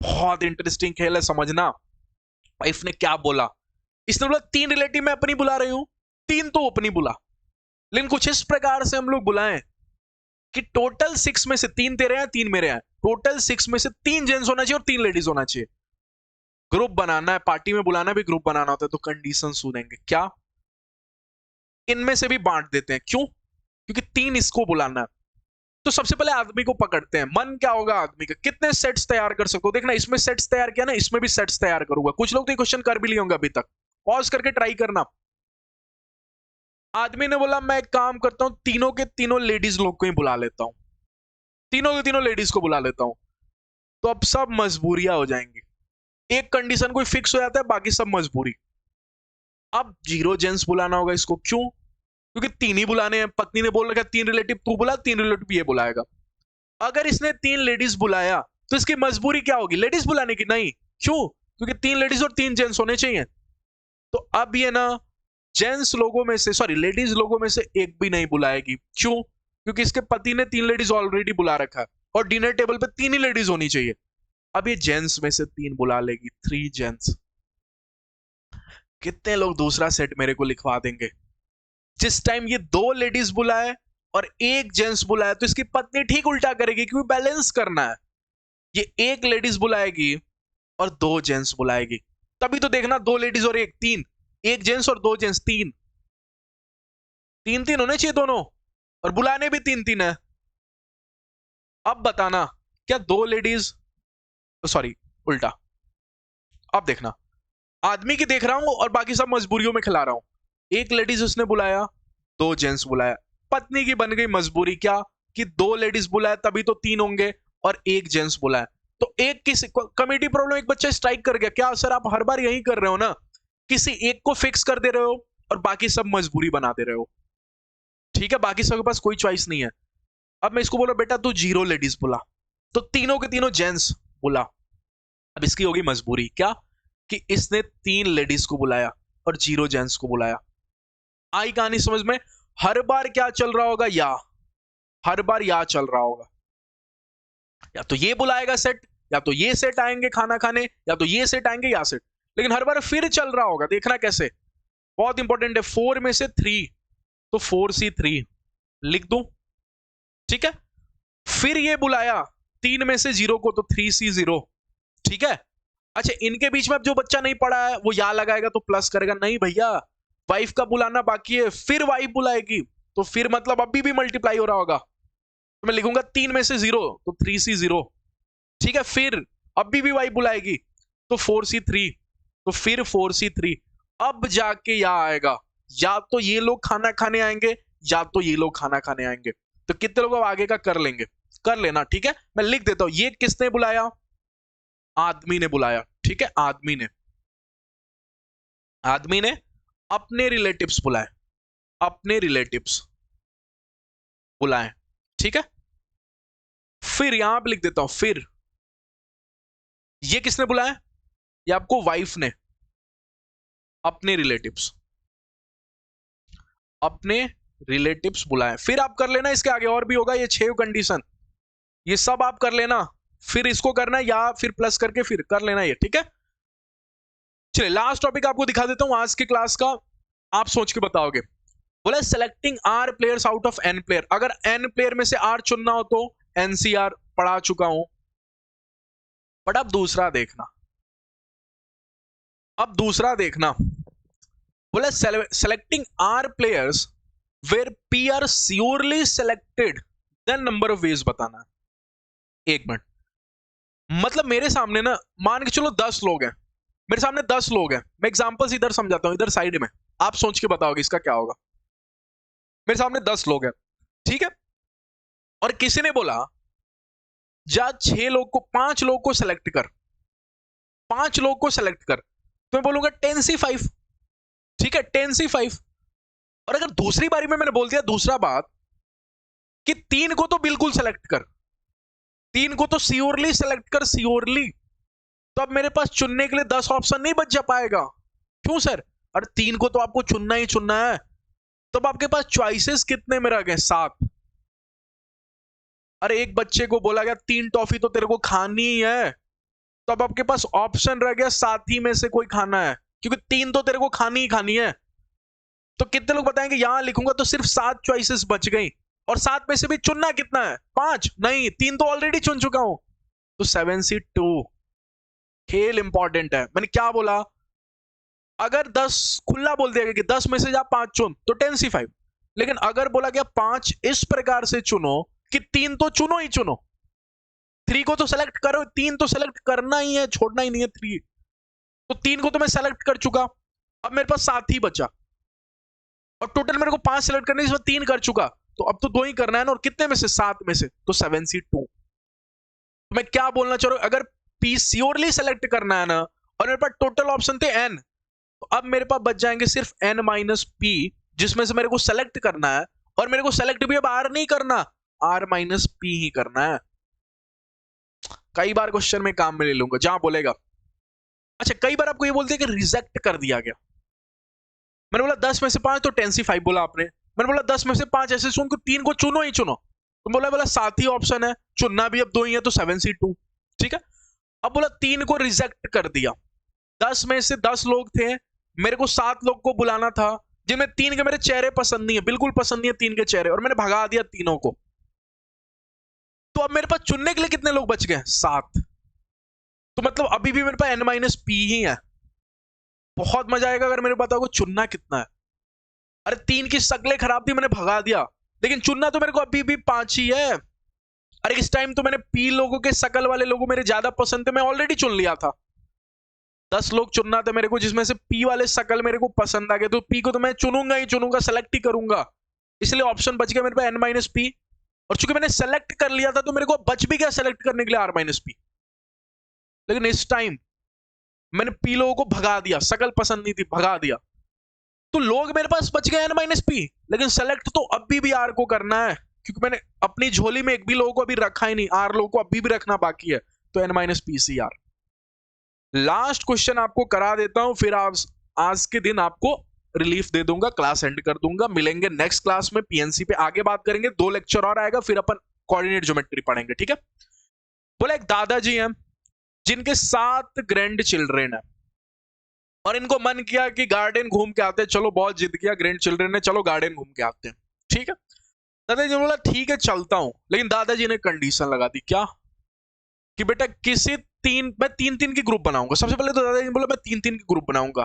बहुत इंटरेस्टिंग खेल है, समझना। वाइफ ने क्या बोला, इसने बोला 3 रिलेटिव मैं अपनी बुला रही हूं, 3 तो अपनी बुला, लेकिन कुछ इस प्रकार से हम लोग बुलाएं कि टोटल 6 में से 3 तेरे हैं 3 मेरे हैं, टोटल 6 में से 3 जेंट्स होना चाहिए और 3 लेडीज होना चाहिए। ग्रुप बनाना है, पार्टी में बुलाना भी ग्रुप बनाना होता है, तो कंडीशन सुनेंगे। क्या, इनमें से भी बांट देते हैं, क्यों, क्योंकि 3 इसको बुलाना है। तो सबसे पहले आदमी को पकड़ते हैं, मन क्या होगा आदमी का, कितने सेट्स तैयार कर सकते हो, देखना इसमें सेट्स तैयार किया ना, इसमें भी सेट्स तैयार करूंगा। कुछ लोग तो क्वेश्चन कर भी लिए होंगे अभी तक, पॉज करके ट्राई करना। आदमी ने बोला मैं एक काम करता हूं, तीनों के तीनों लेडीज लोग को ही बुला लेता हूं, तीनों के तीनों लेडीज को बुला लेता हूं, तो अब सब मजबूरियां हो जाएंगी। एक कंडीशन कोई फिक्स हो जाता है, बाकी सब मजबूरी। अब जीरो जेंट्स बुलाना होगा इसको, क्यों? क्योंकि तीन ही बुलाने हैं, पत्नी ने बोल रखा है तीन रिलेटिव तू बुला, तीन रिलेटिव ये बुलाएगा। अगर इसने तीन लेडीज बुलाया तो इसकी मजबूरी क्या होगी? लेडीज बुलाने की? नहीं। क्यों? क्योंकि तीन लेडीज और तीन जेंट्स होने चाहिए। तो अब ये ना जेंट्स लोगों में से, सॉरी लेडीज लोगों में से एक भी नहीं बुलाएगी। क्यों? क्योंकि इसके पति ने तीन लेडीज ऑलरेडी बुला रखा है और डिनर टेबल पे तीन ही लेडीज होनी चाहिए। अब ये जेंट्स में से तीन बुला लेगी, थ्री जेंट्स। कितने लोग दूसरा सेट मेरे को लिखवा देंगे? जिस टाइम ये दो लेडीज बुलाए और एक जेंट्स बुलाए तो इसकी पत्नी ठीक उल्टा करेगी, क्योंकि बैलेंस करना है। ये एक लेडीज बुलाएगी और दो जेंट्स बुलाएगी, तभी तो देखना दो लेडीज और एक, तीन, एक जेंट्स और दो जेंट्स, तीन तीन तीन होने चाहिए दोनों, और बुलाने भी तीन तीन है। अब बताना क्या दो लेडीज, सॉरी उल्टा, अब देखना आदमी की देख रहा हूं और बाकी सब मजबूरियों में खिला रहा हूं। एक लेडीज उसने बुलाया, दो जेंट्स बुलाया, पत्नी की बन गई मजबूरी क्या कि दो लेडीज बुलाए तभी तो तीन होंगे और एक जेंट्स बुलाए। तो एक किसी कमेटी प्रॉब्लम, एक बच्चा स्ट्राइक कर गया। क्या सर आप हर बार यही कर रहे हो ना, किसी एक को फिक्स कर दे रहे हो और बाकी सब मजबूरी बना दे रहे हो। ठीक है, बाकी सबके पास कोई चॉइस नहीं है। अब मैं इसको बोला बेटा तू जीरो लेडीज बुला, तो तीनों के तीनों जेंट्स बुला। अब इसकी होगी मजबूरी क्या कि इसने तीन लेडीज को बुलाया और जीरो जेंट्स को बुलाया। आई कहानी समझ में? हर बार क्या चल रहा होगा? या हर बार या चल रहा होगा, या तो ये बुलाएगा सेट, या तो ये सेट आएंगे खाना खाने, या तो ये सेट आएंगे या सेट, लेकिन हर बार फिर चल रहा होगा। देखना कैसे, बहुत इंपॉर्टेंट है। 4 में से 3 तो 4C3 लिख दूं, ठीक है। फिर ये बुलाया 3 में से 0 को तो 3C0, ठीक है। अच्छा, इनके बीच में अब जो बच्चा नहीं पढ़ा है वो या लगाएगा तो प्लस करेगा। नहीं भैया, वाइफ का बुलाना बाकी है, फिर वाइफ बुलाएगी तो फिर मतलब अभी भी मल्टीप्लाई हो रहा होगा, तो मैं लिखूंगा 3 में से 0 तो 3C0, ठीक है। फिर अभी भी वाइफ बुलाएगी तो 4C3, तो फिर 4C3। अब जाके या आएगा, या तो ये लोग खाना खाने आएंगे या तो ये लोग खाना खाने आएंगे। तो कितने लोग अब आगे का कर लेंगे? कर लेना, ठीक है। मैं लिख देता हूं, ये किसने बुलाया? आदमी ने बुलाया, ठीक है। आदमी ने अपने रिलेटिव्स बुलाए, अपने रिलेटिव्स बुलाए, ठीक है। फिर यहां पे लिख देता हूं, फिर ये किसने बुलाया? ये आपको वाइफ ने, अपने रिलेटिव्स बुलाए। फिर आप कर लेना, इसके आगे और भी होगा, ये 6 कंडीशन, ये सब आप कर लेना। फिर इसको करना या फिर प्लस करके फिर कर लेना ये, ठीक है। चलिए लास्ट टॉपिक आपको दिखा देता हूं आज की क्लास का, आप सोच के बताओगे। बोला selecting R players out of N player. अगर एन प्लेयर में से आर चुनना हो तो एनसीआर पढ़ा चुका हूं, बट अब दूसरा देखना, बोला selecting R players where P are surely selected, then number of ways बताना। एक मिनट, मतलब मेरे सामने ना, मान के चलो 10 लोग हैं, मेरे सामने 10 लोग हैं। मैं एग्जांपल्स इधर समझाता हूं, इधर साइड में, आप सोच के बताओगे इसका क्या होगा। मेरे सामने 10 लोग हैं, ठीक है। और किसी ने बोला जा 5 लोग को सेलेक्ट कर, 5 लोग को सेलेक्ट कर, तो मैं बोलूंगा 10C5, ठीक है, 10C5। और अगर दूसरी बारी में मैंने बोल दिया दूसरा बात कि 3 को तो बिल्कुल सेलेक्ट कर, 3 को तो श्योरली सेलेक्ट कर, श्योरली, तो अब मेरे पास चुनने के लिए 10 ऑप्शन नहीं बच जा पाएगा। क्यों सर? अरे 3 को तो आपको चुनना ही चुनना है, तो अब आपके पास चॉइसेस कितने में रह गए? 7। अरे एक बच्चे को बोला गया 3 टॉफी तो तेरे को खानी ही है, तो अब आपके पास ऑप्शन रह गया 7 ही में से कोई खाना है, क्योंकि 3 तो तेरे को खानी ही खानी है। तो कितने लोग बताएंगे यहां लिखूंगा तो सिर्फ 7 चॉइसेस बच गई, और 7 में से भी चुनना कितना है? 5 नहीं, 3 तो ऑलरेडी चुन चुका हूं, तो 7C2। खेल इंपॉर्टेंट है। मैंने क्या बोला? अगर 10 खुला बोल दिया गया कि 10 में से जा 5 चुन तो 10C5, लेकिन अगर बोला गया 5 इस प्रकार से चुनो कि 3 तो चुनो ही चुनो, 3 को तो सेलेक्ट करो, 3 तो सेलेक्ट करना ही है, छोड़ना ही नहीं है 3, तो 3 को तो मैं सेलेक्ट कर चुका, अब मेरे पास 7 ही बचा, और टोटल मेरे को 5 सेलेक्ट करने से 3 कर चुका, तो अब तो 2 ही करना है ना, और कितने में से, 7 में से, तो 7C2। तो मैं क्या बोलना चाह रहा हूं, अगर P श्योरली सेलेक्ट करना है ना, और मेरे पास टोटल ऑप्शन थे N, तो अब मेरे पास बच जाएंगे सिर्फ N माइनस P, जिसमें से मेरे को सेलेक्ट करना है, और मेरे को सेलेक्ट भी अब R नहीं करना, R माइनस P ही करना है। कई बार क्वेश्चन में काम में ले लूंगा जहां बोलेगा, अच्छा कई बार आपको ये बोलते हैं कि रिजेक्ट कर दिया गया। मैंने बोला 10 में से 5, तो 10C5 बोला आपने। मैंने बोला 10 में से 5 ऐसे सुन, 3 को चुनो ही चुनो, तो बोला 7 ही ऑप्शन है, चुनना भी अब 2 ही है, तो 7C2। ठीक है, अब बोला 3 को रिजेक्ट कर दिया। 10 में से 10 लोग थे, मेरे को 7 लोग को बुलाना था, जिनमें 3 के मेरे चेहरे पसंद नहीं है, बिल्कुल पसंद नहीं है 3 के चेहरे, और मैंने भगा दिया तीनों को। तो अब मेरे पास चुनने के लिए कितने लोग बच गए, 7। तो मतलब अभी भी मेरे पास N माइनस P ही है। बहुत मजा आएगा अगर मेरे को बताओगे चुनना कितना है। अरे 3 की शक्लें खराब थी, मैंने भगा दिया, लेकिन चुनना तो मेरे को अभी भी 5 ही है। अरे इस टाइम तो मैंने P लोगों के शकल वाले लोगों मेरे ज्यादा पसंद थे, मैं ऑलरेडी चुन लिया था। 10 लोग चुनना था मेरे को, जिसमें से P वाले शकल मेरे को पसंद आ गए, तो P को तो मैं चुनूंगा ही चुनूंगा, सेलेक्ट ही करूंगा। इसलिए ऑप्शन बच गया मेरे पास N माइनस P, और चूंकि मैंने सेलेक्ट कर लिया था, तो मेरे को बच भी गया सेलेक्ट करने के लिए R माइनस P। लेकिन इस टाइम मैंने P लोगों को भगा दिया, शकल पसंद नहीं थी, भगा दिया, तो लोग मेरे पास बच गए N माइनस P, लेकिन सेलेक्ट तो अभी भी R को करना है, क्योंकि मैंने अपनी झोली में एक भी लोगों को अभी रखा ही नहीं, R लोगों को अभी भी रखना बाकी है, तो N minus P C R। Last question आपको करा देता हूं, फिर आज के दिन आपको रिलीफ दे दूंगा, क्लास एंड कर दूंगा। मिलेंगे नेक्स्ट क्लास में, पीएनसी पे आगे बात करेंगे, 2 लेक्चर और आएगा, फिर अपन कोऑर्डिनेट ज्योमेट्री पढ़ेंगे। ठीक है, बोले एक दादाजी हैं जिनके 7 ग्रैंड चिल्ड्रेन है, और इनको मन किया कि गार्डन घूम के आते हैं। चलो बहुत जिद किया ग्रैंड चिल्ड्रेन ने, चलो गार्डन घूम के आते हैं। ठीक है, दादाजी ने बोला ठीक है चलता हूं, लेकिन दादाजी ने कंडीशन लगा दी। क्या? कि बेटा मैं 3-3 की ग्रुप बनाऊंगा। सबसे पहले तो दादाजी ने बोला मैं 3-3 की ग्रुप बनाऊंगा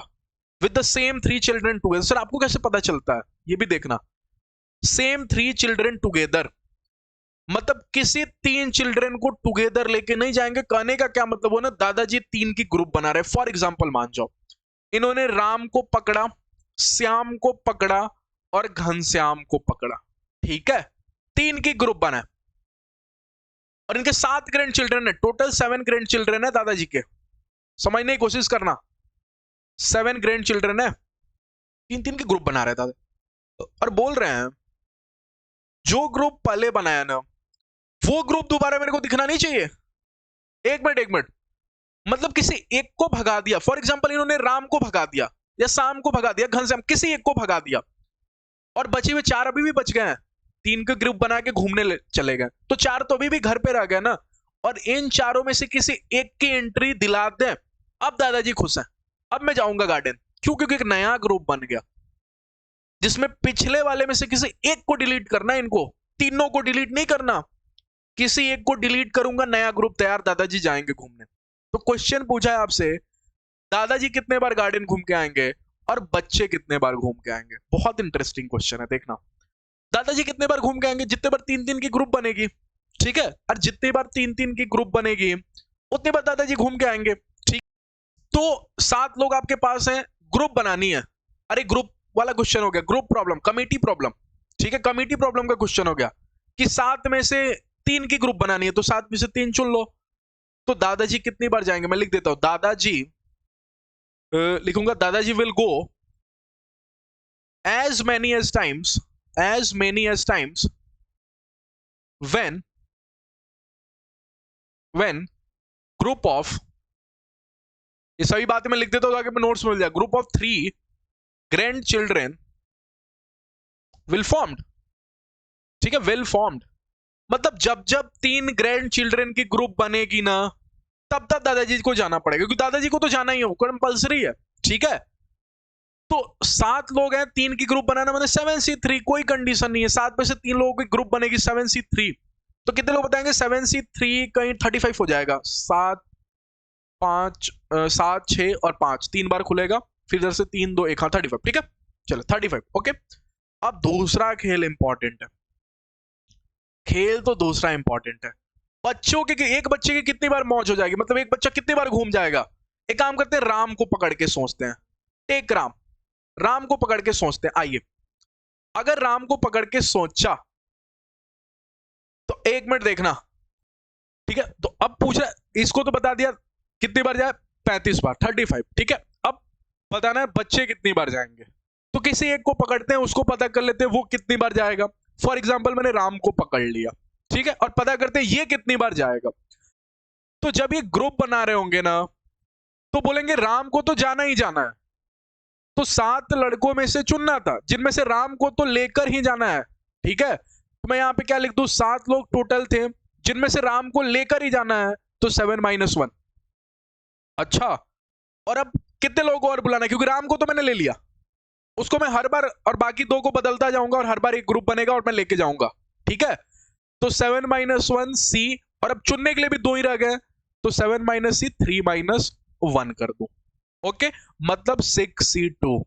with the same 3 children together. Sir आपको कैसे पता चलता है, ये भी देखना। सेम 3 चिल्ड्रन टुगेदर मतलब किसी 3 चिल्ड्रन को टुगेदर लेके नहीं जाएंगे। कहने का क्या मतलब हो ना, दादाजी 3 की ग्रुप बना रहे। फॉर एग्जाम्पल मान जाओ इन्होंने राम को पकड़ा, श्याम को पकड़ा और घनश्याम को पकड़ा। ठीक है, 3 की ग्रुप बना है, और इनके 7 ग्रैंड चिल्ड्रन है, टोटल 7 ग्रैंड चिल्ड्रन है दादाजी के। समझने की कोशिश करना, 7 ग्रैंड चिल्ड्रन है, 3-3 की ग्रुप बना रहे दादा, और बोल रहे हैं जो ग्रुप पहले बनाया ना, वो ग्रुप दोबारा मेरे को दिखना नहीं चाहिए। एक मिनट, मतलब किसी एक को भगा दिया। फॉर एग्जाम्पल इन्होंने राम को भगा दिया, या शाम को भगा दिया, घनश्याम, किसी एक को भगा दिया, और बचे हुए 4 अभी भी बच गए हैं। 3 के ग्रुप बना के घूमने चले गए, तो 4 तो अभी भी घर पे रह गए ना। और इन चारों में से किसी एक की एंट्री दिला दे, अब दादाजी खुश हैं। अब मैं जाऊंगा गार्डन, क्यों? क्योंकि एक नया ग्रुप बन गया, जिसमें पिछले वाले में से किसी एक को डिलीट करना है। इनको तीनों को डिलीट नहीं करना, किसी एक को डिलीट करूंगा, नया ग्रुप तैयार, दादाजी जाएंगे घूमने। तो क्वेश्चन पूछा है आपसे, दादाजी कितने बार गार्डन घूम के आएंगे और बच्चे कितने बार घूम के आएंगे? बहुत इंटरेस्टिंग क्वेश्चन है, देखना। दादाजी कितने बार घूम के आएंगे? जितने बार 3-3 की ग्रुप बनेगी, ठीक है, और जितनी बार 3-3 की ग्रुप बनेगी उतने बार दादाजी घूम के आएंगे। ठीक, तो 7 लोग आपके पास हैं, ग्रुप बनानी है। अरे ग्रुप वाला क्वेश्चन हो गया, ग्रुप प्रॉब्लम, कमेटी प्रॉब्लम। ठीक है, कमेटी प्रॉब्लम का क्वेश्चन हो गया कि 7 में से 3 की ग्रुप बनानी है, तो 7 में से 3 चुन लो। तो दादाजी कितनी बार जाएंगे? मैं लिख देता हूं, दादाजी लिखूंगा, दादाजी will go as many as times when group of, ये सभी बातें मैं लिख देता हूं ताकि मैं नोट्स मिल जाए। Group of 3 grand children will formed. ठीक है, विल फॉर्म्ड मतलब जब जब 3 ग्रैंड चिल्ड्रेन की ग्रुप बनेगी ना, तब तब दादाजी को जाना पड़ेगा, क्योंकि दादाजी को तो जाना ही हो, कंपल्सरी है। ठीक है, तो 7 लोग हैं, 3 की ग्रुप बनाना मतलब 7C3, कोई कंडीशन नहीं है। 7 में से 3 लोगों की ग्रुप बनेगी 7C3, तो कितने लोग बताएंगे? 7C3 कहीं 35 हो जाएगा। 7, 6 और 5, 3 बार खुलेगा, फिर इधर से 3, 2, 1, हाँ 35। ठीक है, चलो 35। ओके, अब दूसरा खेल इंपॉर्टेंट है। खेल तो दूसरा इंपॉर्टेंट है। बच्चों के, एक बच्चे की कितनी बार मौज हो जाएगी, मतलब एक बच्चा कितनी बार घूम जाएगा? एक काम करते हैं, राम को पकड़ के सोचते हैं। टेक राम को पकड़ के सोचते हैं। आइए, अगर राम को पकड़ के सोचा तो 1 मिनट देखना, ठीक है। तो अब पूछ रहा है, इसको तो बता दिया कितनी बार जाए, 35 बार, 35, ठीक है। अब बताना है बच्चे कितनी बार जाएंगे। तो किसी एक को पकड़ते हैं, उसको पता कर लेते हैं वो कितनी बार जाएगा। फॉर एग्जाम्पल मैंने राम को पकड़ लिया, ठीक है, और पता करते हैं ये कितनी बार जाएगा। तो जब ये ग्रुप बना रहे होंगे ना, तो बोलेंगे राम को तो जाना ही जाना है, तो 7 लड़कों में से चुनना था जिनमें से राम को तो लेकर ही जाना है, ठीक है। तो मैं यहां पे क्या लिख दूं, 7 लोग टोटल थे जिनमें से राम को लेकर ही जाना है, तो 7 - 1। अच्छा, और अब कितने लोगों को और बुलाना है, क्योंकि राम को तो मैंने ले लिया, उसको मैं हर बार और बाकी 2 को बदलता जाऊंगा और हर बार एक ग्रुप बनेगा और मैं लेके जाऊंगा, ठीक है। तो 7 - 1 C, और अब चुनने के लिए भी 2 ही रह गए, तो 7 - C 3 - 1 कर दूं। ओके, मतलब 6C2।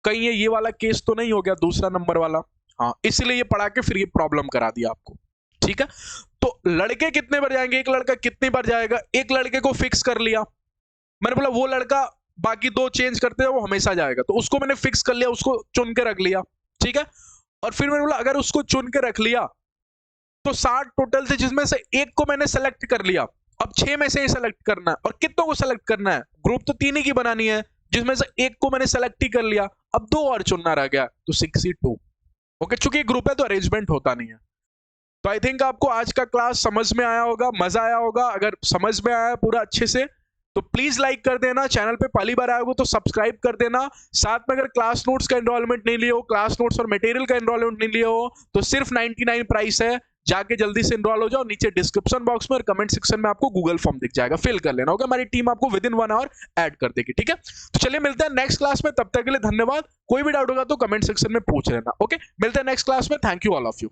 कहीं ये वाला केस तो नहीं हो गया, दूसरा नंबर वाला? हाँ, इसलिए ये पढ़ा के फिर ये प्रॉब्लम करा दिया आपको, ठीक है। तो लड़के कितने बार जाएंगे, एक लड़का कितनी बार जाएगा, एक लड़के को फिक्स कर लिया। मैंने बोला वो लड़का बाकी 2 चेंज करते हैं, वो हमेशा जाएगा, तो उसको मैंने फिक्स कर लिया, उसको चुन के रख लिया, ठीक है। और फिर मैंने बोला अगर उसको चुन के रख लिया तो 60 टोटल थे, जिसमें से एक को मैंने सेलेक्ट कर लिया। अब 6 में से ही सेलेक्ट करना है, और कितनों को सेलेक्ट करना है, ग्रुप तो 3 ही की बनानी है, जिसमें से एक को मैंने सेलेक्ट ही कर लिया, अब 2 और चुनना रह गया, तो 6C2। ओके, चूंकि ग्रुप है तो अरेंजमेंट होता नहीं है। तो आई थिंक आपको आज का क्लास समझ में आया होगा, मजा आया होगा। अगर समझ में आया पूरा अच्छे से तो प्लीज लाइक कर देना, चैनल पे पहली बार आए हो तो सब्सक्राइब कर देना। साथ में अगर क्लास नोट्स का एनरोलमेंट नहीं लिए हो, क्लास नोट्स और मटेरियल का एनरोलमेंट नहीं लिए हो, तो सिर्फ 99 प्राइस है, जाके जल्दी से एनरोल हो जाओ। नीचे डिस्क्रिप्शन बॉक्स में और कमेंट सेक्शन में आपको गूगल फॉर्म दिख जाएगा, फिल कर लेना होगा, हमारी टीम आपको विद इन 1 आवर ऐड कर देगी, ठीक है। तो चलिए मिलते हैं नेक्स्ट क्लास में, तब तक के लिए धन्यवाद। कोई भी डाउट होगा तो कमेंट सेक्शन में पूछ लेना। ओके, मिलते हैं नेक्स्ट क्लास में। Thank you all of you.